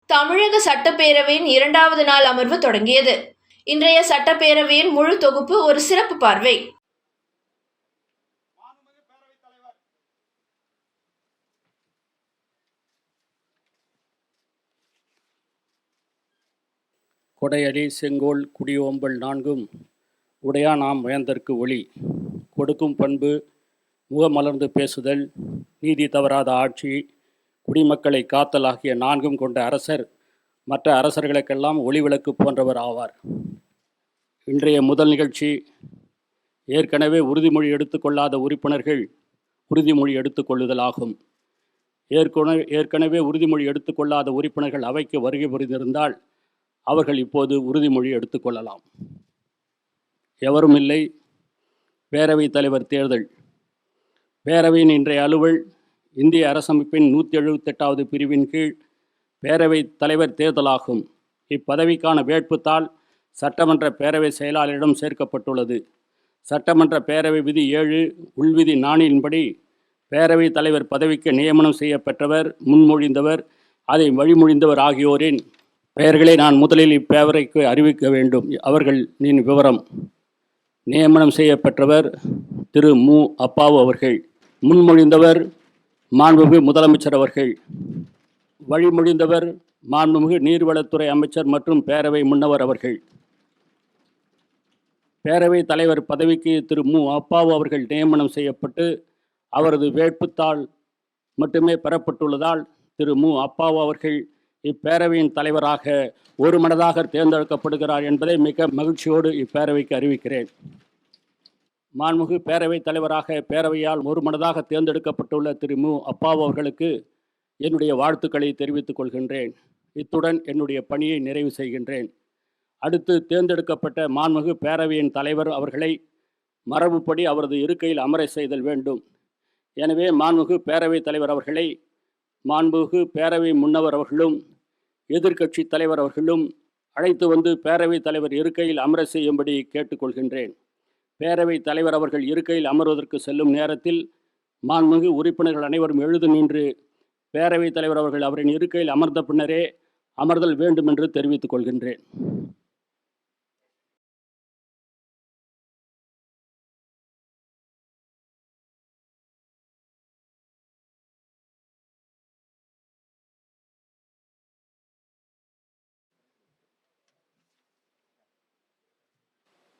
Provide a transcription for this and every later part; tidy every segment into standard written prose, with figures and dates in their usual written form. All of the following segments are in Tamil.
தமிழக சட்டப்பேரவையின் 2வது நாள் அமர்வு தொடங்கியது. இன்றைய சட்டப்பேரவையின் முழு தொகுப்பு ஒரு சிறப்பு பார்வை. கொடையடி செங்கோல் குடியோம்பல் நான்கும் உடையானாம் வேந்தற்கு ஒளி கொடுக்கும் பண்பு முகமலர்ந்து பேசுதல் நீதி தவறாத ஆட்சி குடிமக்களை காத்தல் ஆகிய நான்கும் கொண்ட அரசர் மற்ற அரசர்களுக்கெல்லாம் ஒளிவிளக்கு போன்றவர் ஆவார். இன்றைய முதல் நிகழ்ச்சி ஏற்கனவே உறுதிமொழி எடுத்துக்கொள்ளாத உறுப்பினர்கள் உறுதிமொழி எடுத்துக்கொள்ளுதல் ஆகும். ஏற்கனவே உறுதிமொழி எடுத்துக்கொள்ளாத உறுப்பினர்கள் அவைக்கு வருகை புரிந்திருந்தால் அவர்கள் இப்போது உறுதிமொழி எடுத்துக்கொள்ளலாம். எவரும் இல்லை. பேரவைத் தலைவர் தேர்தல். பேரவையின் இன்றைய அலுவல் இந்திய அரசமைப்பின் 178வது பிரிவின் கீழ் பேரவைத் தலைவர் தேர்தலாகும். இப்பதவிக்கான வேட்புத்தாள் சட்டமன்ற பேரவை செயலாளரிடம் சேர்க்கப்பட்டுள்ளது. சட்டமன்ற பேரவை விதி 7 உள்விதி 4 பேரவைத் தலைவர் பதவிக்கு நியமனம் செய்யப்பெற்றவர், முன்மொழிந்தவர், அதை வழிமொழிந்தவர் ஆகியோரின் பெயர்களை நான் முதலில் இப்பேரவைக்கு அறிவிக்க வேண்டும். அவர்களின் விவரம்: நியமனம் செய்யப்பெற்றவர் திரு மு. அப்பாவு அவர்கள். முன்மொழிந்தவர் மாண்புமிகு முதலமைச்சர் அவர்கள். வழிமொழிந்தவர் மாண்புமிகு நீர்வளத்துறை அமைச்சர் மற்றும் பேரவை முன்னவர் அவர்கள். பேரவைத் தலைவர் பதவிக்கு திரு மு. அப்பாவு அவர்கள் நியமனம் செய்யப்பட்டு அவரது வேட்புத்தாள் மட்டுமே பெறப்பட்டுள்ளதால் திரு மு. அப்பாவு அவர்கள் இப்பேரவையின் தலைவராக ஒருமனதாக தேர்ந்தெடுக்கப்படுகிறார் என்பதை மிக மகிழ்ச்சியோடு இப்பேரவைக்கு அறிவிக்கிறேன். மாண்புமிகு பேரவைத் தலைவராக பேரவையால் ஒருமனதாக தேர்ந்தெடுக்கப்பட்டுள்ள திரு மு. அப்பாவு அவர்களுக்கு என்னுடைய வாழ்த்துக்களை தெரிவித்துக் கொள்கின்றேன். இத்துடன் என்னுடைய பணியை நிறைவு செய்கின்றேன். அடுத்து தேர்ந்தெடுக்கப்பட்ட மாண்புமிகு பேரவையின் தலைவர் அவர்களை மரபுப்படி அவரது இருக்கையில் அமர செய்தல் வேண்டும். எனவே மாண்புமிகு பேரவைத் தலைவர் அவர்களை மாண்புமிகு பேரவை முன்னவர் அவர்களும் எதிர்க்கட்சி தலைவர் அவர்களும் அழைத்து வந்து பேரவைத் தலைவர் இருக்கையில் அமர செய்யும்படி கேட்டுக்கொள்கின்றேன். பேரவைத் தலைவர் அவர்கள் இருக்கையில் அமர்வதற்கு செல்லும் நேரத்தில் மாண்புமிகு உறுப்பினர்கள் அனைவரும் எழுந்து நின்று பேரவைத் தலைவர் அவர்கள் அவரின் இருக்கையில் அமர்ந்த பின்னரே அமர்தல் வேண்டும் என்று தெரிவித்துக் கொள்கின்றேன்.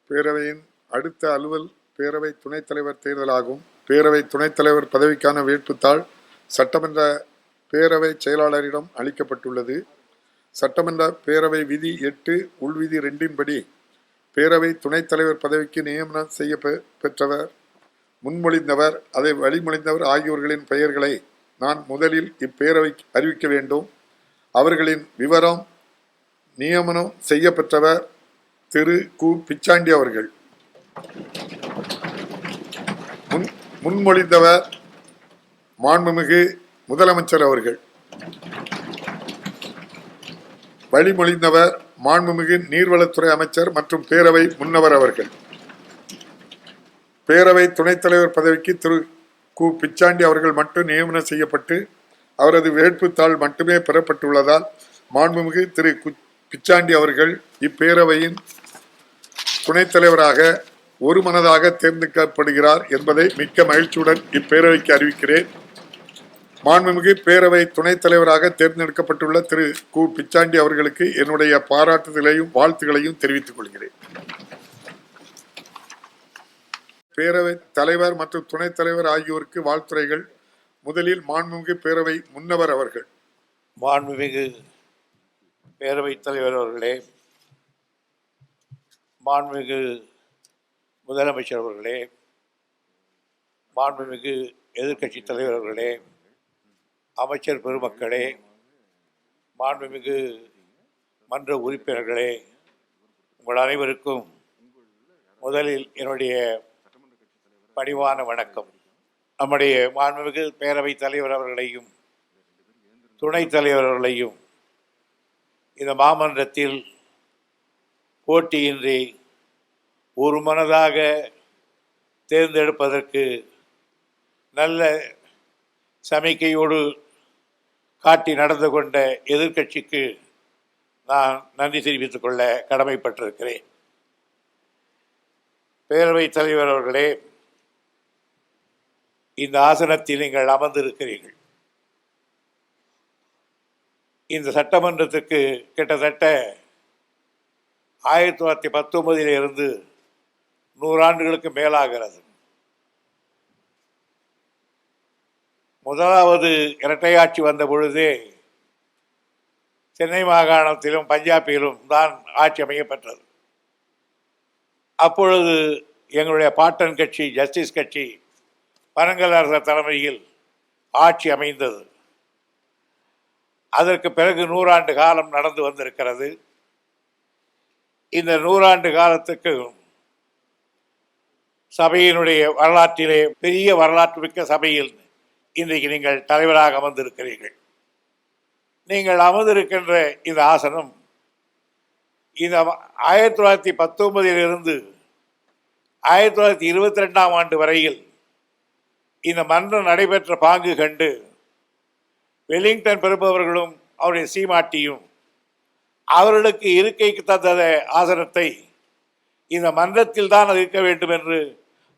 பேரவையின் அடுத்த அலுவல் பேரவை துணைத் தலைவர் தேர்தலாகும். பேரவை துணைத் தலைவர் பதவிக்கான வேட்புத்தாள் சட்டமன்ற பேரவை செயலாளரிடம் அளிக்கப்பட்டுள்ளது. சட்டமன்ற பேரவை விதி 8 உள்விதி 2 பேரவை துணைத் தலைவர் பதவிக்கு நியமனம் செய்ய பெற்றவர், முன்மொழிந்தவர், அதை வழிமொழிந்தவர் ஆகியோர்களின் பெயர்களை நான் முதலில் இப்பேரவைக்கு அறிவிக்க வேண்டும். அவர்களின் விவரம்: நியமனம் செய்யப்பெற்றவர் திரு கு. பிச்சாண்டி அவர்கள். முன்மொழிந்தவர் மாண்புமிகு முதலமைச்சர் அவர்கள். வழிமொழிந்தவர் மாண்புமிகு நீர்வளத்துறை அமைச்சர் மற்றும் பேரவை முன்னவர் அவர்கள். பேரவை துணைத் தலைவர் பதவிக்கு திரு கு. பிச்சாண்டி அவர்கள் மட்டும் நியமனம் செய்யப்பட்டு அவரது வேட்புத்தாள் மட்டுமே பெறப்பட்டுள்ளதால் மாண்புமிகு திரு கு. பிச்சாண்டி அவர்கள் இப்பேரவையின் துணைத் தலைவராக ஒருமனதாக தேர்ந்தெடுக்கப்படுகிறார் என்பதை மிக்க மகிழ்ச்சியுடன் இப்பேரவைக்கு அறிவிக்கிறேன். மாண்புமிகு பேரவை துணைத் தலைவராக தேர்ந்தெடுக்கப்பட்டுள்ள திரு கு. பிச்சாண்டி அவர்களுக்கு என்னுடைய பாராட்டுதலையும் வாழ்த்துக்களையும் தெரிவித்துக் கொள்கிறேன். பேரவை தலைவர் மற்றும் துணைத் தலைவர் ஆகியோருக்கு வாழ்த்துரைகள். முதலில் மாண்புமிகு பேரவை முன்னவர் அவர்கள். மாண்புமிகு பேரவைத் தலைவர் அவர்களே, மாண்புமிகு முதலமைச்சர் அவர்களே, மாண்புமிகு எதிர்க்கட்சி தலைவர் அவர்களே, அமைச்சர் பெருமக்களே, மாண்புமிகு மன்ற உறுப்பினர்களே, உங்கள் அனைவருக்கும் முதலில் என்னுடைய பணிவான வணக்கம். நம்முடைய மாண்புமிகு பேரவைத் தலைவர் அவர்களையும் துணைத் தலைவர் அவர்களையும் இந்த மாமன்றத்தில் போட்டியின்றி ஒரு மனதாக தேர்ந்தெடுப்பதற்கு நல்ல சமிக்கையோடு காட்டி நடந்து கொண்ட எதிர்க்கட்சிக்கு நான் நன்றி தெரிவித்துக் கொள்ள கடமைப்பட்டிருக்கிறேன். பேரவைத் தலைவர் அவர்களே, இந்த ஆசனத்தில் நீங்கள் அமர்ந்திருக்கிறீர்கள். இந்த சட்டமன்றத்துக்கு கிட்டத்தட்ட 1919 இருந்து 100 ஆண்டுகளுக்கு மேலாகிறது. முதலாவது இரட்டையாட்சி வந்த பொழுதே சென்னை மாகாணத்திலும் பஞ்சாபிலும் தான் ஆட்சி அமையப்பட்டது. அப்பொழுது எங்களுடைய பாட்டன் கட்சி, ஜஸ்டிஸ் கட்சி, பனங்கல் அரசர் தலைமையில் ஆட்சி அமைந்தது. அதற்கு பிறகு 100 ஆண்டு காலம் நடந்து வந்திருக்கிறது. இந்த 100 ஆண்டு காலத்துக்கு சபையினுடைய வரலாற்றிலே பெரிய வரலாற்று மிக்க சபையில் இன்றைக்கு நீங்கள் தலைவராக அமர்ந்திருக்கிறீர்கள். நீங்கள் அமர்ந்திருக்கின்ற இந்த ஆசனம் இந்த 1919 1922 ஆண்டு வரையில் இந்த மன்றம் நடைபெற்ற பாங்கு கண்டு வெலிங்டன் பெறுபவர்களும் அவருடைய சீமாட்டியும் அவர்களுக்கு இருக்கைக்கு தந்த ஆசனத்தை இந்த மன்றத்தில் தான் அது இருக்க வேண்டும் என்று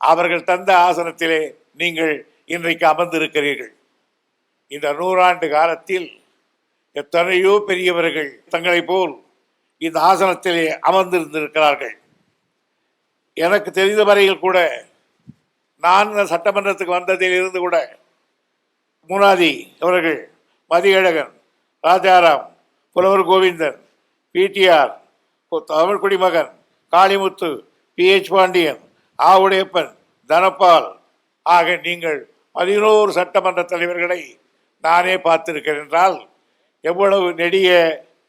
அவர்கள் தந்த ஆசனத்திலே நீங்கள் இன்றைக்கு அமர்ந்திருக்கிறீர்கள். இந்த 100 ஆண்டு காலத்தில் எத்தனையோ பெரியவர்கள் தங்களைப் போல் இந்த ஆசனத்திலே அமர்ந்திருந்திருக்கிறார்கள். எனக்கு தெரிந்த வரையில் கூட நான் சட்டமன்றத்துக்கு வந்ததில் இருந்து கூட முனாதி அவர்கள், மதியழகன், ராஜாராம், புலவர் கோவிந்தன், பிடிஆர், தமிழ் குடிமகன், காளிமுத்து, PH பாண்டியன், ஆவுடையப்பன், தனபால் ஆக நீங்கள் 11 சட்டமன்ற தலைவர்களை நானே பார்த்திருக்கிறேன் என்றால் எவ்வளவு நெடிய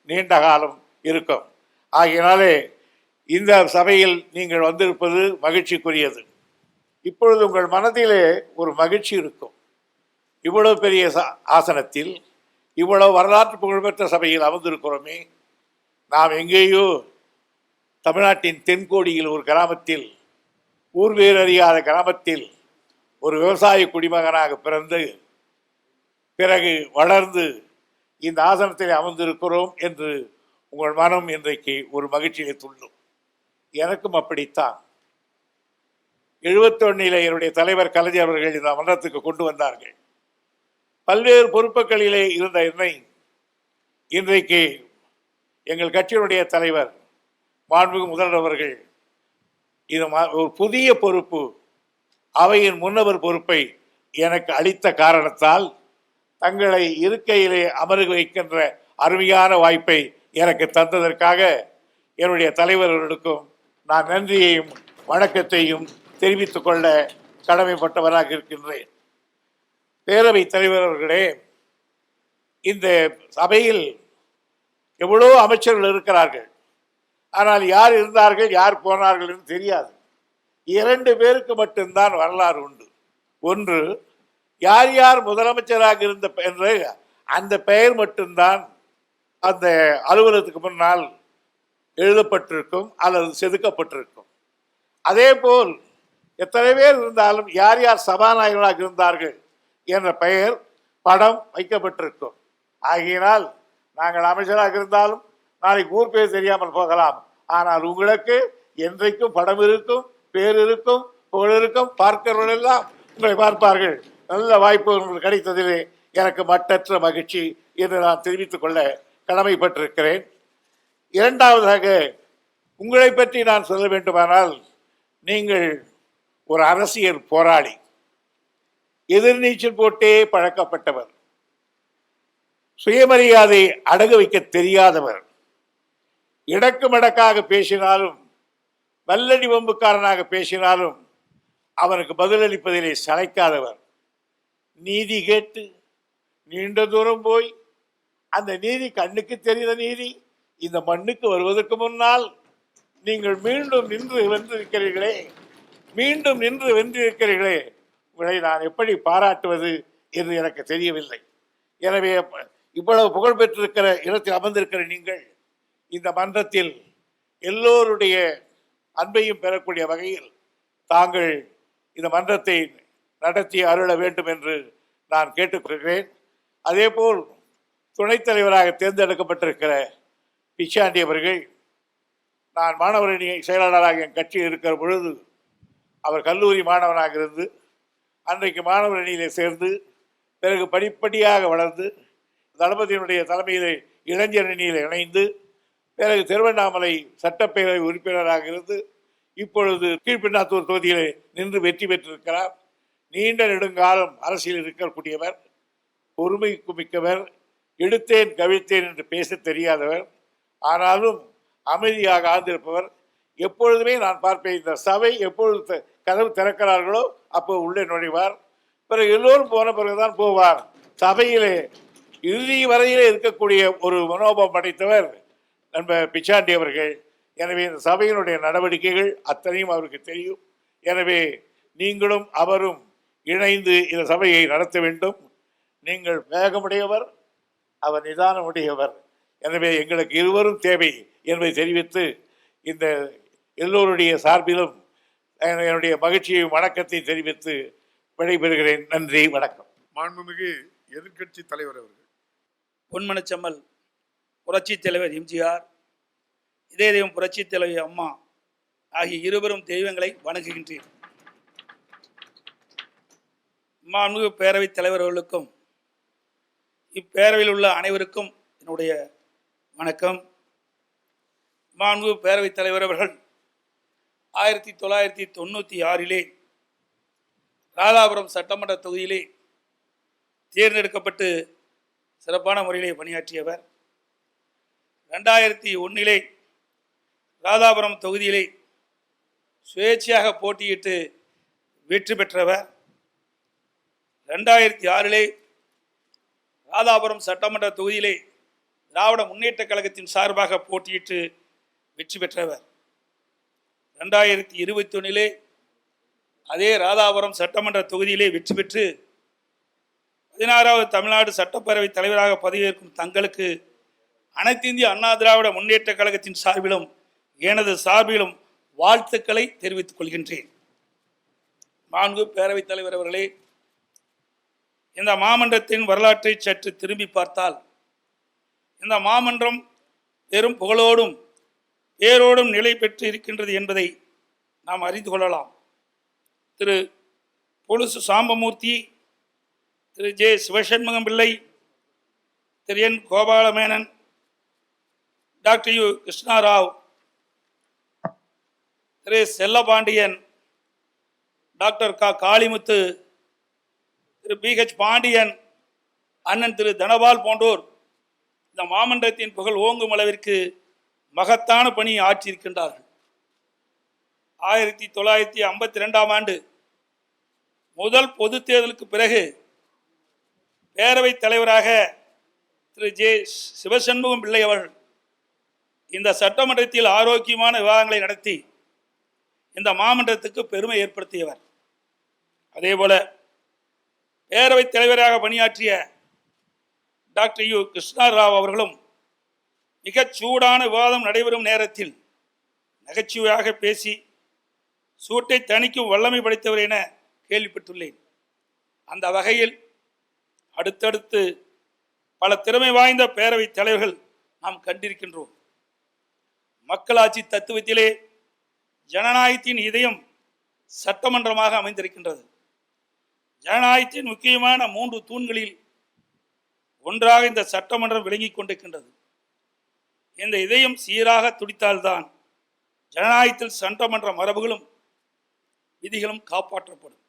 நீண்ட காலம் இருக்கும். ஆகையினாலே இந்த சபையில் நீங்கள் வந்திருப்பது மகிழ்ச்சிக்குரியது. இப்பொழுது உங்கள் மனதிலே ஒரு மகிழ்ச்சி இருக்கும். இவ்வளவு பெரிய ஆசனத்தில் இவ்வளவு வரலாற்று புகழ்பெற்ற சபையில் அமர்ந்திருக்கிறோமே. நாம் எங்கேயோ தமிழ்நாட்டின் தென்கோடியில் ஒரு கிராமத்தில், ஊர் வேறு அறியாத கிராமத்தில் ஒரு விவசாய குடிமகனாக பிறந்து பிறகு வளர்ந்து இந்த ஆசனத்தில் அமர்ந்திருக்கிறோம் என்று உங்கள் மனம் இன்றைக்கு ஒரு மகிழ்ச்சியை துள்ளும். எனக்கும் அப்படித்தான். 71 என்னுடைய தலைவர் கலைஞர் அவர்கள் இந்த மன்றத்துக்கு கொண்டு வந்தார்கள். பல்வேறு பொறுப்புகளிலே இருந்த என்னை இன்றைக்கு எங்கள் கட்சியினுடைய தலைவர் மாண்புமிகு முதல்வர் அவர்கள் இது ஒரு புதிய பொறுப்பு, அவையின் முன்னவர் பொறுப்பை எனக்கு அளித்த காரணத்தால் தங்களை இருக்கையிலே அமர்க வைக்கின்ற அருமையான வாய்ப்பை எனக்கு தந்ததற்காக என்னுடைய தலைவர்களுக்கும் நான் நன்றியையும் வணக்கத்தையும் தெரிவித்துக் கொள்ள கடமைப்பட்டவராக இருக்கின்றேன். பேரவைத் தலைவர் அவர்களே, இந்த சபையில் எவ்வளோ அமைச்சர்கள் இருக்கிறார்கள். ஆனால் யார் இருந்தார்கள், யார் போனார்கள் என்று தெரியாது. 2 பேருக்கு மட்டும்தான் வரலாறு உண்டு. ஒன்று, யார் யார் முதலமைச்சராக இருந்த என்ற அந்த பெயர் மட்டும்தான் அந்த அலுவலகத்துக்கு முன்னால் எழுதப்பட்டிருக்கும் அல்லது செதுக்கப்பட்டிருக்கும். அதே போல் எத்தனை பேர் இருந்தாலும் யார் யார் சபாநாயகர்களாக இருந்தார்கள் என்ற பெயர் படம் வைக்கப்பட்டிருக்கும். ஆகையினால் நாங்கள் அமைச்சராக இருந்தாலும் நாளைக்கு ஊர் பேர் தெரியாமல் போகலாம். ஆனால் உங்களுக்கு என்றைக்கும் படம் இருக்கும், பேர் இருக்கும், புகழ் இருக்கும். பார்க்கிறவர்கள் எல்லாம் உங்களை பார்ப்பார்கள். நல்ல வாய்ப்பு உங்களுக்கு கிடைத்ததிலே எனக்கு மட்டற்ற மகிழ்ச்சி என்று நான் தெரிவித்துக் கொள்ள கடமைப்பட்டிருக்கிறேன். இரண்டாவதாக உங்களை பற்றி நான் சொல்ல வேண்டுமானால், நீங்கள் ஒரு அரசியல் போராளி, எதிர்நீச்சல் போட்டே பழக்கப்பட்டவர், சுயமரியாதை அடகு வைக்க தெரியாதவர், இடக்கு மடக்காக பேசினாலும் வல்லடி வம்புக்காரனாக பேசினாலும் அவனுக்கு பதிலளிப்பதிலே சளைக்காதவர், நீதி கேட்டு நீண்ட தூரம் போய் அந்த நீதி கண்ணுக்கு தெரிந்த நீதி இந்த மண்ணுக்கு வருவதற்கு முன்னால் நீங்கள் மீண்டும் நின்று வென்றிருக்கிறீர்களே, மீண்டும் நின்று வென்றிருக்கிறீர்களே, உங்களை நான் எப்படி பாராட்டுவது என்று எனக்கு தெரியவில்லை. எனவே இவ்வளவு புகழ் பெற்றிருக்கிற இடத்தில் அமர்ந்திருக்கிற நீங்கள் இந்த மன்றத்தில் எல்லோருடைய அன்பையும் பெறக்கூடிய வகையில் தாங்கள் இந்த மன்றத்தை நடத்தி அருள வேண்டும் என்று நான் கேட்டுக்கொள்கிறேன். அதேபோல் துணைத் தலைவராக தேர்ந்தெடுக்கப்பட்டிருக்கிற பிச்சாண்டி அவர்கள், நான் மாணவரணி செயலாளராக என் கட்சியில் இருக்கிற பொழுது அவர் கல்லூரி மாணவனாக இருந்து அன்றைக்கு மாணவரணியிலே சேர்ந்து பிறகு படிப்படியாக வளர்ந்து தளபதியினுடைய தலைமையிலே இளைஞர் அணியில் இணைந்து பிறகு திருவண்ணாமலை சட்டப்பேரவை உறுப்பினராக இருந்து இப்பொழுது கீழ்பின்னாத்தூர் தொகுதியிலே நின்று வெற்றி பெற்றிருக்கிறார். நீண்ட நெடுங்காலம் அரசியல் இருக்கக்கூடியவர், பொறுமைக்கு மிக்கவர், எடுத்தேன் கவிழ்த்தேன் என்று பேச தெரியாதவர், ஆனாலும் அமைதியாக ஆழ்ந்திருப்பவர். எப்பொழுதுமே நான் பார்ப்பேன், இந்த சபை எப்பொழுது கதவு திறக்கிறார்களோ அப்போ உள்ளே நுழைவார். பிறகு எல்லோரும் போன பிறகுதான் போவார். சபையிலே இறுதி வரையிலே இருக்கக்கூடிய ஒரு மனோபம் படைத்தவர் நண்பர் பிச்சாண்டி அவர்கள். எனவே இந்த சபையினுடைய நடவடிக்கைகள் அத்தனையும் அவருக்கு தெரியும். எனவே நீங்களும் அவரும் இணைந்து இந்த சபையை நடத்த வேண்டும். நீங்கள் வேகமுடையவர், அவர் நிதானமுடையவர். எனவே எங்களுக்கு இருவரும் தேவை என்பதை தெரிவித்து இந்த எல்லோருடைய சார்பிலும் என்னுடைய மகிழ்ச்சியையும் வணக்கத்தை தெரிவித்து விடைபெறுகிறேன். நன்றி, வணக்கம். மாண்புமிகு எதிர்க்கட்சி தலைவர் அவர்கள். பொன்மனச்செம்மல் புரட்சி தலைவர் எம்ஜிஆர், இதய தெய்வம் புரட்சி தலைவி அம்மா ஆகிய இருவரும் தெய்வங்களை வணங்குகின்றேன். மாண்புமிகு பேரவைத் தலைவர்களுக்கும் இப்பேரவையில் உள்ள அனைவருக்கும் என்னுடைய வணக்கம். மாண்புமிகு பேரவைத் தலைவர் அவர்கள் 1996 ராதாபுரம் சட்டமன்ற தொகுதியிலே தேர்ந்தெடுக்கப்பட்டு சிறப்பான முறையிலே பணியாற்றியவர். 2001 ராதாபுரம் தொகுதியிலே சுயேட்சையாக போட்டியிட்டு வெற்றி பெற்றவர். 2006 ராதாபுரம் சட்டமன்ற தொகுதியிலே திராவிட முன்னேற்ற கழகத்தின் சார்பாக போட்டியிட்டு வெற்றி பெற்றவர். 2021 அதே ராதாபுரம் சட்டமன்ற தொகுதியிலே வெற்றி பெற்று 16வது தமிழ்நாடு சட்டப்பேரவை தலைவராக பதவியேற்கும் தங்களுக்கு அனைத்து இந்திய அண்ணா திராவிட முன்னேற்ற கழகத்தின் சார்பிலும் எனது சார்பிலும் வாழ்த்துக்களை தெரிவித்துக் கொள்கின்றேன். மாண்புமிகு பேரவைத் தலைவர் அவர்களே, இந்த மாமன்றத்தின் வரலாற்றை சற்று திரும்பி பார்த்தால் இந்த மாமன்றம் பெரும் புகழோடும் பேரோடும் நிலை பெற்று இருக்கின்றது என்பதை நாம் அறிந்து கொள்ளலாம். திரு பொலுசு சாம்பமூர்த்தி, திரு ஜே சிவசண்முகம் பிள்ளை, திரு என் கோபாலமேனன், டாக்டர் யு கிருஷ்ணாராவ், திரு செல்லபாண்டியன், டாக்டர் க காளிமுத்து, திரு BH பாண்டியன், அண்ணன் திரு தனபால் போன்றோர் இந்த மாமன்றத்தின் புகழ் ஓங்கும் அளவிற்கு மகத்தான பணி ஆற்றியிருக்கின்றார்கள். 1952 முதல் பொது தேர்தலுக்கு பிறகு பேரவைத் தலைவராக திரு ஜே சிவசண்முகம் பிள்ளை அவர்கள் இந்த சட்டமன்றத்தில் ஆரோக்கியமான விவாதங்களை நடத்தி இந்த மாமன்றத்துக்கு பெருமை ஏற்படுத்தியவர். அதேபோல பேரவைத் தலைவராக பணியாற்றிய டாக்டர் யு கிருஷ்ணாராவ் அவர்களும் மிகச் சூடான விவாதம் நடைபெறும் நேரத்தில் நகைச்சுவையாக பேசி சூட்டை தணிக்கும் வல்லமை படைத்தவர் என கேள்விப்பட்டுள்ளேன். அந்த வகையில் அடுத்தடுத்து பல திறமை வாய்ந்த பேரவைத் தலைவர்கள் நாம் கண்டிருக்கின்றோம். மக்களாட்சி தத்துவத்திலே ஜனநாயகத்தின் இதயம் சட்டமன்றமாக அமைந்திருக்கின்றது. ஜனநாயகத்தின் முக்கியமான 3 தூண்களில் ஒன்றாக இந்த சட்டமன்றம் விளங்கிக் கொண்டிருக்கின்றது. இந்த இதயம் சீராக துடித்தால்தான் ஜனநாயகத்தில் சட்டமன்ற மரபுகளும் விதிகளும் காப்பாற்றப்படும்.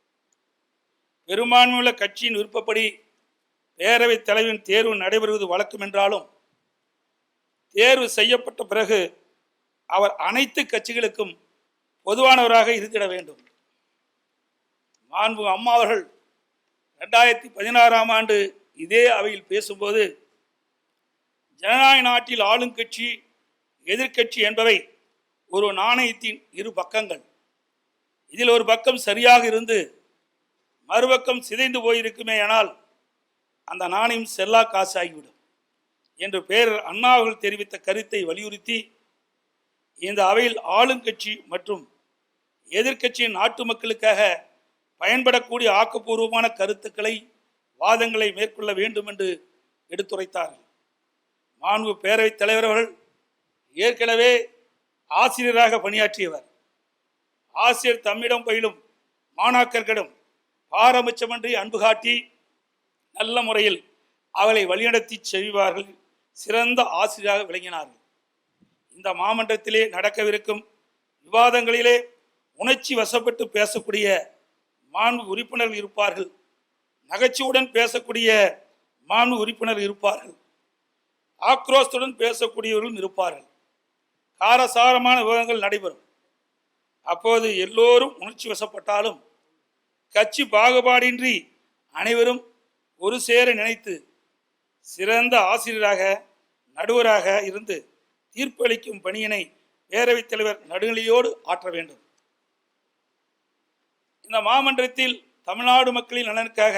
பெரும்பான்மையுள்ள கட்சியின் விருப்பப்படி பேரவைத் தலைவரின் தேர்வு நடைபெறுவது வழக்கம் என்றாலும் தேர்வு செய்யப்பட்ட பிறகு அவர் அனைத்து கட்சிகளுக்கும் பொதுவானவராக இருந்திட வேண்டும். மாண்புமிகு அம்மா அவர்கள் 2016 இதே அவையில் பேசும்போது, ஜனநாயக நாட்டில் ஆளுங்கட்சி எதிர்க்கட்சி என்பவை ஒரு நாணயத்தின் 2 பக்கங்கள். இதில் ஒரு பக்கம் சரியாக இருந்து மறுபக்கம் சிதைந்து போயிருக்குமே ஆனால் அந்த நாணயம் செல்லா காசாகிவிடும் என்று பேரர் அண்ணா அவர்கள் தெரிவித்த கருத்தை வலியுறுத்தி இந்த அவையில் ஆளுங்கட்சி மற்றும் எதிர்க்கட்சியின் நாட்டு மக்களுக்காக பயன்படக்கூடிய ஆக்கப்பூர்வமான கருத்துக்களை வாதங்களை மேற்கொள்ள வேண்டும் என்று எடுத்துரைத்தார்கள். மாண்பு பேரவைத் தலைவர் அவர்கள் ஏற்கனவே ஆசிரியராக பணியாற்றியவர். ஆசிரியர் தம்மிடம் பயிலும் மாணாக்கர்களிடம் பாரபட்சமின்றி அன்பு காட்டி நல்ல முறையில் அவளை வழிநடத்தி செய்வார்கள். சிறந்த ஆசிரியராக விளங்கினார்கள். இந்த மாமன்றத்திலே நடக்கவிருக்கும் விவாதங்களிலே உணர்ச்சி வசப்பட்டு பேசக்கூடிய மாண்பு உறுப்பினர்கள் இருப்பார்கள். நகைச்சுவுடன் பேசக்கூடிய மாண்பு உறுப்பினர்கள் இருப்பார்கள். ஆக்ரோஷத்துடன் பேசக்கூடியவர்களும் இருப்பார்கள். காரசாரமான விவாதங்கள் நடைபெறும். அப்போது எல்லோரும் உணர்ச்சி வசப்பட்டாலும் கட்சி பாகுபாடின்றி அனைவரும் ஒரு சேர நினைத்து சிறந்த ஆசிரியராக நடுவராக இருந்து தீர்ப்பளிக்கும் பணியினை பேரவைத் தலைவர் நடுநிலையோடு ஆற்ற வேண்டும். இந்த மாமன்றத்தில் தமிழ்நாடு மக்களின் நலனுக்காக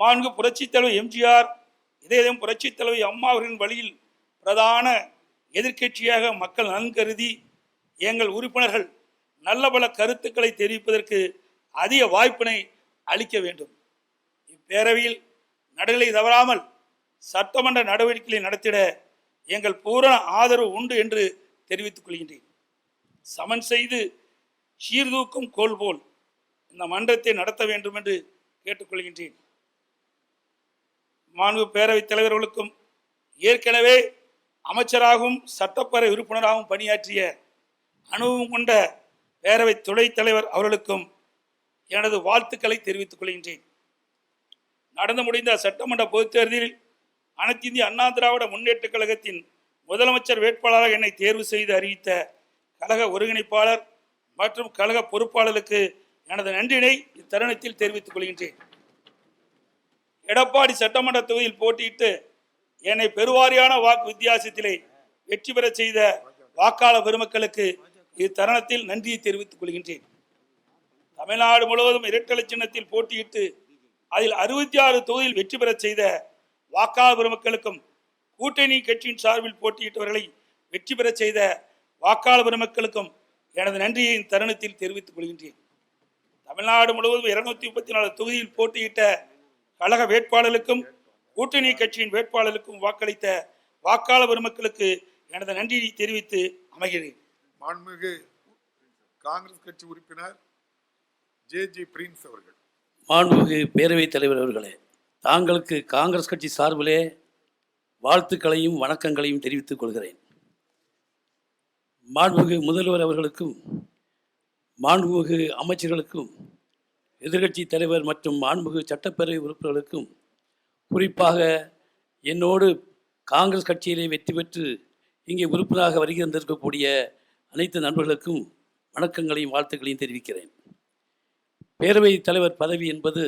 மாண்பு புரட்சித் தலைவர் எம்ஜிஆர், இதயம் புரட்சித் தலைவர் அம்மா அவர்களின் வழியில் பிரதான எதிர்க்கட்சியாக மக்கள் நலன் கருதி எங்கள் உறுப்பினர்கள் நல்ல பல கருத்துக்களை தெரிவிப்பதற்கு அதிக வாய்ப்பினை அளிக்க வேண்டும். இப்பேரவையில் நடுநிலை தவறாமல் சட்டமன்ற நடவடிக்கைகளை நடத்திட எங்கள் பூரண ஆதரவு உண்டு என்று தெரிவித்துக் கொள்கின்றேன். சமன் செய்து சீர்தூக்கும் கோல் போல் இந்த மன்றத்தை நடத்த வேண்டும் என்று கேட்டுக்கொள்கின்றேன். மாண்பு பேரவைத் தலைவர்களுக்கும் ஏற்கனவே அமைச்சராகவும் சட்டப்பேரவை உறுப்பினராகவும் பணியாற்றிய அனுபவம் கொண்ட பேரவை துணைத் தலைவர் அவர்களுக்கும் எனது வாழ்த்துக்களை தெரிவித்துக் கொள்கின்றேன். நடந்து முடிந்த சட்டமன்ற பொதுத் தேர்தலில் அனைத்து இந்திய அண்ணா திராவிட முன்னேற்ற கழகத்தின் முதலமைச்சர் வேட்பாளராக என்னை தேர்வு செய்து அறிவித்த கழக ஒருங்கிணைப்பாளர் மற்றும் கழக பொறுப்பாளருக்கு எனது நன்றினை இத்தருணத்தில் தெரிவித்துக் கொள்கின்றேன். எடப்பாடி சட்டமன்ற தொகுதியில் போட்டியிட்டு என்னை பெருவாரியான வாக்கு வித்தியாசத்திலே வெற்றி பெற செய்த வாக்காளர் பெருமக்களுக்கு இத்தருணத்தில் நன்றியை தெரிவித்துக் கொள்கின்றேன். தமிழ்நாடு முழுவதும் இரட்டை சின்னத்தில் போட்டியிட்டு அதில் 66 தொகுதியில் வெற்றி பெற செய்த வாக்காளர் பெருமக்களுக்கும் கூட்டணி கட்சியின் சார்பில் போட்டியிட்டவர்களை வெற்றி பெற செய்த வாக்காளர் பெருமக்களுக்கும் எனது நன்றியை தருணத்தில் தெரிவித்துக் கொள்கின்றேன். தமிழ்நாடு முழுவதும் 234 தொகுதியில் போட்டியிட்ட கழக வேட்பாளர்களுக்கும் கூட்டணி கட்சியின் வேட்பாளர்களுக்கும் வாக்களித்த வாக்காளர் பெருமக்களுக்கு எனது நன்றியை தெரிவித்து அமைகிறேன். மாண்புமிகு காங்கிரஸ் கட்சி உறுப்பினர் ஜே பிரின்ஸ் அவர்கள். மாண்புமிகு பேரவைத் தலைவர் அவர்களே, தாங்களுக்கு காங்கிரஸ் கட்சி சார்பிலே வாழ்த்துக்களையும் வணக்கங்களையும் தெரிவித்துக் கொள்கிறேன். மாண்புமிகு முதல்வர் அவர்களுக்கும் மாண்புமிகு அமைச்சர்களுக்கும் எதிர்க்கட்சி தலைவர் மற்றும் மாண்புமிகு சட்டப்பேரவை உறுப்பினர்களுக்கும் குறிப்பாக என்னோடு காங்கிரஸ் கட்சியிலே வெற்றி பெற்று இங்கே உறுப்பினராக வருகின்றிருக்கக்கூடிய அனைத்து நண்பர்களுக்கும் வணக்கங்களையும் வாழ்த்துக்களையும் தெரிவிக்கிறேன். பேரவைத் தலைவர் பதவி என்பது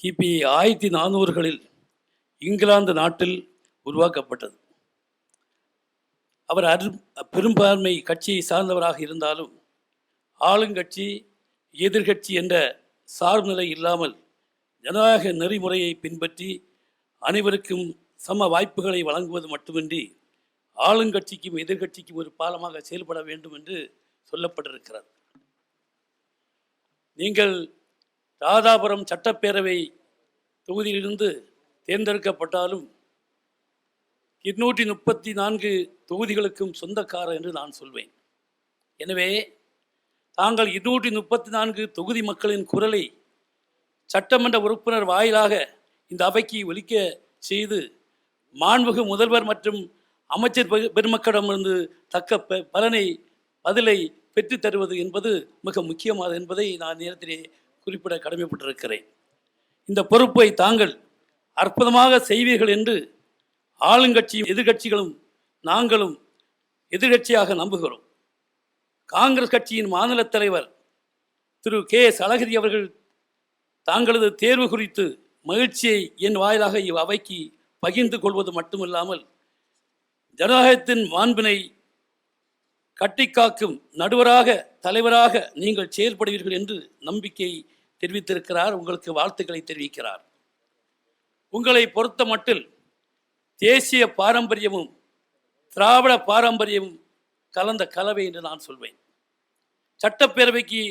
கிபி 1400களில் இங்கிலாந்து நாட்டில் உருவாக்கப்பட்டது. அவர் பெரும்பான்மை கட்சியை சார்ந்தவராக இருந்தாலும் ஆளுங்கட்சி எதிர்கட்சி என்ற சார்புநிலை இல்லாமல் ஜனநாயக நெறிமுறையை பின்பற்றி அனைவருக்கும் சம வாய்ப்புகளை வழங்குவது மட்டுமின்றி ஆளுங்கட்சிக்கும் எதிர்கட்சிக்கும் ஒரு பாலமாக செயல்பட வேண்டும் என்று சொல்லப்பட்டிருக்கிறது. நீங்கள் ராதாபுரம் சட்டப்பேரவை தொகுதியிலிருந்து தேர்ந்தெடுக்கப்பட்டாலும் 234 தொகுதிகளுக்கும் சொந்தக்காரர் என்று நான் சொல்வேன். எனவே தாங்கள் 234 தொகுதி மக்களின் குரலை சட்டமன்ற உறுப்பினர் வாயிலாக இந்த அவைக்கு ஒலிக்க செய்து மாண்புமிகு முதல்வர் மற்றும் அமைச்சர் பெருமக்களிடமிருந்து தக்க பதிலை பெற்று தருவது என்பது மிக முக்கியமானது என்பதை நான் நேரத்திலே குறிப்பிட கடமைப்பட்டிருக்கிறேன். இந்த பொறுப்பை தாங்கள் அற்புதமாக செய்வீர்கள் என்று ஆளுங்கட்சியும் எதிர்கட்சிகளும் நாங்களும் எதிர்கட்சியாக நம்புகிறோம். காங்கிரஸ் கட்சியின் மாநில தலைவர் திரு KS அழகிரி அவர்கள் தாங்களது தேர்வு குறித்து மகிழ்ச்சியை என் வாயிலாக இவ்வவைக்கு பகிர்ந்து கொள்வது மட்டுமில்லாமல் ஜனநாயகத்தின் மாண்பினை கட்டிக்காக்கும் நடுவராக தலைவராக நீங்கள் செயல்படுவீர்கள் என்று நம்பிக்கை தெரிவித்திருக்கிறார். உங்களுக்கு வாழ்த்துக்களை தெரிவிக்கிறார். உங்களை பொறுத்த மட்டில் தேசிய பாரம்பரியமும் திராவிட பாரம்பரியமும் கலந்த கலவை என்று நான் சொல்வேன். சட்டப்பேரவைக்கு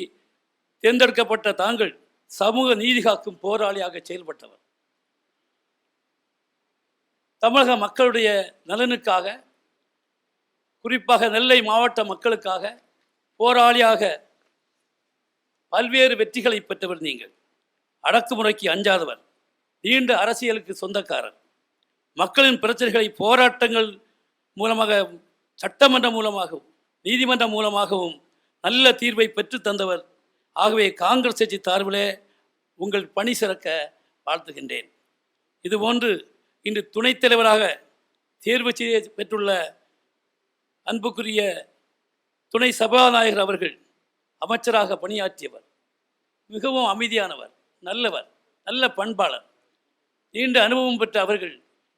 தேர்ந்தெடுக்கப்பட்ட தாங்கள் சமூக நீதி காக்கும் போராளியாக செயல்பட்டவர். தமிழக மக்களுடைய நலனுக்காக, குறிப்பாக நெல்லை மாவட்ட மக்களுக்காக போராளியாக பல்வேறு வெற்றிகளை பெற்றவர் நீங்கள். அடக்குமுறைக்கு அஞ்சாதவர், நீண்ட அரசியலுக்கு சொந்தக்காரர், மக்களின் பிரச்சனைகளை போராட்டங்கள் மூலமாக, சட்டமன்றம் மூலமாகவும் நீதிமன்றம் மூலமாகவும் நல்ல தீர்வை பெற்று தந்தவர். ஆகவே காங்கிரஸ் கட்சி சார்பிலே உங்கள் பணி சிறக்க வாழ்த்துகின்றேன். இதுபோன்று இன்று துணைத் தலைவராக தேர்வு செய்ய பெற்றுள்ள அன்புக்குரிய துணை சபாநாயகர் அவர்கள் அமைச்சராக பணியாற்றியவர். மிகவும் அமைதியானவர், நல்லவர், நல்ல பண்பாளர், நீண்ட அனுபவம் பெற்ற அவர்கள்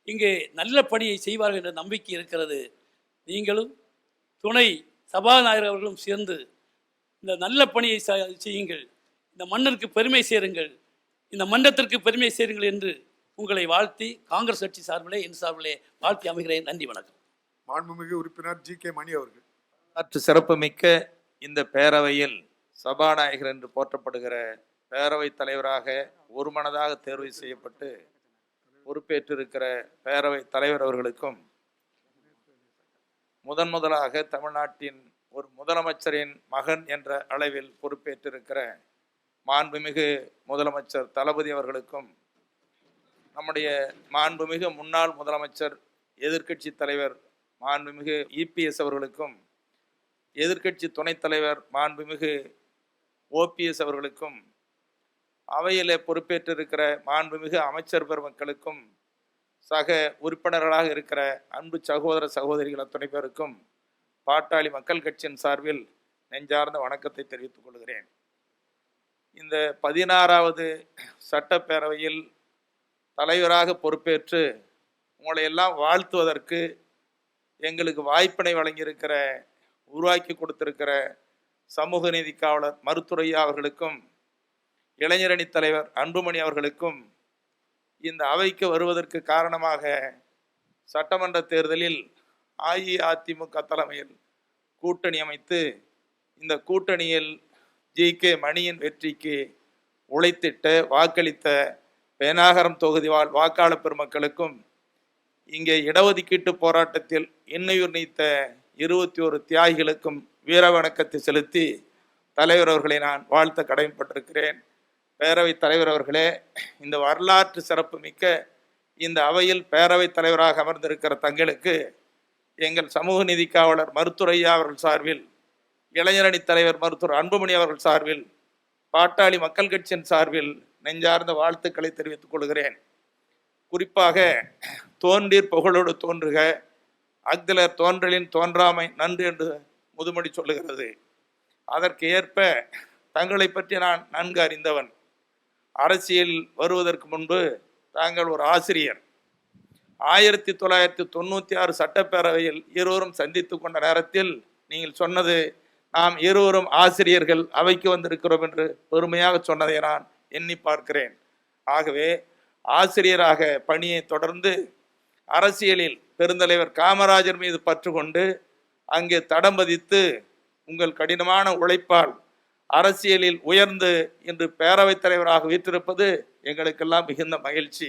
இங்கே நல்ல பணியை செய்வார்கள் என்ற நம்பிக்கை இருக்கிறது. நீங்களும் துணை சபாநாயகர் அவர்களும் சேர்ந்து இந்த நல்ல பணியை செய்யுங்கள், இந்த மண்ணிற்கு பெருமை சேருங்கள், இந்த மன்றத்திற்கு பெருமை சேருங்கள் என்று உங்களை வாழ்த்தி காங்கிரஸ் கட்சி சார்பிலே என் சார்பிலே வாழ்த்தி அமைகிறேன். நன்றி, வணக்கம். மாண்புமிகு உறுப்பினர் ஜி.கே. மணி அவர்கள். வரலாற்று சிறப்புமிக்க இந்த பேரவையில் சபாநாயகர் என்று போற்றப்படுகிற பேரவைத் தலைவராக ஒருமனதாக தேர்வு செய்யப்பட்டு பொறுப்பேற்றிருக்கிற பேரவைத் தலைவர் அவர்களுக்கும், முதலாக தமிழ்நாட்டின் ஒரு முதலமைச்சரின் மகன் என்ற அளவில் பொறுப்பேற்றிருக்கிற மாண்புமிகு முதலமைச்சர் தளபதி அவர்களுக்கும், நம்முடைய மாண்புமிகு முன்னாள் முதலமைச்சர் எதிர்க்கட்சி தலைவர் மாண்புமிகு இபிஎஸ் அவர்களுக்கும், எதிர்க்கட்சி துணைத் தலைவர் மாண்புமிகு ஓபிஎஸ் அவர்களுக்கும், அவையிலே பொறுப்பேற்றிருக்கிற மாண்புமிகு அமைச்சர் பெருமக்களுக்கும், சக உறுப்பினர்களாக இருக்கிற அன்பு சகோதர சகோதரிகள் அத்தனை பேருக்கும் பாட்டாளி மக்கள் கட்சியின் சார்பில் நெஞ்சார்ந்த வணக்கத்தை தெரிவித்துக் கொள்கிறேன். இந்த 16வது சட்டப்பேரவையில் தலைவராக பொறுப்பேற்று உங்களை எல்லாம் வாழ்த்துவதற்கு எங்களுக்கு வாய்ப்பினை வழங்கியிருக்கிற, உருவாக்கி கொடுத்திருக்கிற சமூக நீதி காவலர் மருத்துரையா அவர்களுக்கும், இளைஞரணி தலைவர் அன்புமணி அவர்களுக்கும், இந்த அவைக்கு வருவதற்கு காரணமாக சட்டமன்ற தேர்தலில் அஇஅதிமுக தலைமையில் கூட்டணி அமைத்து இந்த கூட்டணியில் ஜி.கே. மணியின் வெற்றிக்கு உழைத்திட்ட, வாக்களித்த பேனாகரம் தொகுதி வாழ் வாக்காளர் பெருமக்களுக்கும், இங்கே இடஒதுக்கீட்டு போராட்டத்தில் இன்னுயிர் நீத்த 21 தியாகிகளுக்கும் வீர வணக்கத்தை செலுத்தி தலைவர் அவர்களை நான் வாழ்த்த கடமைப்பட்டிருக்கிறேன். பேரவைத் தலைவர் அவர்களே, இந்த வரலாற்று சிறப்பு மிக்க இந்த அவையில் பேரவைத் தலைவராக அமர்ந்திருக்கிற தங்களுக்கு எங்கள் சமூக நீதி காவலர் மருத்துரையா அவர்கள் சார்பில், இளைஞரணி தலைவர் மருத்துவர் அன்புமணி அவர்கள் சார்பில், பாட்டாளி மக்கள் கட்சியின் சார்பில் நெஞ்சார்ந்த வாழ்த்துக்களை தெரிவித்துக் கொள்கிறேன். குறிப்பாக தோன்றீர் புகழோடு தோன்றுக, அக்தலர் தோன்றலின் தோன்றாமை நன்று என்று முதுமொழி சொல்லுகிறது. அதற்கு ஏற்ப தங்களை பற்றி நான் நன்கு அறிந்தவன். அரசியல் வருவதற்கு முன்பு தாங்கள் ஒரு ஆசிரியர். 1996 சட்டப்பேரவையில் இருவரும் சந்தித்து கொண்ட நேரத்தில் நீங்கள் சொன்னது, நாம் இருவரும் ஆசிரியர்கள் அவைக்கு வந்திருக்கிறோம் என்று பெருமையாக சொன்னதை நான் எண்ணி பார்க்கிறேன். ஆகவே ஆசிரியராக பணியை தொடர்ந்து அரசியலில் பெருந்தலைவர் காமராஜர் மீது பற்று கொண்டு அங்கே தடம் பதித்து உங்கள் கடினமான உழைப்பால் அரசியலில் உயர்ந்து இன்று பேரவைத் தலைவராக வீற்றிருப்பது எங்களுக்கெல்லாம் மிகுந்த மகிழ்ச்சி.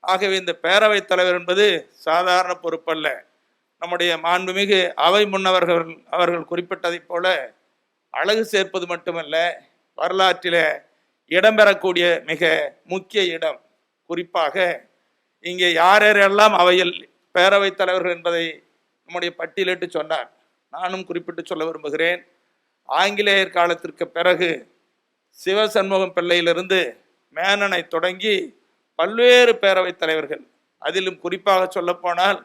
ஆகவே இந்த பேரவைத் தலைவர் என்பது சாதாரண பொறுப்பல்ல. நம்முடைய மாண்புமிகு அவை முன்னவர்கள் அவர்கள் குறிப்பிட்டதைப் போல அழகு சேர்ப்பது மட்டுமல்ல, வரலாற்றில் இடம்பெறக்கூடிய மிக முக்கிய இடம். குறிப்பாக இங்கே யாரெல்லாம் அவையில் பேரவைத் தலைவர்கள் என்பதை நம்முடைய பட்டியலிட்டு சொன்னார். நானும் குறிப்பிட்டு சொல்ல விரும்புகிறேன். ஆங்கிலேயர் காலத்திற்கு பிறகு சிவசண்முகம் பிள்ளையிலிருந்து மேனனை தொடங்கி பல்வேறு பேரவைத் தலைவர்கள், அதிலும் குறிப்பாக சொல்லப்போனால்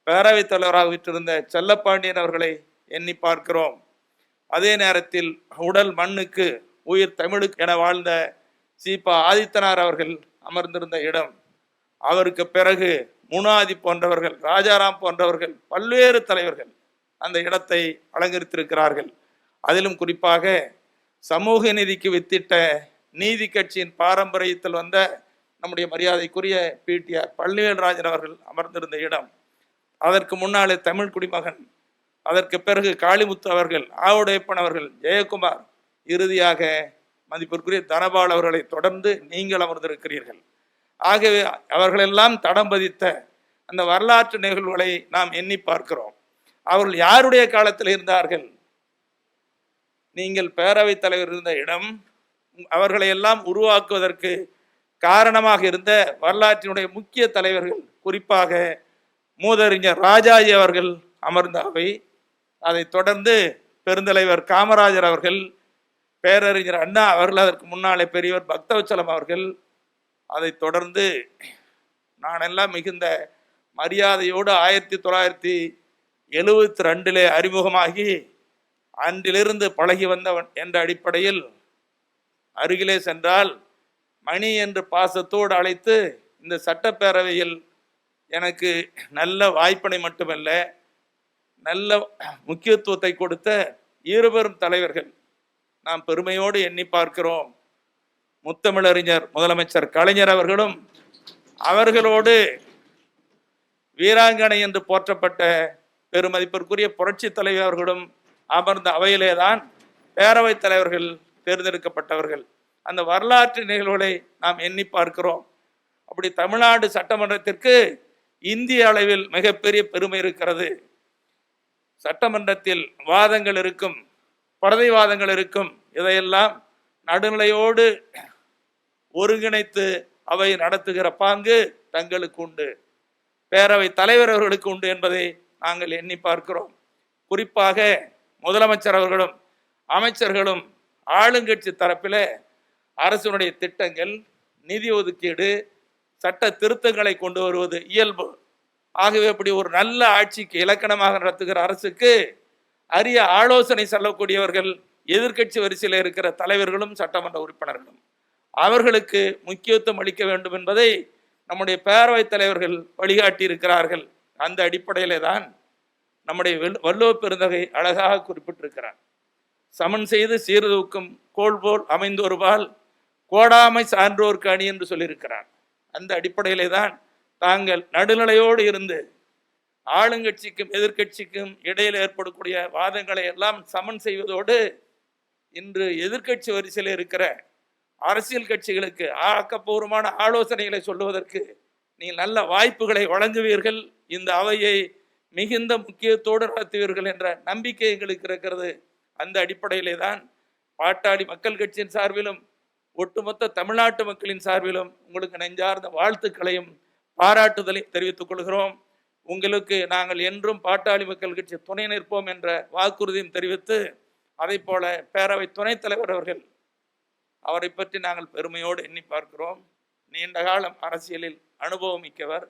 பேரவைத் தலைவராக விட்டிருந்த செல்லப்பாண்டியன் அவர்களை எண்ணி பார்க்கிறோம். அதே நேரத்தில் உடல் மண்ணுக்கு உயிர் தமிழுக்கு என வாழ்ந்த சீபா ஆதித்தனார் அவர்கள் அமர்ந்திருந்த இடம், அவருக்கு பிறகு முனாதி போன்றவர்கள், ராஜாராம் போன்றவர்கள், பல்வேறு தலைவர்கள் அந்த இடத்தை அலங்கரித்திருக்கிறார்கள். அதிலும் குறிப்பாக சமூக நீதிக்கு வித்திட்ட நீதி கட்சியின் பாரம்பரியத்தில் வந்த நம்முடைய மரியாதைக்குரிய பிடிஆர் பழனிவேல்ராஜன் அவர்கள் அமர்ந்திருந்த இடம், அதற்கு முன்னாலே தமிழ் குடிமகன், அதற்கு பிறகு காளிமுத்து அவர்கள், ஆவுடையப்பன் அவர்கள், ஜெயக்குமார், இறுதியாக மதிப்பிற்குரிய தனபால் அவர்களை தொடர்ந்து நீங்கள் அமர்ந்திருக்கிறீர்கள். ஆகவே அவர்களெல்லாம் தடம் பதித்த அந்த வரலாற்று நிகழ்வுகளை நாம் எண்ணி பார்க்கிறோம். அவர்கள் யாருடைய காலத்தில் இருந்தார்கள்? நீங்கள் பேரவைத் தலைவர் இருந்த இடம், அவர்களை எல்லாம் உருவாக்குவதற்கு காரணமாக இருந்த வரலாற்றினுடைய முக்கிய தலைவர்கள், குறிப்பாக மூதறிஞர் ராஜாஜி அவர்கள் அமர்ந்த அவை, அதைத் தொடர்ந்து பெருந்தலைவர் காமராஜர் அவர்கள், பேரறிஞர் அண்ணா அவர்கள், அதற்கு முன்னாலே பெரியவர் பக்தவச்சலம் அவர்கள், அதைத் தொடர்ந்து நானெல்லாம் மிகுந்த மரியாதையோடு 1972 அறிமுகமாகி அன்றிலிருந்து பழகி வந்தவன் என்ற அடிப்படையில் அருகிலே சென்றால் மணி என்று பாசத்தோடு அழைத்து இந்த சட்டப்பேரவையில் எனக்கு நல்ல வாய்ப்பினை மட்டுமல்ல நல்ல முக்கியத்துவத்தை கொடுத்த இருபெரும் தலைவர்கள் நாம் பெருமையோடு எண்ணி பார்க்கிறோம். முத்தமிழறிஞர் முதலமைச்சர் கலைஞர் அவர்களும் அவர்களோடு வீராங்கனை என்று போற்றப்பட்ட பெருமதிப்பிற்குரிய புரட்சி தலைவர் அவர்களும் அமர்ந்த அவையிலேதான் பேரவைத் தலைவர்கள் தேர்ந்தெடுக்கப்பட்டவர்கள். அந்த வரலாற்று நிகழ்வுகளை நாம் எண்ணி பார்க்கிறோம். அப்படி தமிழ்நாடு சட்டமன்றத்திற்கு இந்திய அளவில் மிகப்பெரிய பெருமை இருக்கிறது. சட்டமன்றத்தில் வாதங்கள் இருக்கும், பரதை வாதங்கள் இருக்கும், இதையெல்லாம் நடுநிலையோடு ஒருங்கிணைத்து அவை நடத்துகிற பாங்கு தங்களுக்கு உண்டு, பேரவை தலைவர் அவர்களுக்கு உண்டு என்பதை நாங்கள் எண்ணி பார்க்கிறோம். குறிப்பாக முதலமைச்சர் அவர்களும் அமைச்சர்களும் ஆளுங்கட்சி தரப்பில் அரசினுடைய திட்டங்கள், நிதி ஒதுக்கீடு, சட்ட திருத்தங்களை கொண்டு வருவது இயல்பு. ஆகவே அப்படி ஒரு நல்ல ஆட்சிக்கு இலக்கணமாக நடத்துகிற அரசுக்கு அரிய ஆலோசனை சொல்லக்கூடியவர்கள் எதிர்க்கட்சி வரிசையில் இருக்கிற தலைவர்களும் சட்டமன்ற உறுப்பினர்களும். அவர்களுக்கு முக்கியத்துவம் அளிக்க வேண்டும் என்பதை நம்முடைய பேரவைத் தலைவர்கள் வழிகாட்டி இருக்கிறார்கள். அந்த அடிப்படையிலே தான் நம்முடைய வள்ளுவ பெருந்தகை அழகாக குறிப்பிட்டிருக்கிறார். சமன் செய்து சீர்தூக்கும் கோல் போல் அமைந்தொருபால் கோடாமை சான்றோர்க்கு அணி என்று சொல்லியிருக்கிறார். அந்த அடிப்படையிலே தான் தாங்கள் நடுநிலையோடு இருந்து ஆளுங்கட்சிக்கும் எதிர்கட்சிக்கும் இடையில் ஏற்படக்கூடிய வாதங்களை எல்லாம் சமன் செய்வதோடு இன்று எதிர்கட்சி வரிசையில் இருக்கிற அரசியல் கட்சிகளுக்கு ஆக்கப்பூர்வமான ஆலோசனைகளை சொல்லுவதற்கு நீங்கள் நல்ல வாய்ப்புகளை வழங்குவீர்கள், இந்த அவையை மிகுந்த முக்கியத்தோடு நடத்துவீர்கள் என்ற நம்பிக்கை எங்களுக்கு இருக்கிறது. அந்த அடிப்படையிலே தான் பாட்டாளி மக்கள் கட்சியின் சார்பிலும் ஒட்டுமொத்த தமிழ்நாட்டு மக்களின் சார்பிலும் உங்களுக்கு நெஞ்சார்ந்த வாழ்த்துக்களையும் பாராட்டுதலையும் தெரிவித்துக் கொள்கிறோம். உங்களுக்கு நாங்கள் என்றும் பாட்டாளி மக்கள் கட்சி துணை நிற்போம் என்ற வாக்குறுதியும் தெரிவித்து, அதை போல பேரவை துணைத் தலைவர் அவர்கள், அவரை பற்றி நாங்கள் பெருமையோடு எண்ணி பார்க்கிறோம். நீண்ட காலம் அரசியலில் அனுபவம் மிக்கவர்,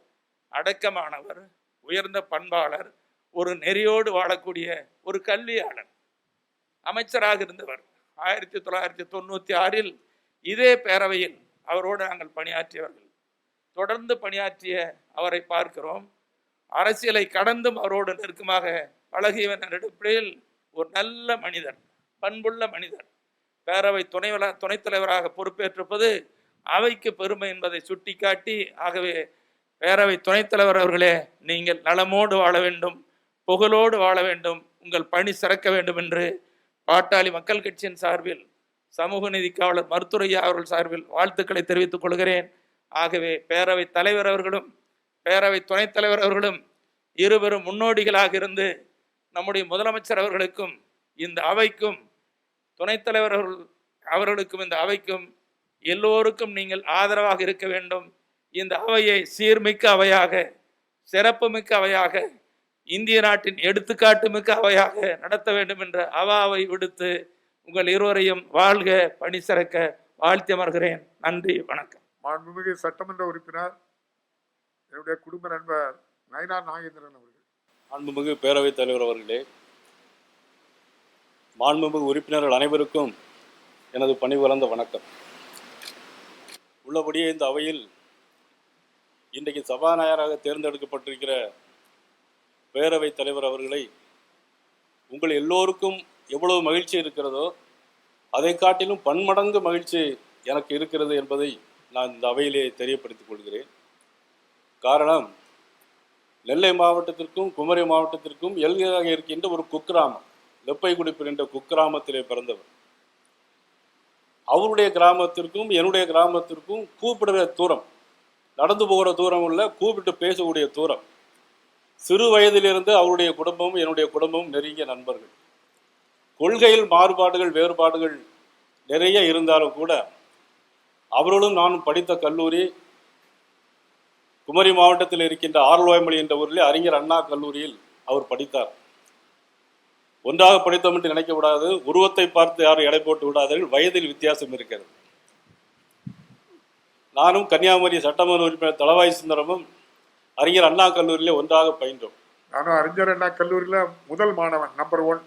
அடக்கமானவர், உயர்ந்த பண்பாளர், ஒரு நெறியோடு வாழக்கூடிய ஒரு கல்வியாளர், அமைச்சராக இருந்தவர். 1996 இதே பேரவையில் அவரோடு நாங்கள் பணியாற்றியவர்கள். தொடர்ந்து பணியாற்றிய அவரை பார்க்கிறோம். அரசியலை கடந்தும் அவரோடு நெருக்கமாக பழகியவன் அடிப்படையில் ஒரு நல்ல மனிதர், பண்புள்ள மனிதர். பேரவை துணைத் தலைவராக பொறுப்பேற்றிருப்பது அவைக்கு பெருமை என்பதை சுட்டிக்காட்டி, ஆகவே பேரவை துணைத் தலைவர் அவர்களே, நீங்கள் நலமோடு வாழ வேண்டும், புகழோடு வாழ வேண்டும், உங்கள் பணி சிறக்க வேண்டும் என்று பாட்டாளி மக்கள் கட்சியின் சார்பில், சமூக நீதி காவலர் மருத்துவரையா அவர்கள் சார்பில் வாழ்த்துக்களை தெரிவித்துக் கொள்கிறேன். ஆகவே பேரவை தலைவர் அவர்களும் பேரவை துணைத் தலைவர் அவர்களும் இருவரும் முன்னோடிகளாக இருந்து நம்முடைய முதலமைச்சர் அவர்களுக்கும் இந்த அவைக்கும் துணைத் தலைவர் அவர்களுக்கும் இந்த அவைக்கும் எல்லோருக்கும் நீங்கள் ஆதரவாக இருக்க வேண்டும். இந்த அவையை சீர்மிக்க அவையாக, சிறப்புமிக்க அவையாக, இந்திய நாட்டின் எடுத்துக்காட்டு மிக்க அவையாக நடத்த வேண்டும் என்ற அவாவை விடுத்து உங்கள் இருவரையும் வாழ்க, பணி சிறக்க வாழ்த்தி அமர்கிறேன். நன்றி, வணக்கம். மாண்புமிகு சட்டமன்ற உறுப்பினர் என்னுடைய குடும்ப நண்பர் நயினார் நாகேந்திரன் அவர்கள். மாண்புமிகு பேரவைத் தலைவர் அவர்களே, மாண்புமிகு உறுப்பினர்கள் அனைவருக்கும் எனது பணிபுரந்த வணக்கம். உள்ளபடியே இந்த அவையில் இன்றைக்கு சபாநாயகராக தேர்ந்தெடுக்கப்பட்டிருக்கிற பேரவைத் தலைவர் அவர்களை உங்கள் எல்லோருக்கும் எவ்வளவு மகிழ்ச்சி இருக்கிறதோ அதை காட்டிலும் பன்மடங்கு மகிழ்ச்சி எனக்கு இருக்கிறது என்பதை நான் இந்த அவையிலே தெரியப்படுத்திக் கொள்கிறேன். காரணம், நெல்லை மாவட்டத்திற்கும் குமரி மாவட்டத்திற்கும் எல்லையாக இருக்கின்ற ஒரு குக்கிராமம், லெப்பைக்குடிப்பு என்ற குக்கிராமத்திலே பிறந்தவர். அவருடைய கிராமத்திற்கும் என்னுடைய கிராமத்திற்கும் கூப்பிடுகிற தூரம் நடந்து போகிற தூரம் இல்லை, கூப்பிட்டு பேசக்கூடிய தூரம். சிறு வயதிலிருந்து அவருடைய குடும்பமும் என்னுடைய குடும்பமும் நெருங்கிய நண்பர்கள். கொள்கையில் மாறுபாடுகள் வேறுபாடுகள் நிறைய இருந்தாலும் கூட அவர்களும் நானும் படித்த கல்லூரி குமரி மாவட்டத்தில் இருக்கின்ற ஆர்வாய்மொழி என்ற ஊரில் அறிஞர் அண்ணா கல்லூரியில் அவர் படித்தார். ஒன்றாக படித்தோம் என்று நினைக்க விடாது, உருவத்தை பார்த்து யாரும் எடை போட்டு விடாதீர்கள், வயதில் வித்தியாசம் இருக்கிறது. நானும் கன்னியாகுமரி சட்டமன்ற உறுப்பினர் தளவாய் சுந்தரமும் அறிஞர் அண்ணா கல்லூரியிலே ஒன்றாக பயின்றோம். நானும் அறிஞர் அண்ணா கல்லூரியில முதல் மாணவன், நம்பர் 1.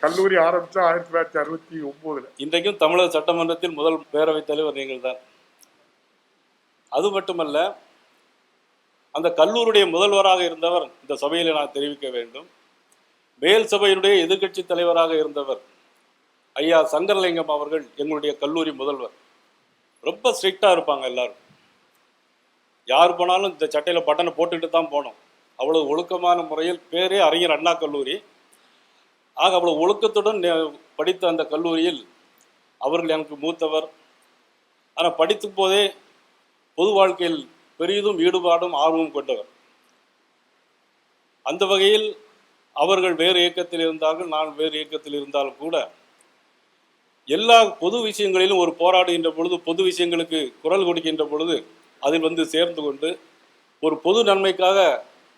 கல்லூரி ஆரம்பிச்சா 1969. இன்றைக்கும் தமிழக சட்டமன்றத்தில் முதல் பேரவைத் தலைவர் நீங்கள் தான். அது மட்டுமல்ல, அந்த கல்லூரியுடைய முதல்வராக இருந்தவர் இந்த சபையில் நான் தெரிவிக்க வேண்டும். மேல் சபையினுடைய எதிர்க்கட்சி தலைவராக இருந்தவர் ஐயா சங்கரலிங்கம் அவர்கள் எங்களுடைய கல்லூரி முதல்வர். ரொம்ப ஸ்ட்ரிக்டா இருப்பாங்க எல்லாரும். யார் போனாலும் இந்த சட்டையில பட்டனை போட்டுக்கிட்டு தான் போனோம். அவ்வளவு ஒழுக்கமான முறையில், பேரே அறிஞர் அண்ணா கல்லூரி. ஆக அவ்வளவு ஒழுக்கத்துடன் படித்த அந்த கல்லூரியில் அவர்கள் எனக்கு மூத்தவர். ஆனால் படிக்கும் போதே பொது வாழ்க்கையில் பெரிதும் ஈடுபாடும் ஆர்வமும் கொண்டவர். அந்த வகையில் அவர்கள் வேறு இயக்கத்தில் இருந்தார்கள், நான் வேறு இயக்கத்தில் இருந்தாலும் கூட எல்லா பொது விஷயங்களிலும் ஒரு போராடுகின்ற பொழுது, பொது விஷயங்களுக்கு குரல் கொடுக்கின்ற பொழுது அதில் வந்து சேர்ந்து கொண்டு ஒரு பொது நன்மைக்காக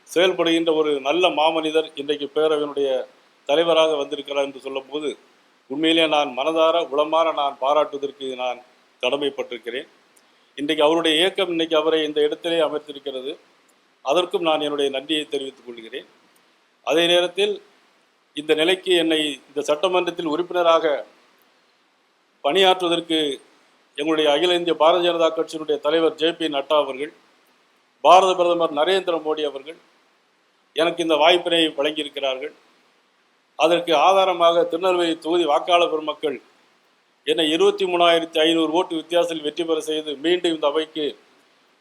செயல்படுகின்ற ஒரு நல்ல மாமனிதர் இன்றைக்கு பேரவையினுடைய தலைவராக வந்திருக்கிறார் என்று சொல்லும் போது உண்மையிலே நான் மனதார உளமாற நான் பாராட்டுவதற்கு நான் கடமைப்பட்டிருக்கிறேன். இன்றைக்கு அவருடைய இயக்கம் இன்னைக்கு அவரை இந்த இடத்திலே அமர்த்திருக்கிறது. அதற்கும் நான் என்னுடைய நன்றியை தெரிவித்துக் கொள்கிறேன். அதே நேரத்தில் இந்த நிலைக்கு என்னை இந்த சட்டமன்றத்தில் உறுப்பினராக பணியாற்றுவதற்கு எங்களுடைய அகில இந்திய பாரதிய ஜனதா கட்சியினுடைய தலைவர் JP நட்டா அவர்கள், பாரத பிரதமர் நரேந்திர மோடி அவர்கள் எனக்கு இந்த வாய்ப்பினை வழங்கியிருக்கிறார்கள். அதற்கு ஆதாரமாக திருநெல்வேலி தொகுதி வாக்காளர் பெருமக்கள் என்னை 23,500 ஓட்டு வித்தியாசத்தில் வெற்றி பெற செய்து மீண்டும் இந்த அவைக்கு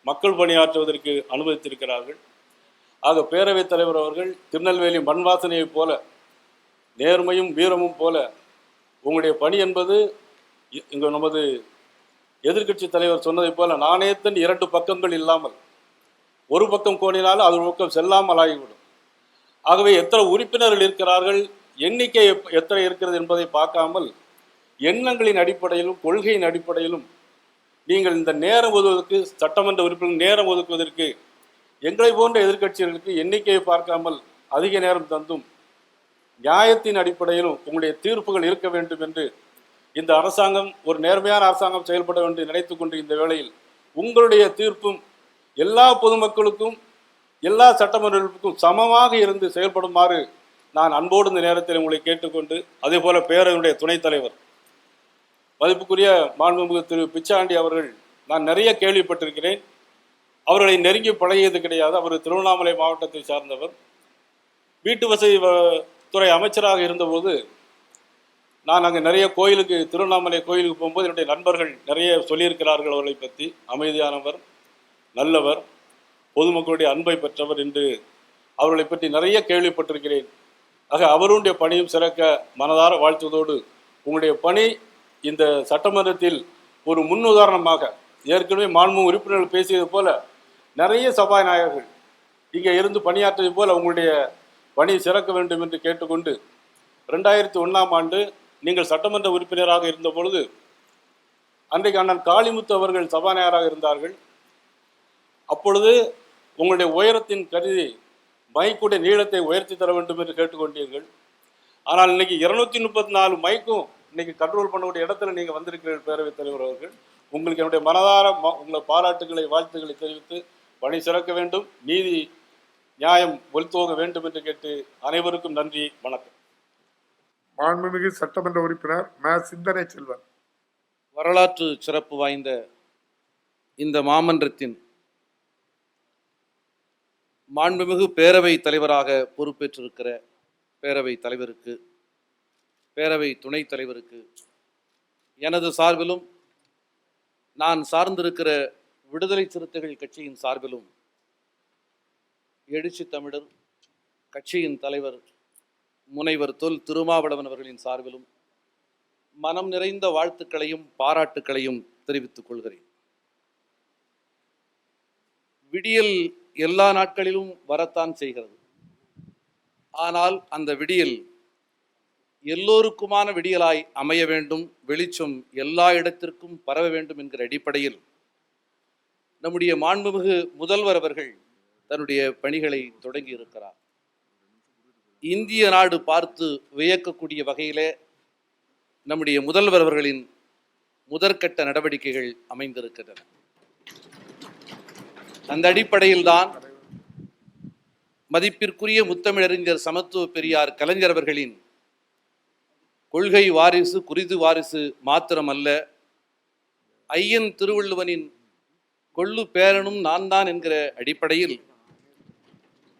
மக்கள் பணியாற்றுவதற்கு அனுமதித்திருக்கிறார்கள். ஆக பேரவைத் தலைவர் அவர்கள் திருநெல்வேலி மண் வாசனையைப் போல, நேர்மையும் வீரமும் போல உங்களுடைய பணி என்பது இங்கு நமது எதிர்க்கட்சி தலைவர் சொன்னதைப் போல நாணயத்தின் 2 பக்கங்கள் இல்லாமல் ஒரு பக்கம் கோணினாலும் அது ஒரு பக்கம் செல்லாமல் ஆகிவிடும். ஆகவே எத்தனை உறுப்பினர்கள் இருக்கிறார்கள், எண்ணிக்கை எத்தனை இருக்கிறது என்பதை பார்க்காமல் எண்ணங்களின் அடிப்படையிலும் கொள்கையின் அடிப்படையிலும் நீங்கள் இந்த நேரம் ஒதுவதற்கு, சட்டமன்ற உறுப்பினர் நேரம் ஒதுக்குவதற்கு எங்களை போன்ற எதிர்க்கட்சிகளுக்கு எண்ணிக்கையை பார்க்காமல் அதிக நேரம் தந்தும் நியாயத்தின் அடிப்படையிலும் உங்களுடைய தீர்ப்புகள் இருக்க வேண்டும் என்று இந்த அரசாங்கம் ஒரு நேர்மையான அரசாங்கம் செயல்பட வேண்டும் நினைத்து கொண்டு இந்த வேளையில் உங்களுடைய தீர்ப்பும் எல்லா பொதுமக்களுக்கும் எல்லா சட்டமன்றங்களுக்கும் சமமாக இருந்து செயல்படுமாறு நான் அன்போடு இந்த நேரத்தில் உங்களை கேட்டுக்கொண்டு, அதே போல பேரவையுடைய துணைத் தலைவர் மதிப்புக்குரிய மாண்புமிகு திரு பிச்சாண்டி அவர்கள், நான் நிறைய கேள்விப்பட்டிருக்கிறேன். அவர்களை நெருங்கி பழகியது கிடையாது. அவர் திருவண்ணாமலை மாவட்டத்தை சார்ந்தவர். வீட்டு வசதி துறை அமைச்சராக இருந்தபோது நான் அங்கே நிறைய கோயிலுக்கு, திருவண்ணாமலை கோயிலுக்கு போகும்போது என்னுடைய நண்பர்கள் நிறைய சொல்லியிருக்கிறார்கள் அவர்களை பற்றி. அமைதியானவர், நல்லவர், பொதுமக்களுடைய அன்பை பெற்றவர் என்று அவர்களை பற்றி நிறைய கேள்விப்பட்டிருக்கிறேன். ஆக அவருடைய பணியும் சிறக்க மனதார வாழ்த்துவதோடு உங்களுடைய பணி இந்த சட்டமன்றத்தில் ஒரு முன்னுதாரணமாக, ஏற்கனவே மாண்பு உறுப்பினர்கள் பேசியது போல நிறைய சபாநாயகர்கள் இங்கே இருந்து பணியாற்றியது போல உங்களுடைய பணி சிறக்க வேண்டும் என்று கேட்டுக்கொண்டு, 2001ஆம் ஆண்டு நீங்கள் சட்டமன்ற உறுப்பினராக இருந்த பொழுது அன்றைக்கு அண்ணன் காளிமுத்து அவர்கள் சபாநாயகராக இருந்தார்கள். அப்பொழுது உங்களுடைய உயரத்தின் கருதி மைக்குடைய நீளத்தை உயர்த்தி தர வேண்டும் என்று கேட்டுக்கொண்டீர்கள். ஆனால் இன்னைக்கு 234 மைக்கும் இன்னைக்கு கண்ட்ரோல் பண்ணக்கூடிய இடத்துல நீங்கள் வந்திருக்கிறீர்கள் பேரவைத் தலைவர் அவர்கள். உங்களுக்கு என்னுடைய மனதார உங்களை பாராட்டுகளை, வாழ்த்துக்களை தெரிவித்து பணி சிறக்க வேண்டும், நீதி நியாயம் ஒலித்தோக வேண்டும் என்று கேட்டு அனைவருக்கும் நன்றி, வணக்கம். மாண்புமிகு சட்டமன்ற உறுப்பினர் சிந்தனை செல்வன். வரலாற்று சிறப்பு வாய்ந்த இந்த மாமன்றத்தின் மாண்புமிகு பேரவை தலைவராக பொறுப்பேற்றிருக்கிற பேரவை தலைவருக்கு, பேரவை துணைத் தலைவருக்கு, எனது சார்பிலும் நான் சார்ந்திருக்கிற விடுதலை சிறுத்தைகள் கட்சியின் சார்பிலும், எழுச்சி தமிழர் கட்சியின் தலைவர் முனைவர் தொல் திருமாவளவன் அவர்களின் சார்பிலும் மனம் நிறைந்த வாழ்த்துக்களையும் பாராட்டுக்களையும் தெரிவித்துக் கொள்கிறேன். விடியல் எல்லா நாட்களிலும் வரத்தான் செய்கிறது. ஆனால் அந்த விடியல் எல்லோருக்குமான விடியலாய் அமைய வேண்டும், வெளிச்சம் எல்லா இடத்திற்கும் பரவ வேண்டும் என்கிற அடிப்படையில் நம்முடைய மாண்புமிகு முதல்வர் அவர்கள் தன்னுடைய பணிகளை தொடங்கி இருக்கிறார். இந்திய நாடு பார்த்து வியக்கக்கூடிய வகையிலே நம்முடைய முதல்வர் அவர்களின் முதற்கட்ட நடவடிக்கைகள் அமைந்திருக்கின்றன. அந்த அடிப்படையில் தான் மதிப்பிற்குரிய முத்தமிழறிஞர் சமத்துவ பெரியார் கலைஞர் அவர்களின் கொள்கை வாரிசு, குறிது வாரிசு மாத்திரமல்ல, ஐயன் திருவள்ளுவனின் கொள்ளு பேரனும் நான் தான் என்கிற அடிப்படையில்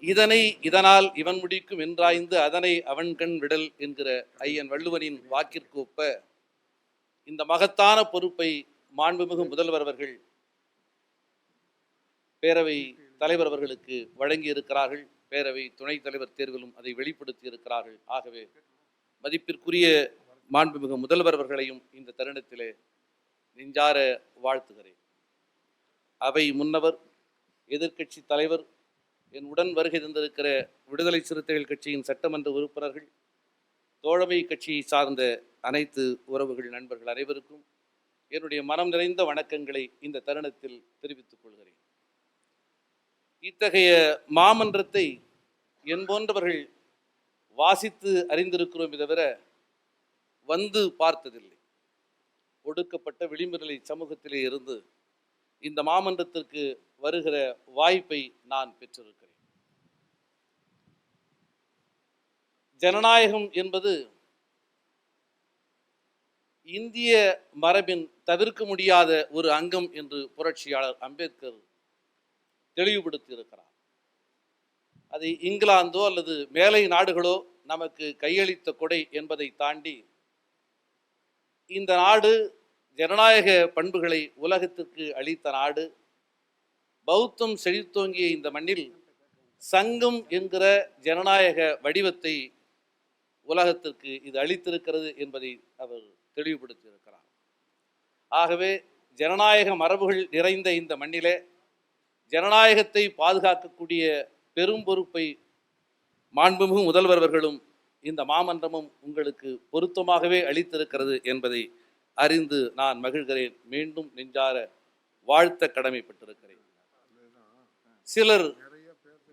இதனை இதனால் இவன் முடிக்கும் என்றாய்ந்து அதனை அவன் கண் விடல் என்கிற ஐயன் வள்ளுவனின் வாக்கிற்கு ஒப்ப இந்த மகத்தான பொறுப்பை மாண்புமிகு முதல்வர் அவர்கள் பேரவை தலைவர் அவர்களுக்கு வழங்கி இருக்கிறார்கள். பேரவை துணைத் தலைவர் தேர்விலும் அதை வெளிப்படுத்தி இருக்கிறார்கள். ஆகவே மதிப்பிற்குரிய மாண்புமிகு முதல்வர் அவர்களையும் இந்த தருணத்திலே நெஞ்சார வாழ்த்துகிறேன். அவை முன்னவர், எதிர்க்கட்சி தலைவர், என் உடன் வருகை தந்திருக்கிற விடுதலை சிறுத்தைகள் கட்சியின் சட்டமன்ற உறுப்பினர்கள், தோழமை கட்சியை சார்ந்த அனைத்து உறவுகள், நண்பர்கள் அனைவருக்கும் என்னுடைய மனம் நிறைந்த வணக்கங்களை இந்த தருணத்தில் தெரிவித்துக் கொள்கிறேன். இத்தகைய மாமன்றத்தை என் போன்றவர்கள் வாசித்து அறிந்திருக்கிறோம் தவிர வந்து பார்த்ததில்லை. ஒடுக்கப்பட்ட விளிம்புநிலை சமூகத்திலே இருந்து இந்த மாமன்றத்திற்கு வருகிற வாய்ப்பை நான் பெற்றிருக்கிறேன். ஜனநாயகம் என்பது இந்திய மரபின் தவிர்க்க முடியாத ஒரு அங்கம் என்று புரட்சியாளர் அம்பேத்கர் தெளிவுபடுத்தி இருக்கிறார். அதை இங்கிலாந்தோ அல்லது மேலை நாடுகளோ நமக்கு கையளித்த கொடை என்பதை தாண்டி இந்த நாடு ஜனநாயக பண்புகளை உலகத்திற்கு அளித்த நாடு. பௌத்தம் செழித்தோங்கிய இந்த மண்ணில் சங்கம் என்கிற ஜனநாயக வடிவத்தை உலகத்திற்கு இது அளித்திருக்கிறது என்பதை அவர் தெளிவுபடுத்தியிருக்கிறார். ஆகவே ஜனநாயக மரபுகள் நிறைந்த இந்த மண்ணிலே ஜனநாயகத்தை பாதுகாக்கக்கூடிய பெரும் பொறுப்பை மாண்புமிகு முதல்வர் அவர்களும் இந்த மாமன்றமும் உங்களுக்கு பொருத்தமாகவே அளித்திருக்கிறது என்பதை அறிந்து நான் மகிழ்கிறேன். மீண்டும் நெஞ்சார வாழ்த்த கடமைப்பட்டிருக்கிறேன். சிலர்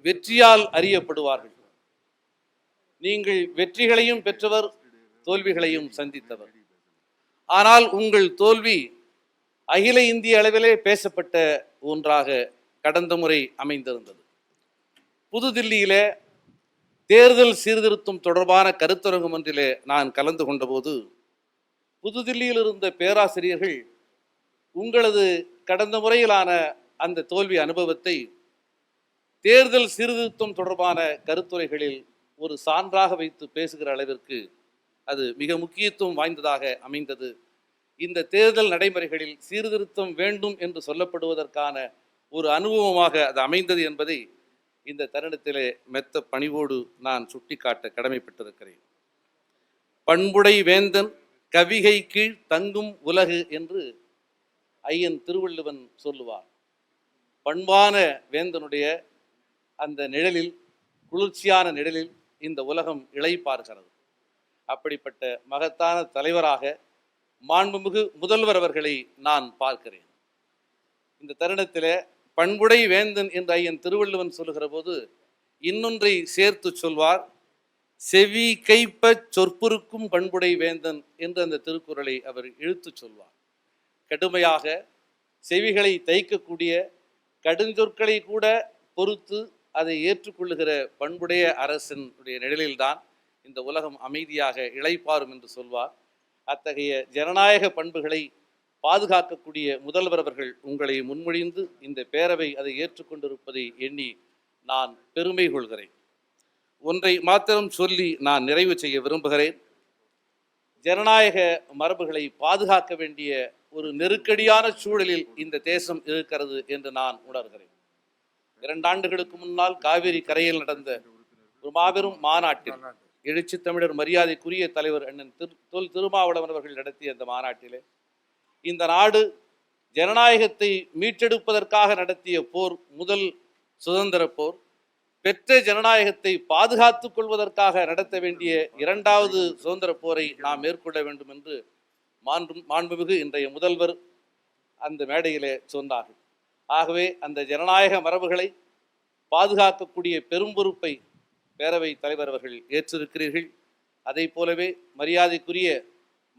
வெற்றியால் அறியப்படுவார்கள். நீங்கள் வெற்றிகளையும் பெற்றவர், தோல்விகளையும் சந்தித்தவர். ஆனால் உங்கள் தோல்வி அகில இந்திய அளவிலே பேசப்பட்ட ஒன்றாக கடந்த முறை அமைந்திருந்தது. புதுதில்லியிலே தேர்தல் சீர்திருத்தம் தொடர்பான கருத்தரங்கம் ஒன்றிலே நான் கலந்து கொண்ட போது புதுதில்லியில் இருந்த பேராசிரியர்கள் உங்களது கடந்த முறையிலான அந்த தோல்வி அனுபவத்தை தேர்தல் சீர்திருத்தம் தொடர்பான கருத்துரைகளில் ஒரு சான்றாக வைத்து பேசுகிற அளவிற்கு அது மிக முக்கியத்துவம் வாய்ந்ததாக அமைந்தது. இந்த தேர்தல் நடைமுறைகளில் சீர்திருத்தம் வேண்டும் என்று சொல்லப்படுவதற்கான ஒரு அனுபவமாக அது அமைந்தது என்பதை இந்த தருணத்திலே மெத்த பணிவோடு நான் சுட்டிக்காட்ட கடமைப்பட்டிருக்கிறேன். பண்புடை வேந்தன் கவிகை கீழ் தங்கும் உலகு என்று ஐயன் திருவள்ளுவன் சொல்லுவார். பண்பான வேந்தனுடைய அந்த நிழலில், குளிர்ச்சியான நிழலில் இந்த உலகம் இளைப்பார்கிறது. அப்படிப்பட்ட மகத்தான தலைவராக மாண்புமிகு முதல்வர் அவர்களை நான் பார்க்கிறேன். இந்த தருணத்திலே பண்புடை வேந்தன் என்று ஐயன் திருவள்ளுவன் சொல்லுகிற போது இன்னொன்றை சேர்த்து சொல்வார். செவி கைப்ப சொற்புறுக்கும் பண்புடை வேந்தன் என்று அந்த திருக்குறளை அவர் இழுத்து சொல்வார். கடுமையாக செவிகளை தைக்கக்கூடிய கடுஞ்சொற்களை கூட பொறுத்து அதை ஏற்றுக்கொள்ளுகிற பண்புடைய அரசனுடைய நிழலில்தான் இந்த உலகம் அமைதியாக இளைப்பாறும் என்று சொல்வார். அத்தகைய ஜனநாயக பண்புகளை பாதுகாக்கக்கூடிய முதல்வர் அவர்கள் உங்களை முன்மொழிந்து இந்த பேரவை அதை ஏற்றுக்கொண்டிருப்பதை எண்ணி நான் பெருமை கொள்கிறேன். ஒன்றை மாத்திரம் சொல்லி நான் நிறைவு செய்ய விரும்புகிறேன். ஜனநாயக மரபுகளை பாதுகாக்க வேண்டிய ஒரு நெருக்கடியான சூழலில் இந்த தேசம் இருக்கிறது என்று நான் உணர்கிறேன். 2 ஆண்டுகளுக்கு முன்னால் காவிரி கரையில் நடந்த ஒரு மாபெரும் மாநாட்டில் எழுச்சி தமிழர் மரியாதைக்குரிய தலைவர் அண்ணன் தொல் திருமாவளவன் அவர்கள் நடத்திய அந்த மாநாட்டிலே இந்த நாடு ஜனநாயகத்தை மீட்டெடுப்பதற்காக நடத்திய போர் முதல் சுதந்திர போர், பெற்ற ஜனநாயகத்தை பாதுகாத்துக் கொள்வதற்காக நடத்த வேண்டிய இரண்டாவது சுதந்திர போரை நாம் மேற்கொள்ள வேண்டும் என்று மாண்புமிகு இன்றைய முதல்வர் அந்த மேடையிலே சொன்னார்கள். ஆகவே அந்த ஜனநாயக மரபுகளை பாதுகாக்கக்கூடிய பெரும் பொறுப்பை பேரவை தலைவர் அவர்கள் ஏற்றிருக்கிறீர்கள். அதை போலவே மரியாதைக்குரிய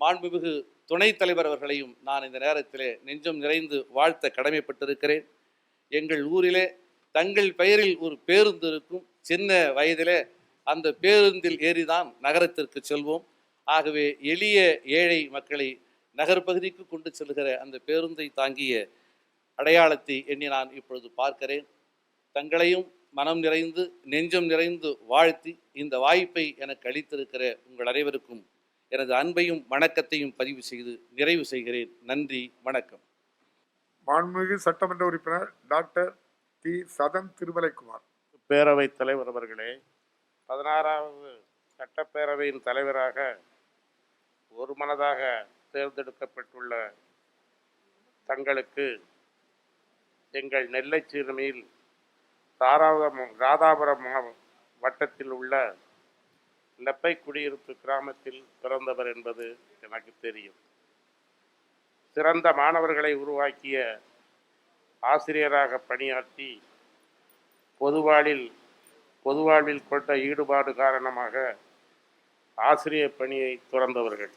மாண்புமிகு துணைத் தலைவர் அவர்களையும் நான் இந்த நேரத்திலே நெஞ்சம் நிறைந்து வாழ்த்த கடமைப்பட்டிருக்கிறேன். எங்கள் ஊரிலே தங்கள் பெயரில் ஒரு பேருந்து இருக்கும். சின்ன வயதிலே அந்த பேருந்தில் ஏறிதான் நகரத்திற்கு செல்வோம். ஆகவே எளிய ஏழை மக்களை நகர்ப்பகுதிக்கு கொண்டு செல்கிற அந்த பேருந்தை தாங்கிய அடையாளத்தை எண்ணி நான் இப்பொழுது பார்க்கிறேன். தங்களையும் மனம் நிறைந்து நெஞ்சம் நிறைந்து வாழ்த்தி இந்த வாய்ப்பை எனக்கு அளித்திருக்கிற உங்கள் அனைவருக்கும் எனது அன்பையும் வணக்கத்தையும் பதிவு செய்து நிறைவு செய்கிறேன். நன்றி, வணக்கம். மாண்புமிகு சட்டமன்ற உறுப்பினர் டாக்டர் டி. சதன் திருமலைக்குமார். பேரவைத் தலைவர் அவர்களே, 16வது சட்டப்பேரவையின் தலைவராக ஒருமனதாக தேர்ந்தெடுக்கப்பட்டுள்ள தங்களுக்கு எங்கள் நெல்லை சீரமையில் ராதாபுரம் வட்டத்தில் உள்ள லெப்பை குடியிருப்பு கிராமத்தில் பிறந்தவர் என்பது எனக்கு தெரியும். சிறந்த மாணவர்களை உருவாக்கிய ஆசிரியராக பணியாற்றி பொதுவாழ்வில் கொண்ட ஈடுபாடு காரணமாக ஆசிரியர் பணியை துறந்தவர்கள்.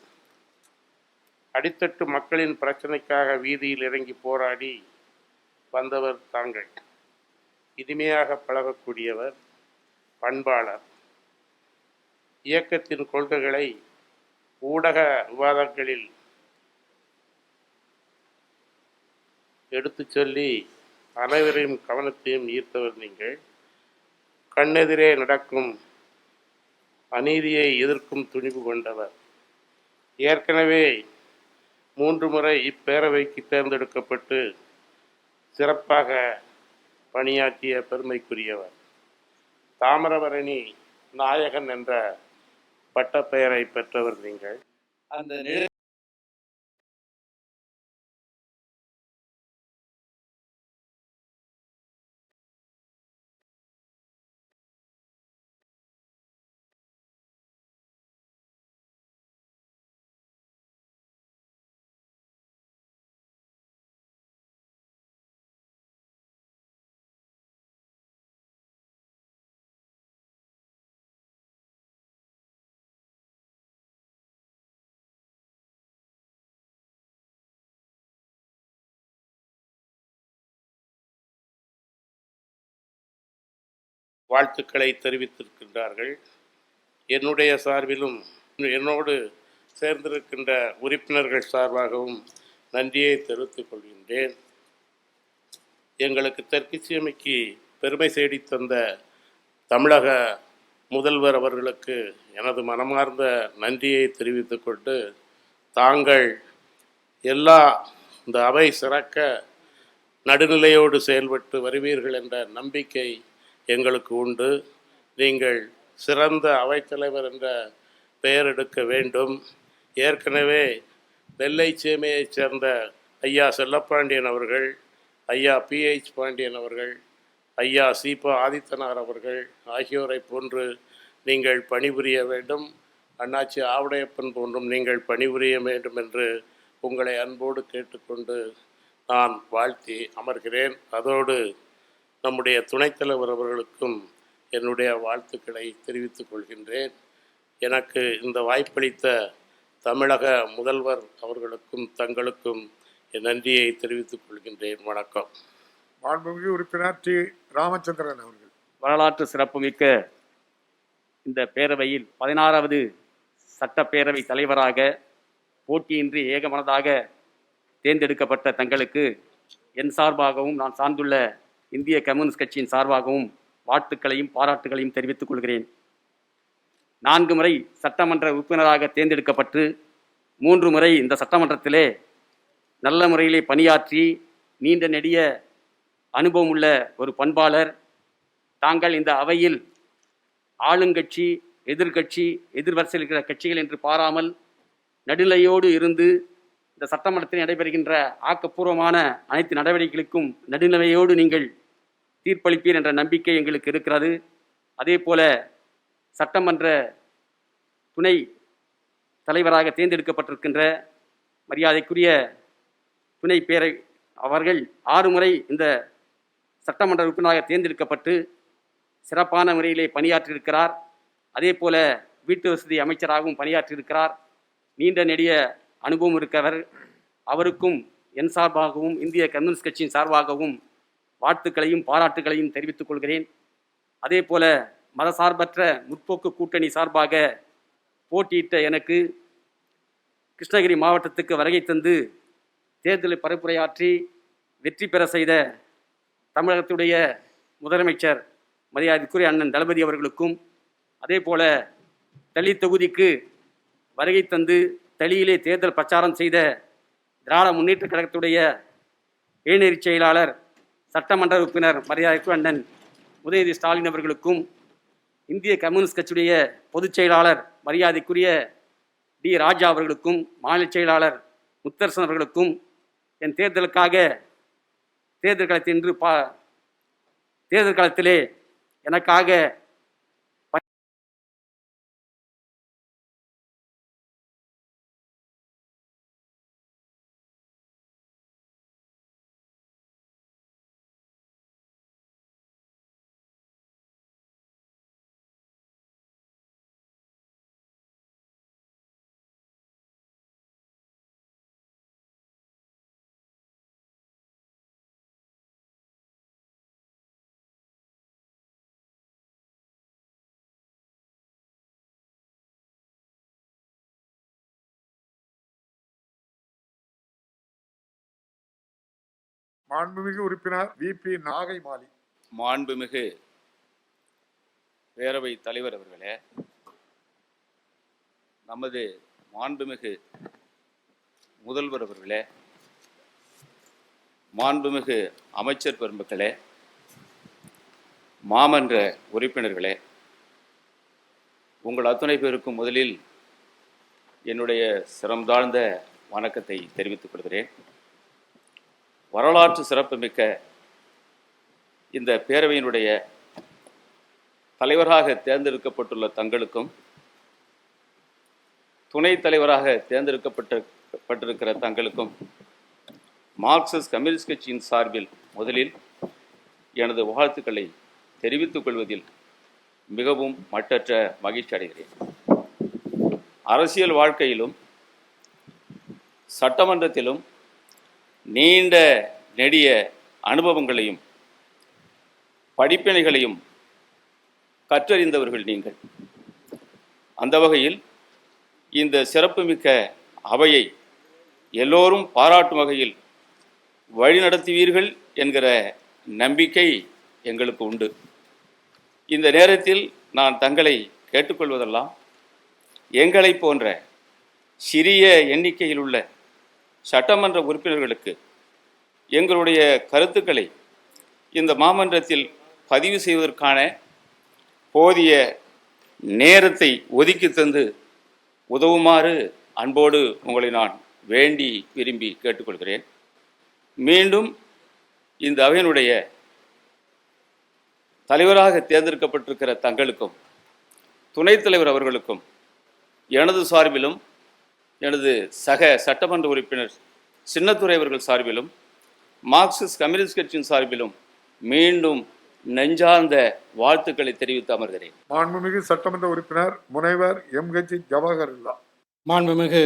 அடித்தட்டு மக்களின் பிரச்சனைக்காக வீதியில் இறங்கி போராடி வந்தவர் தாங்கள். இனிமையாக பழகக்கூடியவர், பண்பாளர். இயக்கத்தின் கொள்கைகளை ஊடக விவாதங்களில் எடுத்து சொல்லி அனைவரையும் கவனத்தையும் ஈர்த்தவர் நீங்கள். கண்ணெதிரே நடக்கும் அநீதியை எதிர்க்கும் துணிவு கொண்டவர். ஏற்கனவே 3 முறை இப்பேரவைக்கு தேர்ந்தெடுக்கப்பட்டு சிறப்பாக பணியாற்றிய பெருமைக்குரியவர். தாமிரபரணி நாயகன் என்ற பட்டப்பெயரை பெற்றவர் நீங்கள். அந்த வாழ்த்துக்களை தெரிவித்திருக்கின்றார்கள். என்னுடைய சார்பிலும் என்னோடு சேர்ந்திருக்கின்ற உறுப்பினர்கள் சார்பாகவும் நன்றியை தெரிவித்துக் கொள்கின்றேன். எங்களுக்கு தெற்கிசைமைக்கு பெருமை தேடி தந்த தமிழக முதல்வர் அவர்களுக்கு எனது மனமார்ந்த நன்றியை தெரிவித்துக் கொண்டு, தாங்கள் இந்த அவை சிறக்க நடுநிலையோடு செயல்பட்டு வருவீர்கள் என்ற நம்பிக்கை எங்களுக்கு உண்டு. நீங்கள் சிறந்த அவைத்தலைவர் என்ற பெயர் எடுக்க வேண்டும். ஏற்கனவே நெல்லை சீமையைச் சேர்ந்த ஐயா செல்லப்பாண்டியன் அவர்கள், ஐயா PH பாண்டியன் அவர்கள், ஐயா சீபா ஆதித்தனார் அவர்கள் ஆகியோரை போன்று நீங்கள் பணிபுரிய வேண்டும். அண்ணாச்சி ஆவுடையப்பன் போன்றும் நீங்கள் பணிபுரிய வேண்டும் என்று உங்களை அன்போடு கேட்டுக்கொண்டு நான் வாழ்த்தி அமர்கிறேன். அதோடு நம்முடைய துணைத் தலைவர் அவர்களுக்கும் என்னுடைய வாழ்த்துக்களை தெரிவித்துக் கொள்கின்றேன். எனக்கு இந்த வாய்ப்பளித்த தமிழக முதல்வர் அவர்களுக்கும் தங்களுக்கும் என் நன்றியை தெரிவித்துக் கொள்கின்றேன். வணக்கம். மாண்புமிகு உறுப்பினர் டி. ராமச்சந்திரன் அவர்கள். வரலாற்று சிறப்புமிக்க இந்த பேரவையில் 16வது சட்டப்பேரவை தலைவராக போட்டியின்றி ஏகமனதாக தேர்ந்தெடுக்கப்பட்ட தங்களுக்கு என் சார்பாகவும் நான் சார்ந்துள்ள இந்திய கம்யூனிஸ்ட் கட்சியின் சார்பாகவும் வாழ்த்துக்களையும் பாராட்டுகளையும் தெரிவித்துக் கொள்கிறேன். 4 முறை சட்டமன்ற உறுப்பினராக தேர்ந்தெடுக்கப்பட்டு 3 முறை இந்த சட்டமன்றத்திலே நல்ல முறையிலே பணியாற்றி நீண்ட நெடிய அனுபவம் உள்ள ஒரு பண்பாளர். தாங்கள் இந்த அவையில் ஆளுங்கட்சி, எதிர்கட்சி, எதிர்வரிசையில் இருக்கிற கட்சிகள் என்று பாராமல் நடுநிலையோடு இருந்து இந்த சட்டமன்றத்தில் நடைபெறுகின்ற ஆக்கப்பூர்வமான அனைத்து நடவடிக்கைகளுக்கும் நடுநிலையோடு நீங்கள் தீர்ப்பளிப்பீர் என்ற நம்பிக்கை எங்களுக்கு இருக்கிறது. அதே போல சட்டமன்ற துணை தலைவராக தேர்ந்தெடுக்கப்பட்டிருக்கின்ற மரியாதைக்குரிய துணை பேரை அவர்கள் 6 முறை இந்த சட்டமன்ற உறுப்பினராக தேர்ந்தெடுக்கப்பட்டு சிறப்பான முறையிலே பணியாற்றியிருக்கிறார். அதே போல வீட்டு வசதி அமைச்சராகவும் பணியாற்றியிருக்கிறார். நீண்ட நெடிய அனுபவம் இருக்கிறவர். அவருக்கும் என் சார்பாகவும் இந்திய கம்யூனிஸ்ட் கட்சியின் சார்பாகவும் வாழ்த்துக்களையும் பாராட்டுகளையும் தெரிவித்துக் கொள்கிறேன். அதே போல மதசார்பற்ற முற்போக்கு கூட்டணி சார்பாக போட்டியிட்ட எனக்கு கிருஷ்ணகிரி மாவட்டத்துக்கு வருகை தந்து தேர்தலில் பரப்புரையாற்றி வெற்றி பெற செய்த தமிழகத்துடைய முதலமைச்சர் மரியாதைக்குரிய அண்ணன் தளபதி அவர்களுக்கும், அதே போல தளி தொகுதிக்கு வருகை தந்து தளியிலே தேர்தல் பிரச்சாரம் செய்த திராவிட முன்னேற்ற கழகத்துடைய இளைஞர் செயலாளர் சட்டமன்ற உறுப்பினர் மரியாதைக்குரிய அண்ணன் உதயநிதி ஸ்டாலின் அவர்களுக்கும், இந்திய கம்யூனிஸ்ட் கட்சியுடைய பொதுச் செயலாளர் மரியாதைக்குரிய டி ராஜா அவர்களுக்கும், மாநில செயலாளர் முத்தரசன் அவர்களுக்கும் என் தேர்தலுக்காக தேர்தல் களத்திலே எனக்காக மாண்புமிகு உறுப்பினர் வி.பி. நாகைமாலி. மாண்புமிகு பேரவை தலைவர் அவர்களே, நமது மாண்புமிகு முதல்வர் அவர்களே, மாண்புமிகு அமைச்சர் பெருமக்களே, மாமன்ற உறுப்பினர்களே, உங்கள் அத்துணை பேருக்கும் முதலில் என்னுடைய சிரம் தாழ்ந்த வணக்கத்தை தெரிவித்துக் கொள்கிறேன். வரலாற்று சிறப்புமிக்க இந்த பேரவையினுடைய தலைவராக தேர்ந்தெடுக்கப்பட்டுள்ள தங்களுக்கும், துணைத் தலைவராக தேர்ந்தெடுக்கப்பட்டிருக்கிற தங்களுக்கும் மார்க்சிஸ்ட் கம்யூனிஸ்ட் கட்சியின் சார்பில் முதலில் எனது வாழ்த்துக்களை தெரிவித்துக் கொள்வதில் மிகவும் மட்டற்ற மகிழ்ச்சி அடைகிறேன். அரசியல் வாழ்க்கையிலும் சட்டமன்றத்திலும் நீண்ட நெடிய அனுபவங்களையும் படிப்பினைகளையும் கற்றறிந்தவர்கள் நீங்கள். அந்த வகையில் இந்த சிறப்புமிக்க அவையை எல்லோரும் பாராட்டும் வகையில் வழிநடத்துவீர்கள் என்கிற நம்பிக்கை எங்களுக்கு உண்டு. இந்த நேரத்தில் நான் தங்களை கேட்டுக்கொள்வதெல்லாம், எங்களை போன்ற சிறிய எண்ணிக்கையில் உள்ள சட்டமன்ற உறுப்பினர்களுக்கு எங்களுடைய கருத்துக்களை இந்த மாமன்றத்தில் பதிவு செய்வதற்கான போதிய நேரத்தை ஒதுக்கி தந்து உதவுமாறு அன்போடு உங்களை நான் வேண்டி விரும்பி கேட்டுக்கொள்கிறேன். மீண்டும் இந்த அவையினுடைய தலைவராக தேர்ந்தெடுக்கப்பட்டிருக்கிற தங்களுக்கும், துணைத் தலைவர் அவர்களுக்கும் எனது சார்பிலும் எனது சக சட்டமன்ற உறுப்பினர் சின்னத்துரை அவர்கள் சார்பிலும் மார்க்சிஸ்ட் கம்யூனிஸ்ட் கட்சியின் சார்பிலும் மீண்டும் நெஞ்சார்ந்த வாழ்த்துக்களை தெரிவித்து அமர்கிறேன். மாண்புமிகு சட்டமன்ற உறுப்பினர் முனைவர் எம்.ஹெச். ஜவஹர்லா. மாண்புமிகு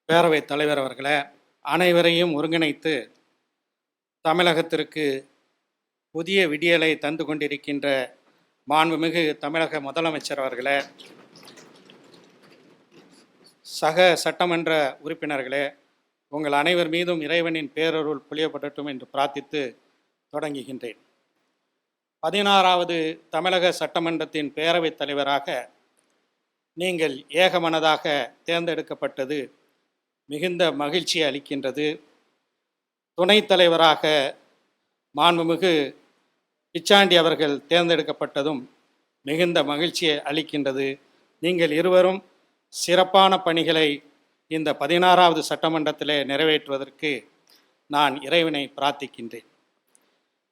பேரவைத் தலைவர் அவர்களே, அனைவரையும் ஒருங்கிணைத்து தமிழகத்திற்கு புதிய விடியலை தந்து கொண்டிருக்கின்ற மாண்புமிகு தமிழக முதலமைச்சர் அவர்களே, சக சட்டமன்ற உறுப்பினர்களே, உங்கள் அனைவர் மீதும் இறைவனின் பேரருள் பொழியப்படட்டும் என்று பிரார்த்தித்து தொடங்குகின்றேன். 16வது தமிழக சட்டமன்றத்தின் பேரவைத் தலைவராக நீங்கள் ஏகமனதாக தேர்ந்தெடுக்கப்பட்டது மிகுந்த மகிழ்ச்சி அளிக்கின்றது. துணைத் தலைவராக மாண்புமிகு பிச்சாண்டி அவர்கள் தேர்ந்தெடுக்கப்பட்டதும் மிகுந்த மகிழ்ச்சியை அளிக்கின்றது. நீங்கள் இருவரும் சிறப்பான பணிகளை இந்த 16வது சட்டமன்றத்திலே நிறைவேற்றுவதற்கு நான் இறைவனை பிரார்த்திக்கின்றேன்.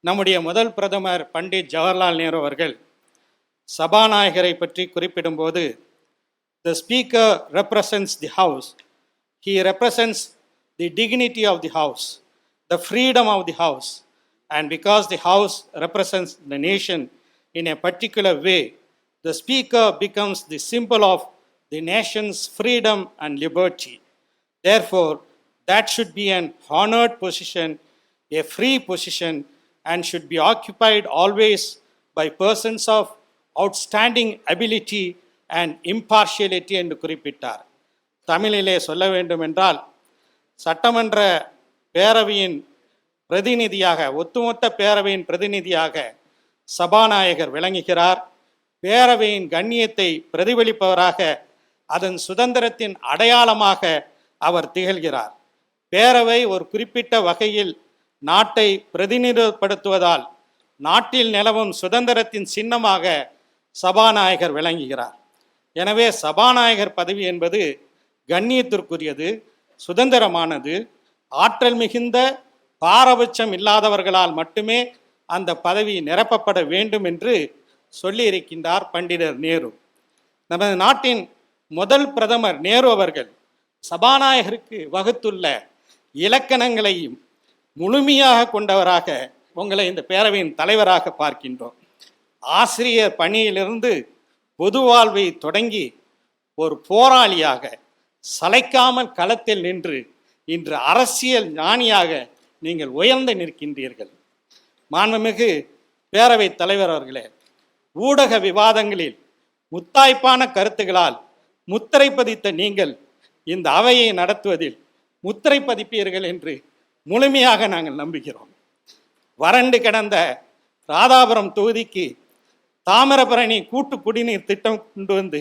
நம்முடைய முதல் பிரதமர் பண்டிட் ஜவஹர்லால் நேரு அவர்கள் சபாநாயகரை பற்றி குறிப்பிடும்போது, the speaker represents the house, he represents the dignity of the house, the freedom of the house, and because the house represents the nation in a particular way, the speaker becomes the symbol of the nation's freedom and liberty. Therefore, that should be an honored position, a free position, and should be occupied always by persons of outstanding ability and impartiality என்று குறிப்பிட்டார். தமிழிலே சொல்ல வேண்டும் என்றால், சட்டமன்ற பேரவையின் பிரதிநிதியாக, ஒட்டுமொத்த பேரவையின் பிரதிநிதியாக சபாநாயகர் விளங்குகிறார். பேரவையின் கண்ணியத்தை பிரதிபலிப்பவராக, அதன் சுதந்திரத்தின் அடையாளமாக அவர் திகழ்கிறார். பேரவை ஒரு குறிப்பிட்ட வகையில் நாட்டை பிரதிநிதித்துவதால் நாட்டில் நிலவும் சுதந்திரத்தின் சின்னமாக சபாநாயகர் விளங்குகிறார். எனவே சபாநாயகர் பதவி என்பது கண்ணியத்திற்குரியது, சுதந்திரமானது, ஆற்றல் மிகுந்த பாரபட்சம் இல்லாதவர்களால் மட்டுமே அந்த பதவி நிரப்பப்பட வேண்டும் என்று சொல்லியிருக்கின்றார் பண்டிதர் நேரு. நமது நாட்டின் முதல் பிரதமர் நேரு அவர்கள் சபாநாயகருக்கு வகுத்துள்ள இலக்கணங்களையும் முழுமையாக கொண்டவராக உங்களை இந்த பேரவையின் தலைவராக பார்க்கின்றோம். ஆசிரியர் பணியிலிருந்து பொது வாழ்வை தொடங்கி ஒரு போராளியாக சளைக்காமல் களத்தில் நின்று இன்று அரசியல் ஞானியாக நீங்கள் உயர்ந்து நிற்கின்றீர்கள். மாண்புமிகு பேரவைத் தலைவர் அவர்களே, ஊடக விவாதங்களில் முத்தாய்ப்பான கருத்துகளால் முத்திரை பதித்த நீங்கள் இந்த அவையை நடத்துவதில் முத்திரை பதிப்பீர்கள் என்று முழுமையாக நாங்கள் நம்புகிறோம். வறண்டு கிடந்த ராதாபுரம் தொகுதிக்கு தாமிரபரணி கூட்டு குடிநீர் திட்டம் கொண்டு வந்து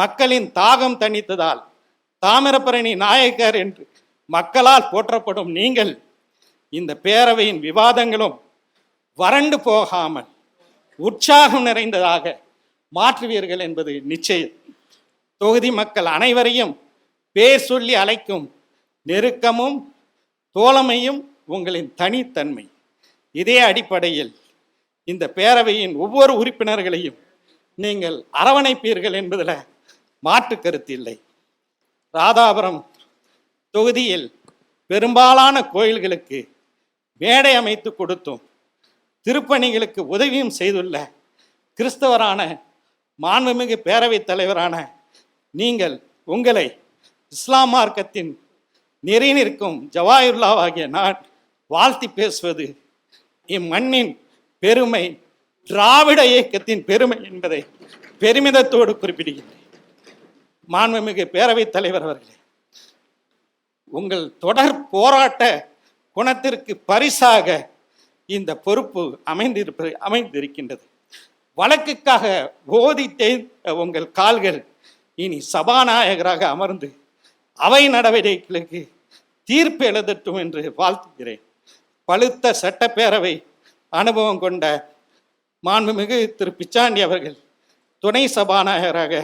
மக்களின் தாகம் தணித்ததால் தாமிரபரணி நாயக்கர் என்று மக்களால் போற்றப்படும் நீங்கள் இந்த பேரவையின் விவாதங்களும் வறண்டு போகாமல் உற்சாகம் நிறைந்ததாக மாற்றுவீர்கள் என்பது நிச்சயம். தொகுதி மக்கள் அனைவரையும் பேர் சொல்லி அழைக்கும் நெருக்கமும் தோழமையும் உங்களின் தனித்தன்மை. இதே அடிப்படையில் இந்த பேரவையின் ஒவ்வொரு உறுப்பினர்களையும் நீங்கள் அரவணைப்பீர்கள் என்பதில் மாற்று கருத்து இல்லை. ராதாபுரம் தொகுதியில் பெரும்பாலான கோயில்களுக்கு மேடை அமைத்து கொடுத்தும் திருப்பணிகளுக்கு உதவியும் செய்துள்ள கிறிஸ்தவரான மாண்புமிகு பேரவைத் தலைவரான நீங்கள் உங்களை இஸ்லாம் மார்க்கத்தின் நெறி நிற்கும் ஜவாஹிர்லாவாகிய நான் வாழ்த்தி பேசுவது இம்மண்ணின் பெருமை, திராவிட இயக்கத்தின் பெருமை என்பதை பெருமிதத்தோடு குறிப்பிடுகிறேன். மாண்புமிகு பேரவைத் தலைவர் அவர்களே, உங்கள் தொடர் போராட்ட குணத்திற்கு பரிசாக இந்த பொறுப்பு அமைந்திருக்கின்றது. வழக்குக்காக ஓதி தேய்ந்த உங்கள் கால்கள் இனி சபாநாயகராக அமர்ந்து அவை நடவடிக்கைகளுக்கு தீர்ப்பு எழுதட்டும் என்று வாழ்த்துகிறேன். பழுத்த சட்டப்பேரவை அனுபவம் கொண்ட மாண்புமிகு திரு பிச்சாண்டி அவர்கள் துணை சபாநாயகராக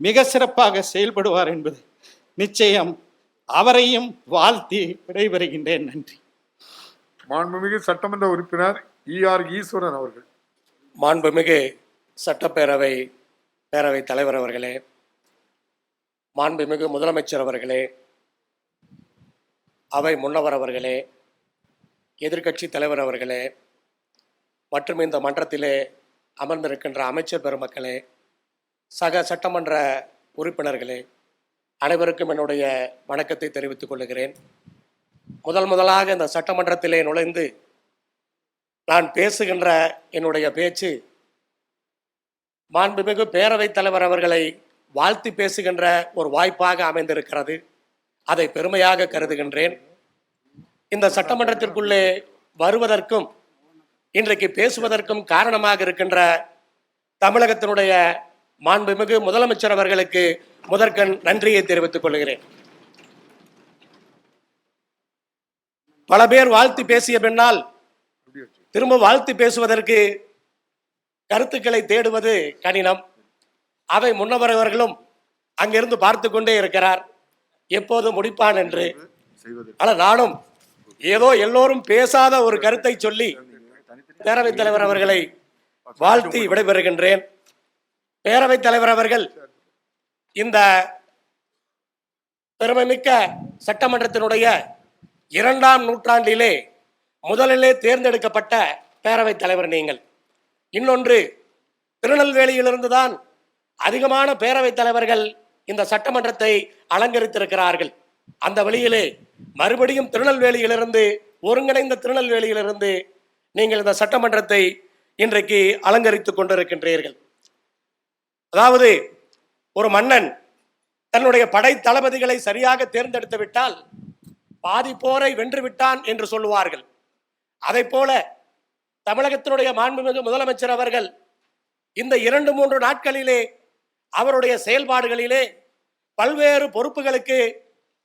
மிக சிறப்பாக செயல்படுவார் என்பது நிச்சயம். அவரையும் வாழ்த்தி விடைபெறுகின்றேன். நன்றி. மாண்புமிகு சட்டமன்ற உறுப்பினர் ER ஈஸ்வரன் அவர்கள். மாண்புமிகு சட்டப்பேரவை பேரவைத் தலைவர் அவர்களே, மாண்புமிகு முதலமைச்சர் அவர்களே, அவை முன்னவர் அவர்களே, எதிர்க்கட்சி தலைவர் அவர்களே, மற்றும் இந்த மன்றத்திலே அமர்ந்திருக்கின்ற அமைச்சர் பெருமக்களே, சக சட்டமன்ற உறுப்பினர்களே, அனைவருக்கும் என்னுடைய வணக்கத்தை தெரிவித்துக் கொள்கிறேன். முதலாக இந்த சட்டமன்றத்திலே நுழைந்து நான் பேசுகின்ற என்னுடைய பேச்சு மாண்புமிகு பேரவைத் தலைவர் அவர்களை வாழ்த்தி பேசுகின்ற ஒரு வாய்ப்பாக அமைந்திருக்கிறது. அதை பெருமையாக கருதுகின்றேன். இந்த சட்டமன்றத்திற்குள்ளே வருவதற்கும் இன்றைக்கு பேசுவதற்கும் காரணமாக இருக்கின்ற தமிழகத்தினுடைய மாண்புமிகு முதலமைச்சர் அவர்களுக்கு முதற்கண் நன்றியை தெரிவித்துக் கொள்கிறேன். பல பேர் வாழ்த்து பேசிய பின்னால் திரும்ப வாழ்த்து பேசுவதற்கு கருத்துக்களை தேடுவது கடினம். அவை முன்னவர்களும் அங்கிருந்து பார்த்து கொண்டே இருக்கிறார். எப்போது முடிப்பான் என்று. ஆனால் நானும் ஏதோ எல்லோரும் பேசாத ஒரு கருத்தை சொல்லி பேரவைத் தலைவர் அவர்களை வாழ்த்தி விடைபெறுகின்றேன். பேரவைத் தலைவர் அவர்கள் இந்த பெருமைமிக்க சட்டமன்றத்தினுடைய 2ஆம் நூற்றாண்டிலே முதலிலே தேர்ந்தெடுக்கப்பட்ட பேரவைத் தலைவர் நீங்கள். இன்னொன்று, திருநெல்வேலியிலிருந்துதான் அதிகமான பேரவைத் தலைவர்கள் இந்த சட்டமன்றத்தை அலங்கரித்திருக்கிறார்கள். அந்த வழியிலே மறுபடியும் திருநெல்வேலியிலிருந்து, ஒருங்கிணைந்த திருநெல்வேலியிலிருந்து நீங்கள் இந்த சட்டமன்றத்தை இன்றைக்கு அலங்கரித்துக் கொண்டிருக்கின்றீர்கள். அதாவது, ஒரு மன்னன் தன்னுடைய படை தளபதிகளை சரியாக தேர்ந்தெடுத்து விட்டால் பாதி போரை வென்று விட்டான் என்று சொல்லுவார்கள். அதை போல தமிழகத்தினுடைய மாண்புமிகு முதலமைச்சர் அவர்கள் இந்த 2-3 நாட்களிலே அவருடைய செயல்பாடுகளிலே பல்வேறு பொறுப்புகளுக்கு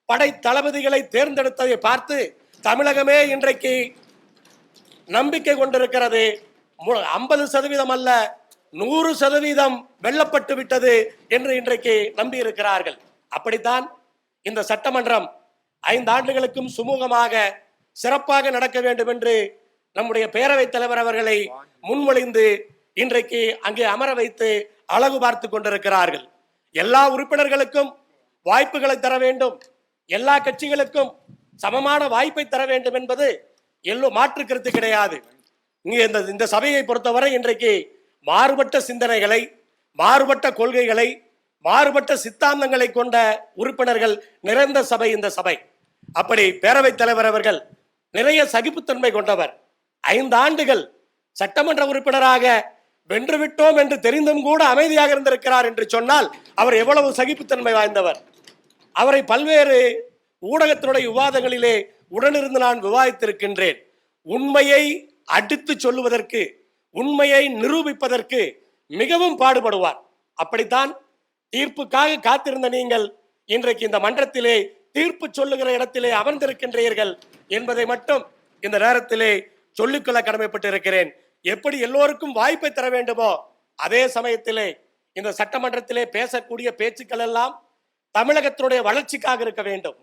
படை தளபதிகளை தேர்ந்தெடுத்ததை பார்த்து தமிழகமே இன்றைக்கு நம்பிக்கை கொண்டிருக்கிறது. 50% அல்ல, 100% வெல்லப்பட்டு விட்டது என்று இன்றைக்கு நம்பி இருக்கிறார்கள். அப்படித்தான் இந்த சட்டமன்றம் 5 ஆண்டுகளுக்கும் சுமூகமாக சிறப்பாக நடக்க வேண்டும் என்று நம்முடைய பேரவைத் தலைவர் அவர்களை முன்மொழிந்து இன்றைக்கு அங்கே அமர வைத்து அழகு பார்த்து கொண்டிருக்கிறார்கள். எல்லா உறுப்பினர்களுக்கும் வாய்ப்புகளை தர வேண்டும், எல்லா கட்சிகளுக்கும் சமமான வாய்ப்பை தர வேண்டும் என்பது மாற்று கருத்து கிடையாது. இங்கே இந்த சபையை பொறுத்தவரை இன்றைக்கு மாறுபட்ட சிந்தனைகளை, மாறுபட்ட கொள்கைகளை, மாறுபட்ட சித்தாந்தங்களை கொண்ட உறுப்பினர்கள் நிறைந்த சபை இந்த சபை. அப்படி பேரவைத் தலைவர் அவர்கள் நிறைய சகிப்புத்தன்மை கொண்டவர். 5 ஆண்டுகள் சட்டமன்ற உறுப்பினராக வென்றுவிட்டோம் என்று தெரிந்தும் கூட அமைதியாக இருந்திருக்கிறார் என்று சொன்னால் அவர் எவ்வளவு சகிப்புத்தன்மை வாய்ந்தவர். அவரை பல்வேறு ஊடகத்தினுடைய விவாதங்களிலே உடனிருந்து நான் விவாதித்திருக்கின்றேன். உண்மையை அடித்து சொல்லுவதற்கு, உண்மையை நிரூபிப்பதற்கு மிகவும் பாடுபடுவார். அப்படித்தான் தீர்ப்புக்காக காத்திருந்த நீங்கள் இன்றைக்கு இந்த மன்றத்திலே தீர்ப்பு சொல்லுகிற இடத்திலே அமர்ந்திருக்கின்றீர்கள் என்பதை மட்டும் இந்த நேரத்திலே சொல்லிக்கொள்ள கடமைப்பட்டு இருக்கிறேன். எப்படி எல்லோருக்கும் வாய்ப்பை தர வேண்டுமோ அதே சமயத்திலே இந்த சட்டமன்றத்திலே பேசக்கூடிய பேச்சுக்கள் எல்லாம் தமிழகத்தினுடைய வளர்ச்சிக்காக இருக்க வேண்டும்,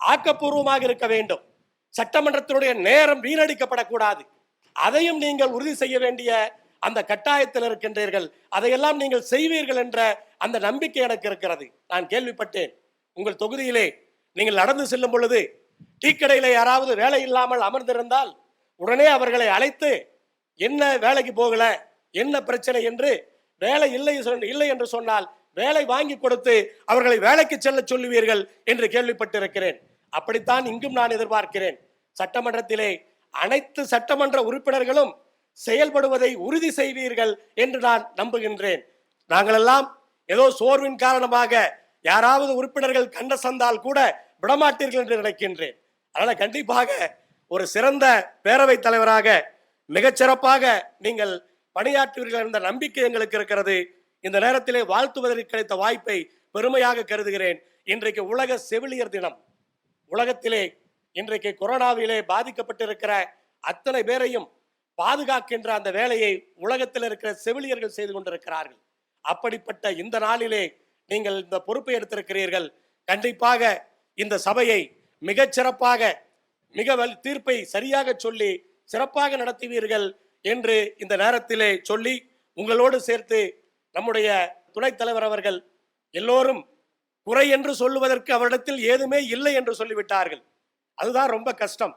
ஆக்கப்பூர்வமாக இருக்க வேண்டும். சட்டமன்றத்தினுடைய நேரம் வீணடிக்கப்படக்கூடாது. அதையும் நீங்கள் உறுதி செய்ய வேண்டிய அந்த கட்டாயத்தில் இருக்கின்றீர்கள். அதையெல்லாம் நீங்கள் செய்வீர்கள் என்ற அந்த நம்பிக்கை எனக்கு இருக்கிறது. நான் கேள்விப்பட்டேன், உங்கள் தொகுதியிலே நீங்கள் நடந்து செல்லும் பொழுது டீக்கடையில யாராவது வேலை இல்லாமல் அமர்ந்திருந்தால் உடனே அவர்களை அழைத்து என்ன வேலைக்கு போகல, என்ன பிரச்சனை என்று, வேலை இல்லை என்று சொன்னால் வேலை வாங்கி கொடுத்து அவர்களை வேலைக்கு செல்ல சொல்லுவீர்கள் என்று கேள்விப்பட்டிருக்கிறேன். அப்படித்தான் இங்கும் நான் எதிர்பார்க்கிறேன். சட்டமன்றத்திலே அனைத்து சட்டமன்ற உறுப்பினர்களும் செயல்படுவதை உறுதி செய்வீர்கள் என்று நான் நம்புகின்றேன். நாங்களெல்லாம் ஏதோ சோர்வின் காரணமாக யாராவது உறுப்பினர்கள் கண்ட சந்தால் கூட விடமாட்டீர்கள் என்று நினைக்கின்றேன். அதனால கண்டிப்பாக ஒரு சிறந்த பேரவைத் தலைவராக மிகச்சிறப்பாக நீங்கள் பணியாற்றுவீர்கள் என்ற நம்பிக்கை எங்களுக்கு இருக்கிறது. இந்த நேரத்திலே வாழ்த்துவதற்கு கிடைத்த வாய்ப்பை பெருமையாக கருதுகிறேன். இன்றைக்கு உலக செவிலியர் தினம். உலகத்திலே இன்றைக்கு கொரோனாவிலே பாதிக்கப்பட்டிருக்கிற அத்தனை பேரையும் பாதுகாக்கின்ற அந்த வேலையை உலகத்தில் இருக்கிற செவிலியர்கள் செய்து கொண்டிருக்கிறார்கள். அப்படிப்பட்ட இந்த நாளிலே நீங்கள் இந்த பொறுப்பை எடுத்திருக்கிறீர்கள். கண்டிப்பாக இந்த சபையை மிகச்சிறப்பாக, தீர்ப்பை சரியாக சொல்லி சிறப்பாக நடத்துவீர்கள் என்று இந்த நேரத்திலே சொல்லி, உங்களோடு சேர்த்து நம்முடைய துணைத் தலைவர் அவர்கள் எல்லோரும் குறை என்று சொல்லுவதற்கு அவரிடத்தில் ஏதுமே இல்லை என்று சொல்லிவிட்டார்கள். அதுதான் ரொம்ப கஷ்டம்.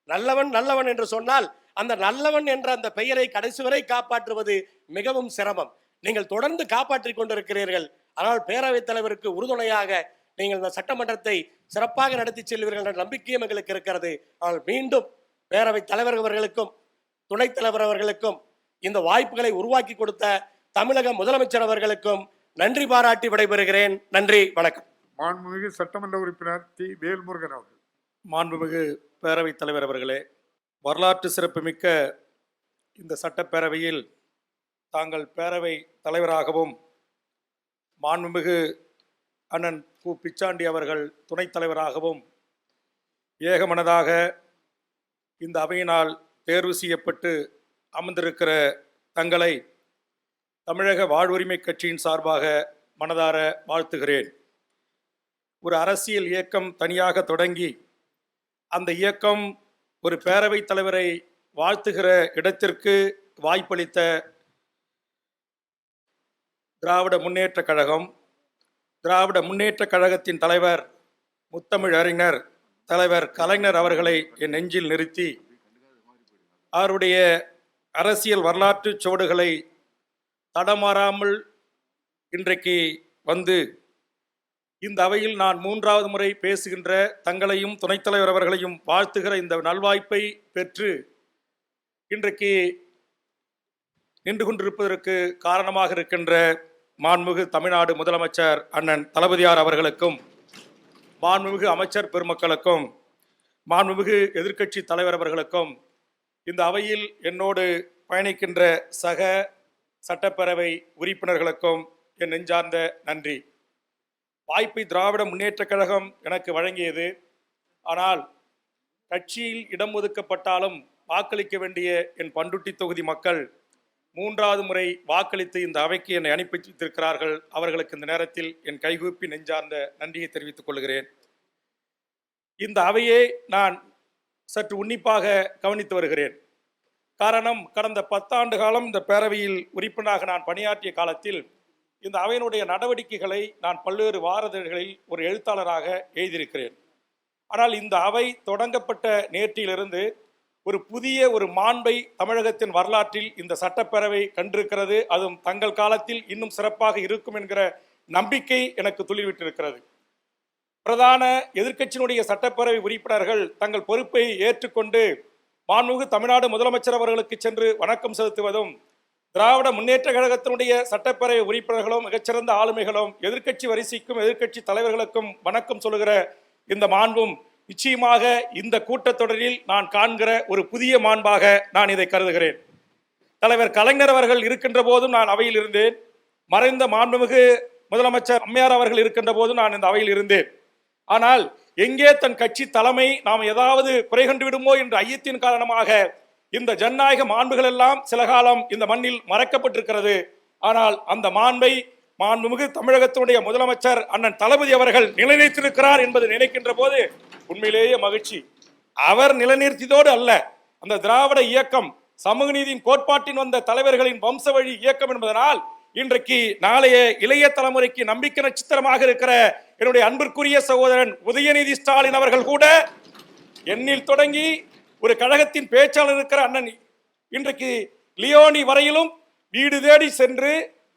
நல்லவன் நல்லவன் என்று சொன்னால் அந்த நல்லவன் என்ற அந்த பெயரை கடைசி வரை காப்பாற்றுவது மிகவும் சிரமம். நீங்கள் தொடர்ந்து காப்பாற்றிக் கொண்டிருக்கிறீர்கள். ஆனால் பேரவைத் தலைவருக்கு உறுதுணையாக நீங்கள் இந்த சட்டமன்றத்தை சிறப்பாக நடத்தி செல்வீர்கள் என்ற நம்பிக்கையும் எங்களுக்கு இருக்கிறது. ஆனால் மீண்டும் பேரவைத் தலைவர் அவர்களுக்கும் துணைத் தலைவர் அவர்களுக்கும் இந்த வாய்ப்புகளை உருவாக்கி கொடுத்த தமிழக முதலமைச்சர் அவர்களுக்கும் நன்றி பாராட்டி விடைபெறுகிறேன். நன்றி, வணக்கம். மாண்புமிகு சட்டமன்ற உறுப்பினர் தி. வேல்முருகன் அவர்கள். மாண்புமிகு பேரவைத் தலைவர் அவர்களே, வரலாற்று சிறப்புமிக்க இந்த சட்டப்பேரவையில் தாங்கள் பேரவை தலைவராகவும் மாண்புமிகு அண்ணன் கு. பிச்சாண்டி அவர்கள் துணைத் தலைவராகவும் ஏகமனதாக இந்த அவையினால் தேர்வு செய்யப்பட்டு அமர்ந்திருக்கிற தங்களை தமிழக வாழ்வுரிமை கட்சியின் சார்பாக மனதார வாழ்த்துகிறேன். ஒரு அரசியல் இயக்கம் தனியாக தொடங்கி அந்த இயக்கம் ஒரு பேரவைத் தலைவரை வாழ்த்துகிற இடத்திற்கு வாய்ப்பளித்த திராவிட முன்னேற்றக் கழகம், திராவிட முன்னேற்றக் கழகத்தின் தலைவர் முத்தமிழ் அறிஞர் தலைவர் கலைஞர் அவர்களை என் நெஞ்சில் நிறுத்தி அவருடைய அரசியல் வரலாற்று சுவடுகளை தடமாறாமல் இன்றைக்கு வந்து இந்த அவையில் நான் 3வது முறை பேசுகின்ற தங்களையும் துணைத் தலைவர் அவர்களையும் வாழ்த்துகிற இந்த நல்வாய்ப்பை பெற்று இன்றைக்கு நின்று கொண்டிருப்பதற்கு காரணமாக இருக்கின்ற மாண்புமிகு தமிழ்நாடு முதலமைச்சர் அண்ணன் தளபதியார் அவர்களுக்கும், மாண்புமிகு அமைச்சர் பெருமக்களுக்கும், மாண்புமிகு எதிர்க்கட்சி தலைவர் அவர்களுக்கும், இந்த அவையில் என்னோடு பயணிக்கின்ற சக சட்டப்பேரவை உறுப்பினர்களுக்கும் என் நெஞ்சார்ந்த நன்றி. வாய்ப்பை திராவிட முன்னேற்றக் கழகம் எனக்கு வழங்கியது. ஆனால் கட்சியில் இடம் ஒதுக்கப்பட்டாலும் வாக்களிக்க வேண்டிய என் பண்ருட்டி தொகுதி மக்கள் 3வது முறை வாக்களித்து இந்த அவைக்கு என்னை அனுப்பி வைத்திருக்கிறார்கள். அவர்களுக்கு இந்த நேரத்தில் என் கைகூப்பி நெஞ்சார்ந்த நன்றியை தெரிவித்துக் கொள்கிறேன். இந்த அவையை நான் சற்று உன்னிப்பாக கவனித்து வருகிறேன். காரணம், கடந்த 10 ஆண்டு காலம் இந்த பேரவையில் உறுப்பினராக நான் பணியாற்றிய காலத்தில் இந்த அவையினுடைய நடவடிக்கைகளை நான் பல்வேறு வாரதழ்களில் ஒரு எழுத்தாளராக எழுதியிருக்கிறேன். ஆனால் இந்த அவை தொடங்கப்பட்ட நேற்றிலிருந்து ஒரு புதிய ஒரு மாண்பை தமிழகத்தின் வரலாற்றில் இந்த சட்டப்பேரவை கண்டிருக்கிறது. அதுவும் தங்கள் காலத்தில் இன்னும் சிறப்பாக இருக்கும் என்கிற நம்பிக்கை எனக்கு துளிவிட்டிருக்கிறது. பிரதான எதிர்க்கட்சியினுடைய சட்டப்பேரவை உறுப்பினர்கள் தங்கள் பொறுப்பை ஏற்றுக்கொண்டு மாண்புமிகு தமிழ்நாடு முதலமைச்சர் அவர்களுக்கு சென்று வணக்கம் செலுத்துவதும், திராவிட முன்னேற்ற கழகத்தினுடைய சட்டப்பேரவை உறுப்பினர்களும் மிகச்சிறந்த ஆளுமைகளும் எதிர்க்கட்சி வரிசைக்கும் எதிர்க்கட்சி தலைவர்களுக்கும் வணக்கம் சொல்லுகிற இந்த மாண்பும் நிச்சயமாக இந்த கூட்டத்தொடரில் நான் காண்கிற ஒரு புதிய மாண்பாக நான் இதை கருதுகிறேன். தலைவர் கலைஞர் அவர்கள் இருக்கின்ற போதும் நான் அவையில் இருந்தேன். மறைந்த மாண்புமிகு முதலமைச்சர் அம்மையார் அவர்கள் இருக்கின்ற போதும் நான் இந்த அவையில் இருந்தேன். ஆனால் எங்கே தன் கட்சி தலைமை நாம் ஏதாவது குறை கண்டு விடுமோ என்ற ஐயத்தின் காரணமாக இந்த ஜனநாயக மாண்புகள் எல்லாம் சில காலம் இந்த மண்ணில் மறைக்கப்பட்டிருக்கிறது. ஆனால் அந்த மாண்பை மாண்புமிகு தமிழகத்தினுடைய முதலமைச்சர் அண்ணன் தளபதி அவர்கள் நிலைநிறுத்தியிருக்கிறார் என்பதை நினைக்கின்ற போது உண்மையிலேயே மகிழ்ச்சி. அவர் நிலைநிறுத்தியதோடு அல்ல, அந்த திராவிட இயக்கம் சமூக நீதியின் கோட்பாட்டின் வந்த தலைவர்களின் வம்ச வழி இயக்கம் என்பதனால் இன்றைக்கு நாளைய இளைய தலைமுறைக்கு நம்பிக்கை நட்சத்திரமாக இருக்கிற என்னுடைய அன்பிற்குரிய சகோதரன் உதயநிதி ஸ்டாலின் அவர்கள் கூட எண்ணில் தொடங்கி ஒரு கழகத்தின் பேச்சாளர் இருக்கிற அண்ணன் இன்றைக்கு லியோனி வரையிலும் வீடு தேடி சென்று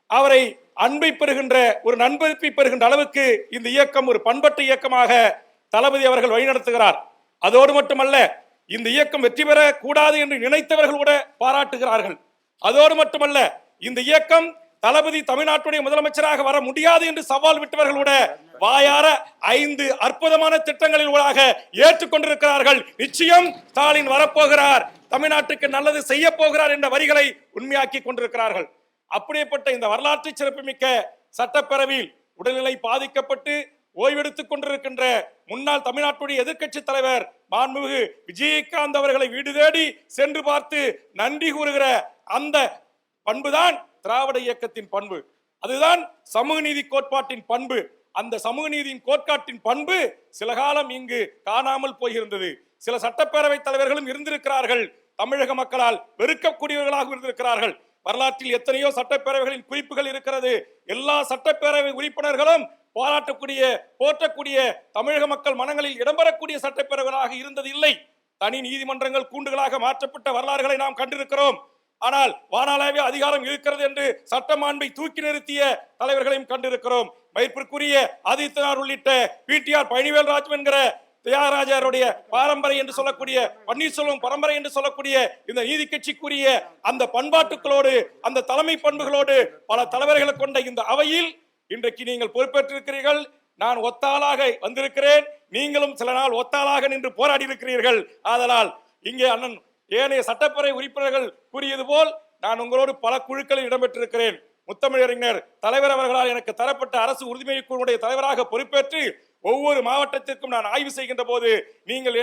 அவரை அன்பை பெறுகின்ற ஒரு நண்பரிப்பை பெறுகின்ற அளவுக்கு இந்த இயக்கம் ஒரு பண்பட்ட இயக்கமாக தளபதி அவர்கள் வழிநடத்துகிறார். அதோடு மட்டுமல்ல, இந்த இயக்கம் வெற்றி பெற கூடாது என்று நினைத்தவர்கள் கூட பாராட்டுகிறார்கள். அதோடு மட்டுமல்ல, இந்த இயக்கம் தளபதி தமிழ்நாட்டுடைய முதலமைச்சராக வர முடியாது என்று சவால் விட்டவர்கள் கூட வாயார 5 அற்புதமான திட்டங்களில் ஊடாக ஏற்றுக்கொண்டிருக்கிறார்கள். நிச்சயம் ஸ்டாலின் வரப்போகிறார், தமிழ்நாட்டுக்கு நல்லது செய்ய போகிறார் என்ற வரிகளை உண்மையாக்கி கொண்டிருக்கிறார்கள். அப்படிப்பட்ட இந்த வரலாற்று சிறப்புமிக்க சட்டப்பேரவையில் உடல்நிலை பாதிக்கப்பட்டு ஓய்வெடுத்துக் கொண்டிருக்கின்ற முன்னாள் தமிழ்நாட்டுடைய எதிர்க்கட்சி தலைவர் மாண்புமிகு விஜயகாந்த் அவர்களை வீடு தேடி சென்று பார்த்து நன்றி கூறுகிற அந்த பண்புதான் திராவிட இயக்கத்தின் பண்பு. அதுதான் சமூக நீதி கோட்பாட்டின் பண்பு. அந்த சமூக நீதியின் கோட்பாட்டின் பண்பு சில காலம் இங்கு காணாமல் போயிருந்தது. சில சட்டப்பேரவை தலைவர்களும் இருந்திருக்கிறார்கள், தமிழக மக்களால் வெறுக்கக்கூடியவர்களாக இருந்திருக்கிறார்கள். வரலாற்றில் எத்தனையோ சட்டப்பேரவைகளின் குறிப்புகள் இருக்கிறது. எல்லா சட்டப்பேரவை உறுப்பினர்களும் பாராட்டக்கூடிய போற்றக்கூடிய தமிழக மக்கள் மனங்களில் இடம்பெறக்கூடிய சட்டப்பேரவைகளாக இருந்தது இல்லை. தனி நீதிமன்றங்கள் கூண்டுகளாக மாற்றப்பட்ட வரலாறுகளை நாம் கண்டிருக்கிறோம். ஆனால் வானாளாவிய அதிகாரம் இருக்கிறது என்று சட்டமாண்பை தூக்கி நிறுத்திய தலைவர்களையும் கண்டிருக்கிறோம். மதிப்பிற்குரிய ஆதித்யநாத் உள்ளிட்ட பிடிஆர் பழனிவேல்ராஜ் என்கிற தியாகராஜருடைய பாரம்பரை என்று சொல்லக்கூடிய பன்னீர்செல்வம் பரம்பரை என்று சொல்லக்கூடிய இந்த நீதி கட்சிக்குரிய அந்த பண்பாட்டுகளோடு அந்த தலைமை பண்புகளோடு பல தலைவர்களை கொண்ட இந்த அவையில் இன்றைக்கு நீங்கள் பொறுப்பேற்றிருக்கிறீர்கள். நான் ஒத்தாளாக வந்திருக்கிறேன், நீங்களும் சில நாள் ஒத்தாளாக நின்று போராடி இருக்கிறீர்கள். ஆதலால் இங்கே அண்ணன் ஏனைய சட்டப்பேரவை உறுப்பினர்கள் கூறியது போல் நான் உங்களோடு பல குழுக்களில் இடம்பெற்றிருக்கிறேன். முத்தமிழறிஞர் தலைவர் அவர்களால் எனக்கு தரப்பட்ட அரசு உறுதிமொழி குழுவுடைய தலைவராக பொறுப்பேற்று ஒவ்வொரு மாவட்டத்திற்கும் நான் ஆய்வு செய்கின்ற போது நீங்கள்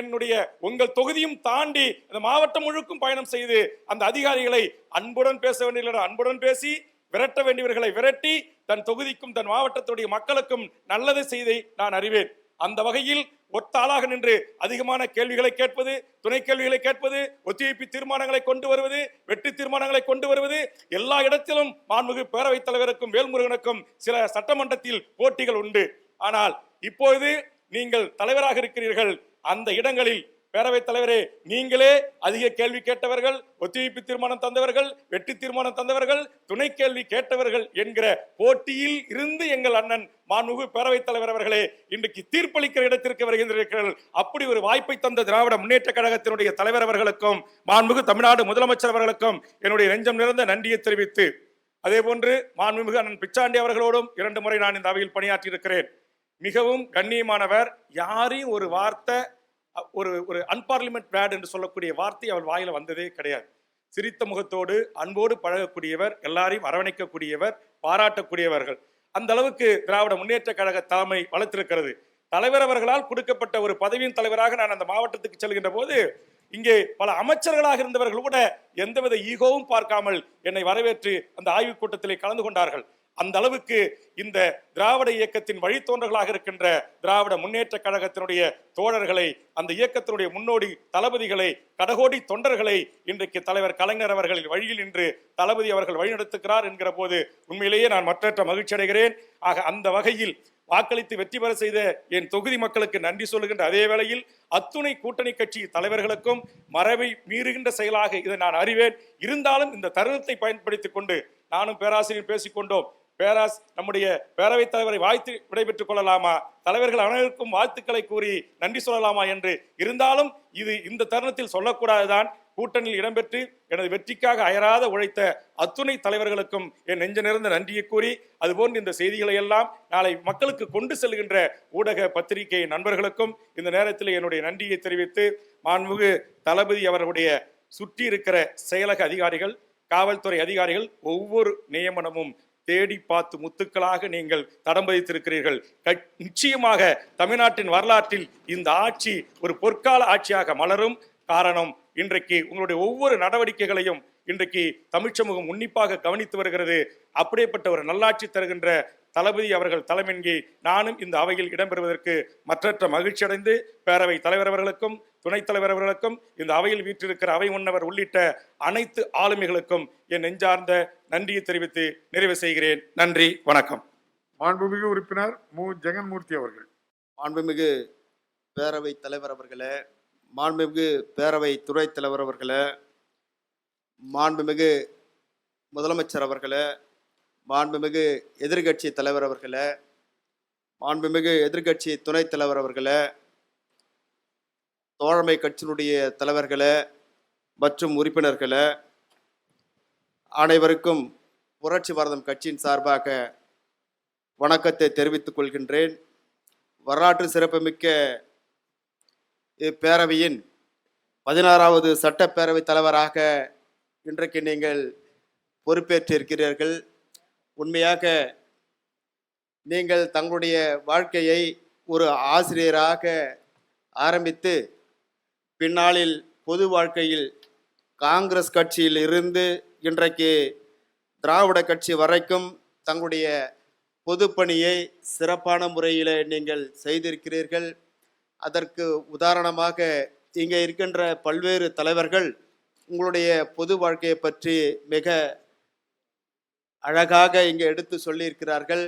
உங்கள் தொகுதியும் தாண்டி அந்த மாவட்டம் முழுக்கும் பயணம் செய்து அந்த அதிகாரிகளை அன்புடன் பேச வேண்டிய அன்புடன் பேசி, விரட்ட வேண்டியவர்களை விரட்டி தன் தொகுதிக்கும் தன் மாவட்டத்துடைய மக்களுக்கும் நல்லதை செய்தை நான் அறிவேன். அந்த வகையில் ஒத்த ஆளாக நின்று அதிகமான கேள்விகளை கேட்பது, துணை கேள்விகளை கேட்பது, ஒத்திவைப்பு தீர்மானங்களை கொண்டு வருவது, வெற்றி தீர்மானங்களை கொண்டு வருவது, எல்லா இடத்திலும் மாண்புமிகு பேரவைத் தலைவருக்கும் வேல்முருகனுக்கும் சில சட்டமன்றத்தில் போட்டிகள் உண்டு. ஆனால் இப்பொழுது நீங்கள் தலைவராக இருக்கிறீர்கள். அந்த இடங்களில் பேரவைத் தலைவரே, நீங்களே அதிக கேள்வி கேட்டவர்கள், ஒத்திவைப்பு தீர்மானம் தந்தவர்கள், வெற்றி தீர்மானம் தந்தவர்கள், துணை கேள்வி கேட்டவர்கள் என்கிற போட்டியில் இருந்து எங்கள் அண்ணன் மாண்புமிகு பேரவைத் தலைவர் அவர்களே இன்றைக்கு தீர்ப்பளிக்கிற இடத்திற்கு வருகின்றீர்கள். அப்படி ஒரு வாய்ப்பை தந்த திராவிட முன்னேற்ற கழகத்தினுடைய தலைவர் அவர்களுக்கும் மாண்புமிகு தமிழ்நாடு முதலமைச்சர் அவர்களுக்கும் என்னுடைய நெஞ்சம் நிறைந்த நன்றியை தெரிவித்து, அதே போன்று மாண்புமிகு அண்ணன் பிச்சாண்டி அவர்களோடும் 2 முறை நான் இந்த அவையில் பணியாற்றி இருக்கிறேன். மிகவும் கண்ணியமானவர். யாரையும் ஒரு வார்த்தை, ஒரு அன்பார்லிமெண்ட் வேர்ட் என்று சொல்லக்கூடிய வார்த்தை அவர் வாயில வந்ததே கிடையாது. சிரித்த முகத்தோடு அன்போடு பழகக்கூடியவர், எல்லாரையும் அரவணைக்கக்கூடியவர், பாராட்டக்கூடியவர்கள். அந்த அளவுக்கு திராவிட முன்னேற்ற கழக தலைமை வளர்த்திருக்கிறது. தலைவர் அவர்களால் கொடுக்கப்பட்ட ஒரு பதவியின் தலைவராக நான் அந்த மாவட்டத்துக்கு செல்கின்ற போது இங்கே பல அமைச்சர்களாக இருந்தவர்கள் கூட எந்தவித ஈகோவும் பார்க்காமல் என்னை வரவேற்று அந்த ஆய்வுக் கூட்டத்திலே கலந்து கொண்டார்கள். அந்த அளவுக்கு இந்த திராவிட இயக்கத்தின் வழித்தோன்றல்களாக இருக்கின்ற திராவிட முன்னேற்ற கழகத்தினுடைய தோழர்களை, அந்த இயக்கத்தினுடைய முன்னோடி தளபதிகளை, கடகோடி தொண்டர்களை இன்றைக்கு தலைவர் கலைஞர் அவர்களின் வழியில் நின்று தளபதி அவர்கள் வழிநடத்துகிறார் என்கிற போது உண்மையிலேயே நான் மற்றற்ற மகிழ்ச்சி அடைகிறேன். ஆக அந்த வகையில் வாக்களித்து வெற்றி பெற செய்த என் தொகுதி மக்களுக்கு நன்றி சொல்லுகின்ற அதே வேளையில் அத்துணை கூட்டணி கட்சி தலைவர்களுக்கும் மரபை மீறுகின்ற செயலாக இதை நான் அறிவேன். இருந்தாலும் இந்த தருணத்தை பயன்படுத்திக் கொண்டு நானும் பேராசிரியர் பேசிக்கொண்டோம். நம்முடைய பேரவைத் தலைவரை வாழ்த்து விடைபெற்றுக் கொள்ளலாமா, தலைவர்கள் அனைவருக்கும் வாழ்த்துக்களை கூறி நன்றி சொல்லலாமா என்று இருந்தாலும் இது இந்த தருணத்தில் சொல்லக்கூடாதுதான். கூட்டணியில் இடம்பெற்று எனது வெற்றிக்காக அயராத உழைத்த அத்துணை தலைவர்களுக்கும் என் நெஞ்ச நிறைந்த நன்றியை கூறி, அதுபோன்று இந்த செய்திகளை எல்லாம் நாளை மக்களுக்கு கொண்டு செல்கின்ற ஊடக பத்திரிகை நண்பர்களுக்கும் இந்த நேரத்தில் என்னுடைய நன்றியை தெரிவித்து, மாண்புமிகு தளபதி அவர்களுடைய சுற்றி இருக்கிற செயலக அதிகாரிகள், காவல்துறை அதிகாரிகள் ஒவ்வொரு நியமனமும் தேடி பார்த்து முத்துக்களாக நீங்கள் தடம் பதித்திருக்கிறீர்கள். நிச்சயமாக தமிழ்நாட்டின் வரலாற்றில் இந்த ஆட்சி ஒரு பொற்கால ஆட்சியாக மலரும். காரணம், இன்றைக்கு உங்களுடைய ஒவ்வொரு நடவடிக்கைகளையும் இன்றைக்கு தமிழ் சமூகம் உன்னிப்பாக கவனித்து வருகிறது. அப்படிப்பட்ட ஒரு நல்லாட்சி தருகின்ற தளபதி அவர்கள் தலைமையின்கி நானும் இந்த அவையில் இடம்பெறுவதற்கு மற்றற்ற மகிழ்ச்சி அடைந்து பேரவை தலைவர் அவர்களுக்கும் துணைத் தலைவர் அவர்களுக்கும் இந்த அவையில் வீற்றிருக்கிற அவை முன்னவர் உள்ளிட்ட அனைத்து ஆளுமைகளுக்கும் என் நெஞ்சார்ந்த நன்றியை தெரிவித்து நிறைவு செய்கிறேன். நன்றி, வணக்கம். மாண்புமிகு உறுப்பினர் மு ஜெகன்மூர்த்தி அவர்கள். மாண்புமிகு பேரவை தலைவர் அவர்களே, மாண்புமிகு பேரவை துணைத் தலைவர் அவர்களே, மாண்புமிகு முதலமைச்சர் அவர்களே, மாண்புமிகு எதிர்கட்சி தலைவர் அவர்களே, மாண்புமிகு எதிர்கட்சி துணைத் தலைவர் அவர்களே, தோழமை கட்சியினுடைய தலைவர்களே மற்றும் உறுப்பினர்களே, அனைவருக்கும் புரட்சி பாரதம் கட்சியின் சார்பாக வணக்கத்தை தெரிவித்துக் கொள்கின்றேன். வரலாற்று சிறப்புமிக்க இப்பேரவையின் 16வது சட்டப்பேரவை தலைவராக இன்றைக்கு நீங்கள் பொறுப்பேற்றிருக்கிறீர்கள். உண்மையாக நீங்கள் தங்களுடைய வாழ்க்கையை ஒரு ஆசிரியராக ஆரம்பித்து பின்னாளில் பொது வாழ்க்கையில் காங்கிரஸ் கட்சியில் இருந்து இன்றைக்கு திராவிட கட்சி வரைக்கும் தங்களுடைய பொதுப்பணியை சிறப்பான முறையில் நீங்கள் செய்திருக்கிறீர்கள். அதற்கு உதாரணமாக இங்கே இருக்கின்ற பல்வேறு தலைவர்கள் உங்களுடைய பொது வாழ்க்கையை பற்றி மிக அழகாக இங்கே எடுத்து சொல்லியிருக்கிறார்கள்.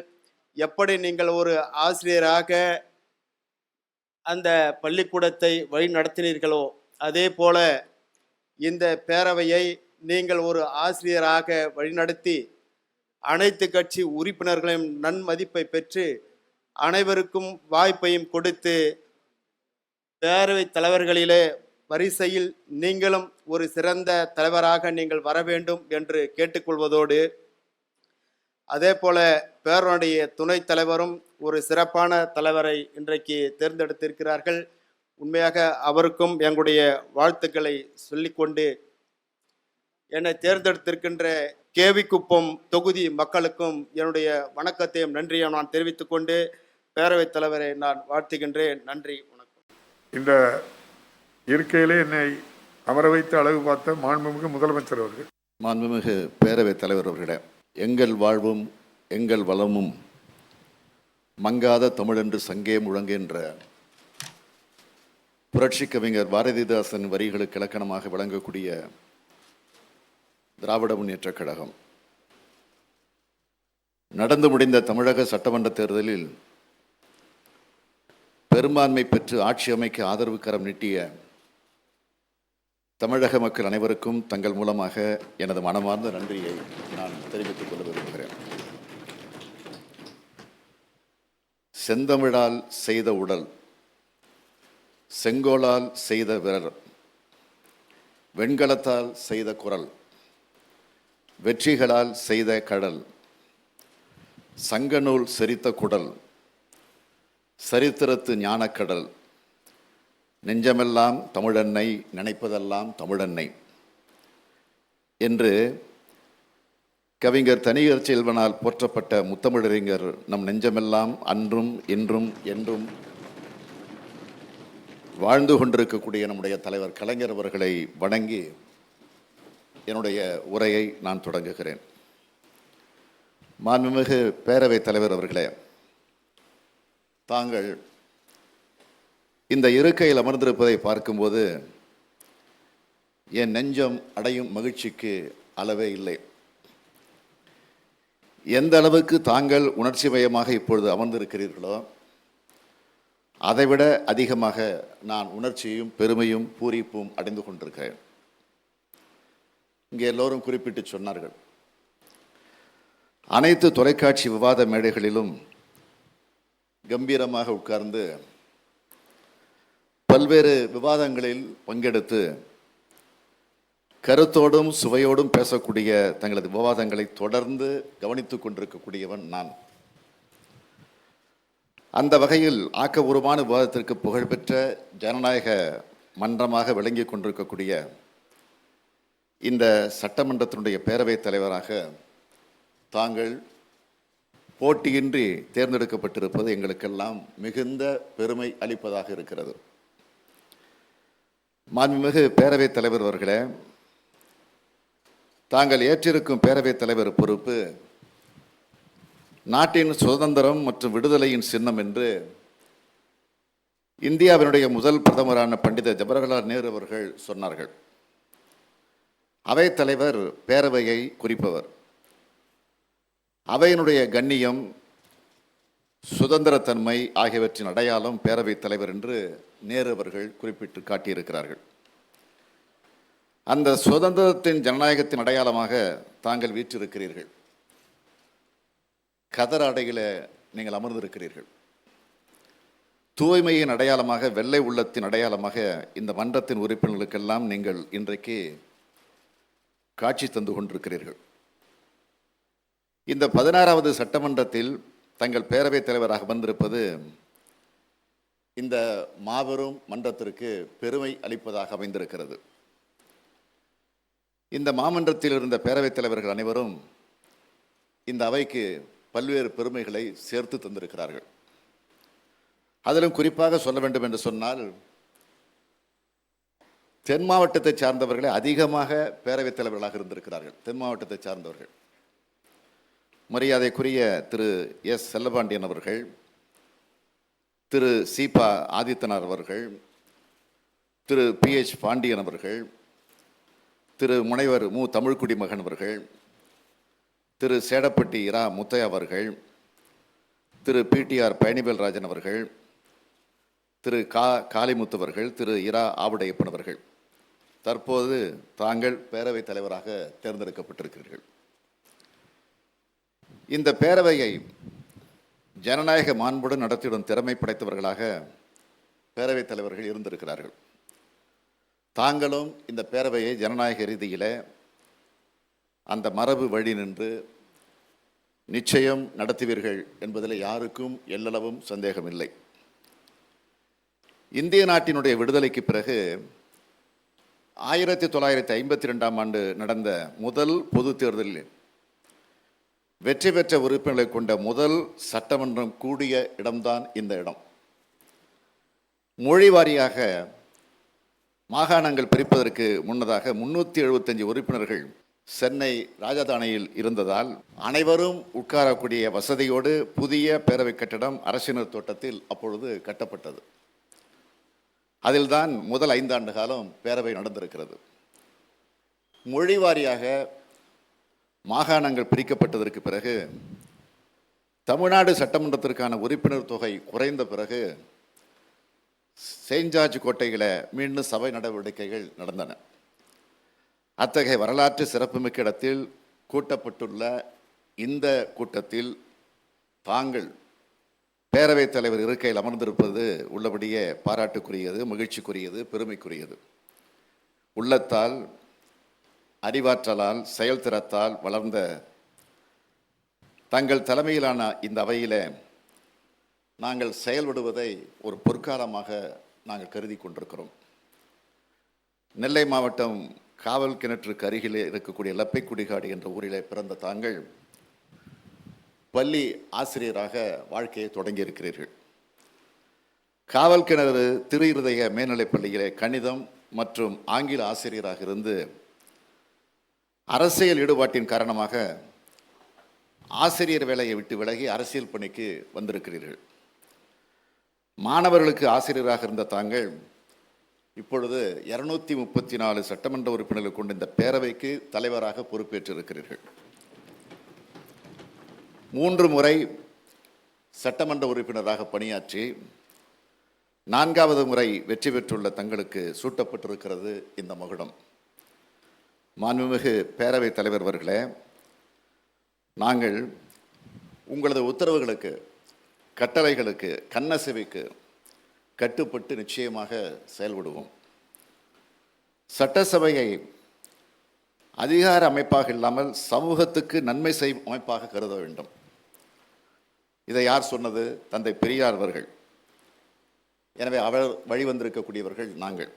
எப்படி நீங்கள் ஒரு ஆசிரியராக அந்த பள்ளிக்கூடத்தை வழி நடத்தினீர்களோ அதே போல இந்த பேரவையை நீங்கள் ஒரு ஆசிரியராக வழிநடத்தி அனைத்து கட்சி உறுப்பினர்களையும் நன்மதிப்பை பெற்று அனைவருக்கும் வாய்ப்பையும் கொடுத்து பேரவை தலைவர்களிலே வரிசையில் நீங்களும் ஒரு சிறந்த தலைவராக நீங்கள் வர வேண்டும் என்று கேட்டுக்கொள்வதோடு, அதே போல பேரவையுடைய துணைத் தலைவரும் ஒரு சிறப்பான தலைவரை இன்றைக்கு தேர்ந்தெடுத்திருக்கிறார்கள். உண்மையாக அவருக்கும் எங்களுடைய வாழ்த்துக்களை சொல்லிக்கொண்டு, என்னை தேர்ந்தெடுத்திருக்கின்ற கேவிக்குப்பம் தொகுதி மக்களுக்கும் என்னுடைய வணக்கத்தையும் நன்றியை நான் தெரிவித்துக்கொண்டு பேரவைத் தலைவரை நான் வாழ்த்துகின்றேன். நன்றி, வணக்கம். இந்த இருக்கையிலே என்னை அமர வைத்து அழகு பார்த்த மாண்புமிகு முதலமைச்சர் அவர்கள். மாண்புமிகு பேரவைத் தலைவர் அவர்களே, எங்கள் வாழ்வும் எங்கள் வளமும் மங்காத தமிழென்று சங்கே முழங்குகின்ற புரட்சி கவிஞர் பாரதிதாசன் வரிகளுக்கு இலக்கணமாக விளங்கக்கூடிய திராவிட முன்னேற்றக் கழகம் நடந்து முடிந்த தமிழக சட்டமன்ற தேர்தலில் பெரும்பான்மை பெற்று ஆட்சி அமைக்க ஆதரவு கரம் நீட்டிய தமிழக மக்கள் அனைவருக்கும் தங்கள் மூலமாக எனது மனமார்ந்த நன்றியை நான் தெரிவித்துக் கொள்ள விரும்புகிறேன். செந்தமிழால் செய்த உடல், செங்கோலால் செய்த விரல், வெண்கலத்தால் செய்த குரல், வெற்றிகளால் செய்த கடல், சங்கநூல் செரித்த குடல், சரித்திரத்து ஞானக்கடல், நெஞ்சமெல்லாம் தமிழன்னை, நினைப்பதெல்லாம் தமிழன்னை என்று கவிஞர் தனியர் செல்வனால் போற்றப்பட்ட முத்தமிழறிஞர் நம் நெஞ்சமெல்லாம் அன்றும் இன்றும் என்றும் வாழ்ந்து கொண்டிருக்கக்கூடிய நம்முடைய தலைவர் கலைஞர் அவர்களை வணங்கி என்னுடைய உரையை நான் தொடங்குகிறேன். மாண்புமிகு பேரவைத் தலைவர் அவர்களே, தாங்கள் இந்த இருக்கையில் அமர்ந்திருப்பதை பார்க்கும்போது என் நெஞ்சம் அடையும் மகிழ்ச்சிக்கு அளவே இல்லை. எந்த அளவுக்கு தாங்கள் உணர்ச்சி மயமாக இப்பொழுது அமர்ந்திருக்கிறீர்களோ அதைவிட அதிகமாக நான் உணர்ச்சியும் பெருமையும் பூரிப்பும் அடைந்து கொண்டிருக்கிறேன். இங்கே எல்லோரும் குறிப்பிட்டு சொன்னார்கள், அனைத்து தொலைக்காட்சி விவாத மேடைகளிலும் கம்பீரமாக உட்கார்ந்து பல்வேறு விவாதங்களில் பங்கெடுத்து கருத்தோடும் சுவையோடும் பேசக்கூடிய தங்களது விவாதங்களை தொடர்ந்து கவனித்துக் கொண்டிருக்கக்கூடியவன் நான். அந்த வகையில் ஆக்கபூர்வமான விவாதத்திற்கு புகழ்பெற்ற ஜனநாயக மன்றமாக விளங்கி கொண்டிருக்கக்கூடிய இந்த சட்டமன்றத்தினுடைய பேரவைத் தலைவராக தாங்கள் போட்டியின்றி தேர்ந்தெடுக்கப்பட்டிருப்பது எங்களுக்கெல்லாம் மிகுந்த பெருமை அளிப்பதாக இருக்கிறது. மாண்புமிகு பேரவைத் தலைவர் அவர்களே, தாங்கள் ஏற்றிருக்கும் பேரவைத் தலைவர் பொறுப்பு நாட்டின் சுதந்திரம் மற்றும் விடுதலையின் சின்னம் என்று இந்தியாவினுடைய முதல் பிரதமரான பண்டித ஜவஹர்லால் நேரு அவர்கள் சொன்னார்கள். அவைத் தலைவர் பேரவையை குறிப்பவர். அவையினுடைய கண்ணியம், சுதந்திரத்தன்மை ஆகியவற்றின் அடையாளம் பேரவைத் தலைவர் என்று நேரு அவர்கள் குறிப்பிட்டு காட்டியிருக்கிறார்கள். அந்த சுதந்திரத்தின் ஜனநாயகத்தின் அடையாளமாக தாங்கள் வீற்றிருக்கிறீர்கள். கதர் அடையில நீங்கள் அமர்ந்திருக்கிறீர்கள். தூய்மையின் அடையாளமாக, வெள்ளை உள்ளத்தின் அடையாளமாக இந்த மன்றத்தின் உறுப்பினர்களுக்கெல்லாம் நீங்கள் இன்றைக்கு காட்சி தந்து கொண்டிருக்கிறீர்கள். இந்த 16வது சட்டமன்றத்தில் தங்கள் பேரவைத் தலைவராக வந்திருப்பது இந்த மாபெரும் மன்றத்திற்கு பெருமை அளிப்பதாக அமைந்திருக்கிறது. இந்த மாமன்றத்தில் இருந்த பேரவைத் தலைவர்கள் அனைவரும் இந்த அவைக்கு பல்வேறு பெருமைகளை சேர்த்து தந்திருக்கிறார்கள். அதிலும் குறிப்பாக சொல்ல வேண்டும் என்று சொன்னால், தென் மாவட்டத்தை சார்ந்தவர்களே அதிகமாக பேரவைத் தலைவர்களாக இருந்திருக்கிறார்கள். தென் மாவட்டத்தை சார்ந்தவர்கள் மரியாதைக்குரிய திரு எஸ் செல்லபாண்டியன் அவர்கள், திரு சீபா ஆதித்தனார் அவர்கள், திரு PH பாண்டியன் அவர்கள், திரு முனைவர் மு தமிழ்குடி மகன் அவர்கள், திரு சேடப்பட்டி இரா முத்தையா அவர்கள், திரு PTR பழனிவேல் ராஜன் அவர்கள், திரு காளிமுத்து அவர்கள், திரு இரா ஆவுடையப்பன் அவர்கள், தற்போது தாங்கள் பேரவைத் தலைவராக தேர்ந்தெடுக்கப்பட்டிருக்கிறீர்கள். இந்த பேரவையை ஜனநாயக மாண்புடன் நடத்திடும் திறமை படைத்தவர்களாக பேரவைத் தலைவர்கள் இருந்திருக்கிறார்கள். தாங்களும் இந்த பேரவையை ஜனநாயக ரீதியில் அந்த மரபு வழி நின்று நிச்சயம் நடத்துவீர்கள் என்பதில் யாருக்கும் எல்லளவும் சந்தேகமில்லை. இந்திய நாட்டினுடைய விடுதலைக்கு பிறகு 1952ஆம் ஆண்டு நடந்த முதல் பொது தேர்தலில் வெற்றி பெற்ற உறுப்பினர்களை கொண்ட முதல் சட்டமன்றம் கூடிய இடம்தான் இந்த இடம். மொழி வாரியாக மாகாணங்கள் பிரிப்பதற்கு முன்னதாக 375 உறுப்பினர்கள் சென்னை ராஜதானியில் இருந்ததால் அனைவரும் உட்காரக்கூடிய வசதியோடு புதிய பேரவை கட்டடம் அரசினர் தோட்டத்தில் அப்பொழுது கட்டப்பட்டது. அதில்தான் முதல் 5 ஆண்டு காலம் பேரவை நடந்திருக்கிறது. மொழி வாரியாக மாகாணங்கள் பிரிக்கப்பட்டதற்கு பிறகு தமிழ்நாடு சட்டமன்றத்திற்கான உறுப்பினர் தொகை குறைந்த பிறகு செயின்ட் ஜார்ஜ் கோட்டையில் மீண்டும் சபை நடவடிக்கைகள் நடந்தன. அத்தகைய வரலாற்று சிறப்புமிக்க இடத்தில் கூட்டப்பட்டுள்ள இந்த கூட்டத்தில் தாங்கள் பேரவைத் தலைவர் இருக்கையில் அமர்ந்திருப்பது உள்ளபடியே பாராட்டுக்குரியது, மகிழ்ச்சிக்குரியது, பெருமைக்குரியது. உள்ளத்தால், அறிவாற்றலால், செயல்திறத்தால் வளர்ந்த தங்கள் தலைமையிலான இந்த அவையில் நாங்கள் செயல்படுவதை ஒரு பொற்காலமாக நாங்கள் கருதி கொண்டிருக்கிறோம். நெல்லை மாவட்டம் காவல் கிணற்றுக்கு அருகிலே இருக்கக்கூடிய லப்பைக்குடிகாடு என்ற ஊரிலே பிறந்த தாங்கள் பள்ளி ஆசிரியராக வாழ்க்கையை தொடங்கியிருக்கிறீர்கள். காவல் கிணறு திரு இருதய மேல்நிலைப் பள்ளியிலே கணிதம் மற்றும் ஆங்கில ஆசிரியராக இருந்து அரசியல் ஈடுபாட்டின் காரணமாக ஆசிரியர் வேலையை விட்டு விலகி அரசியல் பணிக்கு வந்திருக்கிறீர்கள். மாணவர்களுக்கு ஆசிரியராக இருந்த தாங்கள் இப்பொழுது 234 சட்டமன்ற உறுப்பினர்கள் கொண்ட இந்த பேரவைக்கு தலைவராக பொறுப்பேற்றிருக்கிறீர்கள். 3 முறை சட்டமன்ற உறுப்பினராக பணியாற்றி 4வது முறை வெற்றி பெற்றுள்ள தங்களுக்கு சூட்டப்பட்டிருக்கிறது இந்த மகுடம். மாண்புமிகு பேரவைத் தலைவர் அவர்களே, நாங்கள் உங்களது உத்தரவுகளுக்கு, கட்டளைகளுக்கு, கண்ணசைவுக்கு கட்டுப்பட்டு நிச்சயமாக செயல்படுவோம். சட்டசபையை அதிகார அமைப்பாக இல்லாமல் சமூகத்துக்கு நன்மை செய்யும் அமைப்பாக கருத வேண்டும். இதை யார் சொன்னது? தந்தை பெரியார் அவர்கள். எனவே அவர் வழிவந்திருக்கக்கூடியவர்கள் நாங்கள்.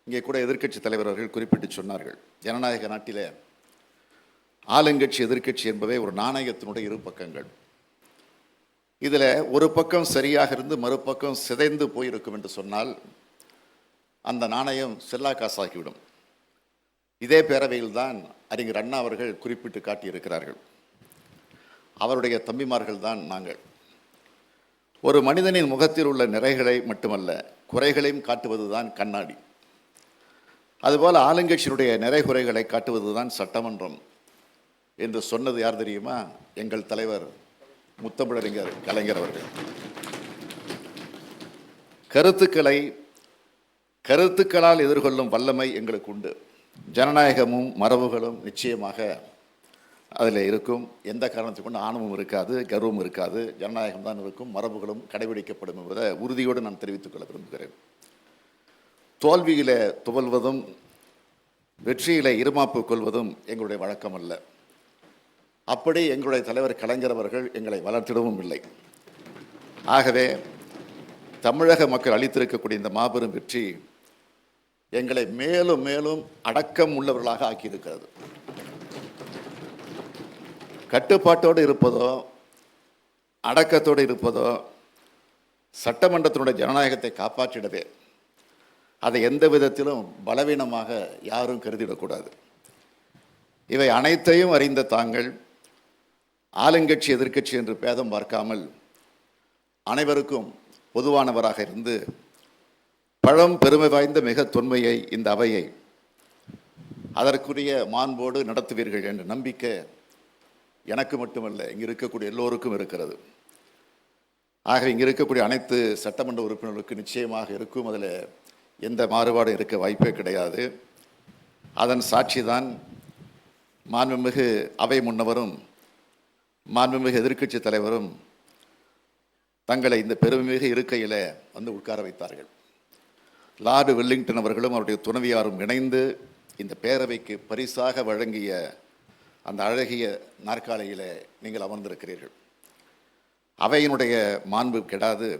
இங்கே கூட எதிர்க்கட்சி தலைவர் அவர்கள் குறிப்பிட்டு சொன்னார்கள், ஜனநாயக நாட்டிலே ஆளுங்கட்சி எதிர்க்கட்சி என்பவை ஒரு நாணயத்தினுடைய 2 பக்கங்கள். இதில் ஒரு பக்கம் சரியாக இருந்து மறுபக்கம் சிதைந்து போயிருக்கும் என்று சொன்னால் அந்த நாணயம் செல்லா காசாகிவிடும். இதே பேரவையில்தான் அறிஞர் அண்ணா அவர்கள் குறிப்பிட்டு காட்டியிருக்கிறார்கள். அவருடைய தம்பிமார்கள் தான் நாங்கள். ஒரு மனிதனின் முகத்தில் உள்ள நிறைகளை மட்டுமல்ல, குறைகளையும் காட்டுவதுதான் கண்ணாடி. அதுபோல் ஆளுங்கட்சியினுடைய நிறைகுறைகளை காட்டுவதுதான் சட்டமன்றம் என்று சொன்னது யார் தெரியுமா? எங்கள் தலைவர் முத்தமிழறிஞர் கலைஞர் அவர்கள். கருத்துக்களால் எதிர்கொள்ளும் வல்லமை எங்களுக்கு உண்டு. ஜனநாயகமும் மரபுகளும் நிச்சயமாக அதில் இருக்கும். எந்த காரணத்தை கொண்டு ஆணவம் இருக்காது, கர்வம் இருக்காது. ஜனநாயகம் தான் இருக்கும், மரபுகளும் கடைபிடிக்கப்படும் என்பதை உறுதியோடு நான் தெரிவித்துக் கொள்ள விரும்புகிறேன். தோல்வியில துவல்வதும் வெற்றியில இருமாப்பு கொள்வதும் எங்களுடைய வழக்கம் அல்ல. அப்படி எங்களுடைய தலைவர் கலைஞர் அவர்கள் எங்களை வளர்த்திடவும் இல்லை. ஆகவே தமிழக மக்கள் அளித்திருக்கக்கூடிய இந்த மாபெரும் வெற்றி எங்களை மேலும் மேலும் அடக்கம் உள்ளவர்களாக ஆக்கியிருக்கிறது. கட்டுப்பாட்டோடு இருப்பதோ அடக்கத்தோடு இருப்பதோ சட்டமன்றத்தினுடைய ஜனநாயகத்தை காப்பாற்றிடவே. அதை எந்த விதத்திலும் பலவீனமாக யாரும் கருதிடக்கூடாது. இவை அனைத்தையும் அறிந்த தாங்கள் ஆளுங்கட்சி எதிர்க்கட்சி என்று பேதம் பார்க்காமல் அனைவருக்கும் பொதுவானவராக இருந்து பெருமை வாய்ந்த மிக தொன்மையை, இந்த அவையை அதற்குரிய மாண்போடு நடத்துவீர்கள் என்ற நம்பிக்கை எனக்கு மட்டுமல்ல, இங்கே இருக்கக்கூடிய எல்லோருக்கும் இருக்கிறது. ஆக இங்கே இருக்கக்கூடிய அனைத்து சட்டமன்ற உறுப்பினர்களுக்கு நிச்சயமாக இருக்கும். அதில் எந்த மாறுபாடும் இருக்க வாய்ப்பே கிடையாது. அதன் சாட்சிதான் மாண்புமிகு அவை முன்னவரும் மாண்புமிகு எதிர்க்கட்சி தலைவரும் தங்களை இந்த பெருமைமிகு இருக்கையில் வந்து உட்கார வைத்தார்கள். லார்டு வெல்லிங்டன் அவர்களும் அவருடைய துணைவியாரும் இணைந்து இந்த பேரவைக்கு பரிசாக வழங்கிய அந்த அழகிய நாற்காலியில் நீங்கள் அமர்ந்திருக்கிறீர்கள். அவையினுடைய மாண்பு கெடாது.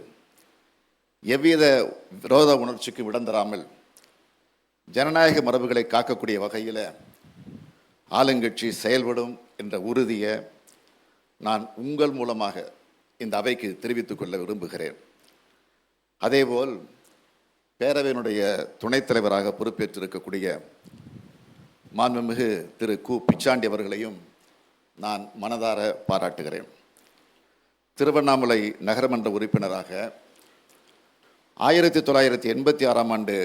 எவ்வித விரோத உணர்ச்சிக்கு இடம் தராமல் ஜனநாயக மரபுகளை காக்கக்கூடிய வகையில் ஆளுங்கட்சி செயல்படும் என்ற உறுதியை நான் உங்கள் மூலமாக இந்த அவைக்கு தெரிவித்துக் கொள்ள விரும்புகிறேன். அதேபோல் பேரவையினுடைய துணைத் தலைவராக பொறுப்பேற்றிருக்கக்கூடிய மாண்புமிகு திரு கு பிச்சாண்டி அவர்களையும் நான் மனதார பாராட்டுகிறேன். திருவண்ணாமலை நகரமன்ற உறுப்பினராக 1986ஆம் ஆண்டு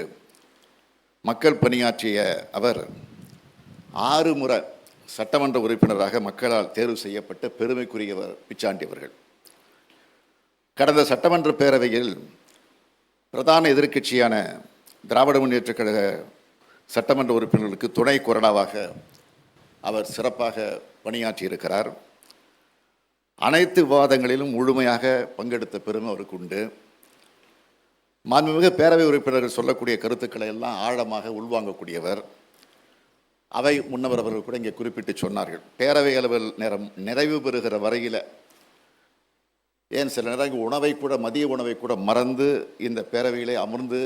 மக்கள் பணியாற்றிய அவர் 6 முறை சட்டமன்ற உறுப்பினராக மக்களால் தேர்வு செய்யப்பட்ட பெருமைக்குரியவர் பிச்சாண்டி அவர்கள். கடந்த சட்டமன்ற பேரவையில் பிரதான எதிர்க்கட்சியான திராவிட முன்னேற்றக் கழக சட்டமன்ற உறுப்பினர்களுக்கு துணை கொறடாவாக அவர் சிறப்பாக பணியாற்றியிருக்கிறார். அனைத்து விவாதங்களிலும் முழுமையாக பங்கெடுத்த பெருமை அவருக்கு உண்டு. மாண்புமிகு பேரவை உறுப்பினர்கள் சொல்லக்கூடிய கருத்துக்களை எல்லாம் ஆழமாக உள்வாங்கக்கூடியவர். அவை முன்னவர் அவர்கள் கூட இங்கே குறிப்பிட்டு சொன்னார்கள். பேரவை அலுவல் நேரம் நிறைவு பெறுகிற வரையில் ஏன் சில நேரங்கள் உணவை கூட மதிய உணவை கூட மறந்து இந்த பேரவையிலே அமர்ந்து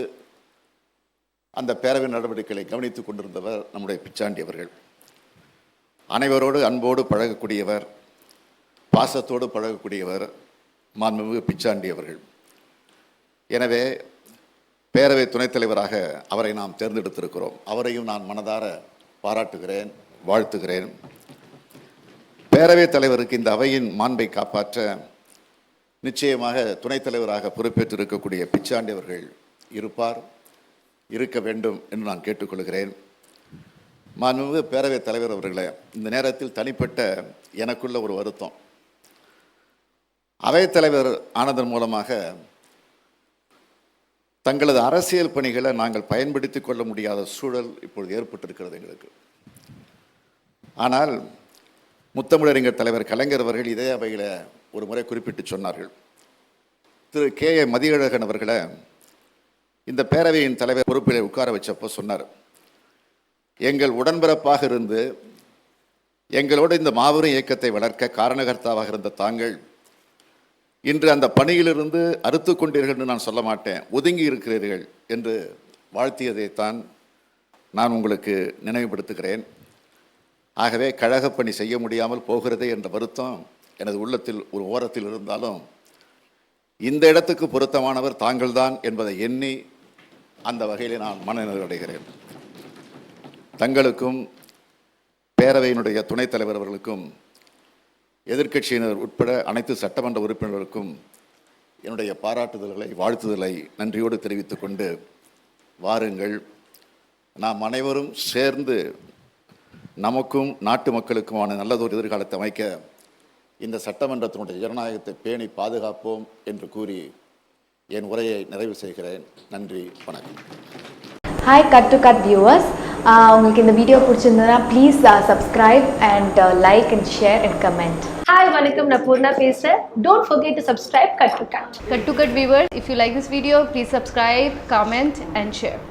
அந்த பேரவை நடவடிக்கைகளை கவனித்து கொண்டிருந்தவர் நம்முடைய பிச்சாண்டி அவர்கள். அனைவரோடு அன்போடு பழகக்கூடியவர், பாசத்தோடு பழகக்கூடியவர் மாண்புமிகு பிச்சாண்டி அவர்கள். எனவே பேரவை துணைத் தலைவராக அவரை நாம் தேர்ந்தெடுத்திருக்கிறோம். அவரையும் நான் மனதார பாராட்டுகிறேன், வாழ்த்துகிறேன். பேரவைத் தலைவருக்கு இந்த அவையின் மாண்பை காப்பாற்ற நிச்சயமாக துணைத் தலைவராக பொறுப்பேற்றிருக்கக்கூடிய பிச்சாண்டி அவர்கள் இருக்க வேண்டும் என்று நான் கேட்டுக்கொள்கிறேன். மாண்புமிகு பேரவைத் தலைவர் அவர்களே, இந்த நேரத்தில் தனிப்பட்ட எனக்குள்ள ஒரு வருத்தம். அவைத்தலைவர் ஆனதன் மூலமாக தங்களது அரசியல் பணிகளை நாங்கள் பயன்படுத்தி கொள்ள முடியாத சூழல் இப்பொழுது ஏற்பட்டிருக்கிறது எங்களுக்கு. ஆனால் முத்தமிழறிஞர் தலைவர் கலைஞர் அவர்கள் இதே அவையில் ஒரு முறை குறிப்பிட்டு சொன்னார்கள். திரு கே ஏ மதியழகன் அவர்களை இந்த பேரவையின் தலைவர் பொறுப்பில் உட்கார வச்சப்போ சொன்னார், எங்கள் உடன்பிறப்பாக இருந்து எங்களோடு இந்த மாபெரும் இயக்கத்தை வளர்க்க காரணகர்த்தாவாக இருந்த தாங்கள் இன்று அந்த பணியிலிருந்து அறுத்து கொண்டீர்கள் என்று நான் சொல்ல மாட்டேன், ஒதுங்கி இருக்கிறீர்கள் என்று வாழ்த்தியதைத்தான் நான் உங்களுக்கு நினைவுபடுத்துகிறேன். ஆகவே கழகப் பணி செய்ய முடியாமல் போகிறதே என்ற வருத்தம் எனது உள்ளத்தில் ஒரு ஓரத்தில் இருந்தாலும் இந்த இடத்துக்கு பொருத்தமானவர் தாங்கள்தான் என்பதை எண்ணி அந்த வகையில் நான் மனநிறைவடைகிறேன். தங்களுக்கும் பேரவையினுடைய துணைத் தலைவர் அவர்களுக்கும் எதிர்க்கட்சியினர் உட்பட அனைத்து சட்டமன்ற உறுப்பினர்களுக்கும் என்னுடைய பாராட்டுதல்களை, வாழ்த்துதலை நன்றியோடு தெரிவித்துக் கொண்டு, வாருங்கள் நாம் அனைவரும் சேர்ந்து நமக்கும் நாட்டு மக்களுக்குமான நல்லதொரு எதிர்காலத்தை அமைக்க இந்த சட்டமன்றத்தினுடைய ஜனநாயகத்தை பேணி பாதுகாப்போம் என்று கூறி என் உரையை நிறைவு செய்கிறேன். நன்றி, வணக்கம். Hi cut to cut viewers, உங்களுக்கு இந்த வீடியோ பிடிச்சிருந்ததுன்னா please subscribe and like and share and comment. Hi வணக்கம், நான் பூர்ணா பேசுகிறேன். Don't forget to subscribe Cut to Cut. Cut to Cut viewers, if you like this video, please subscribe, comment and share.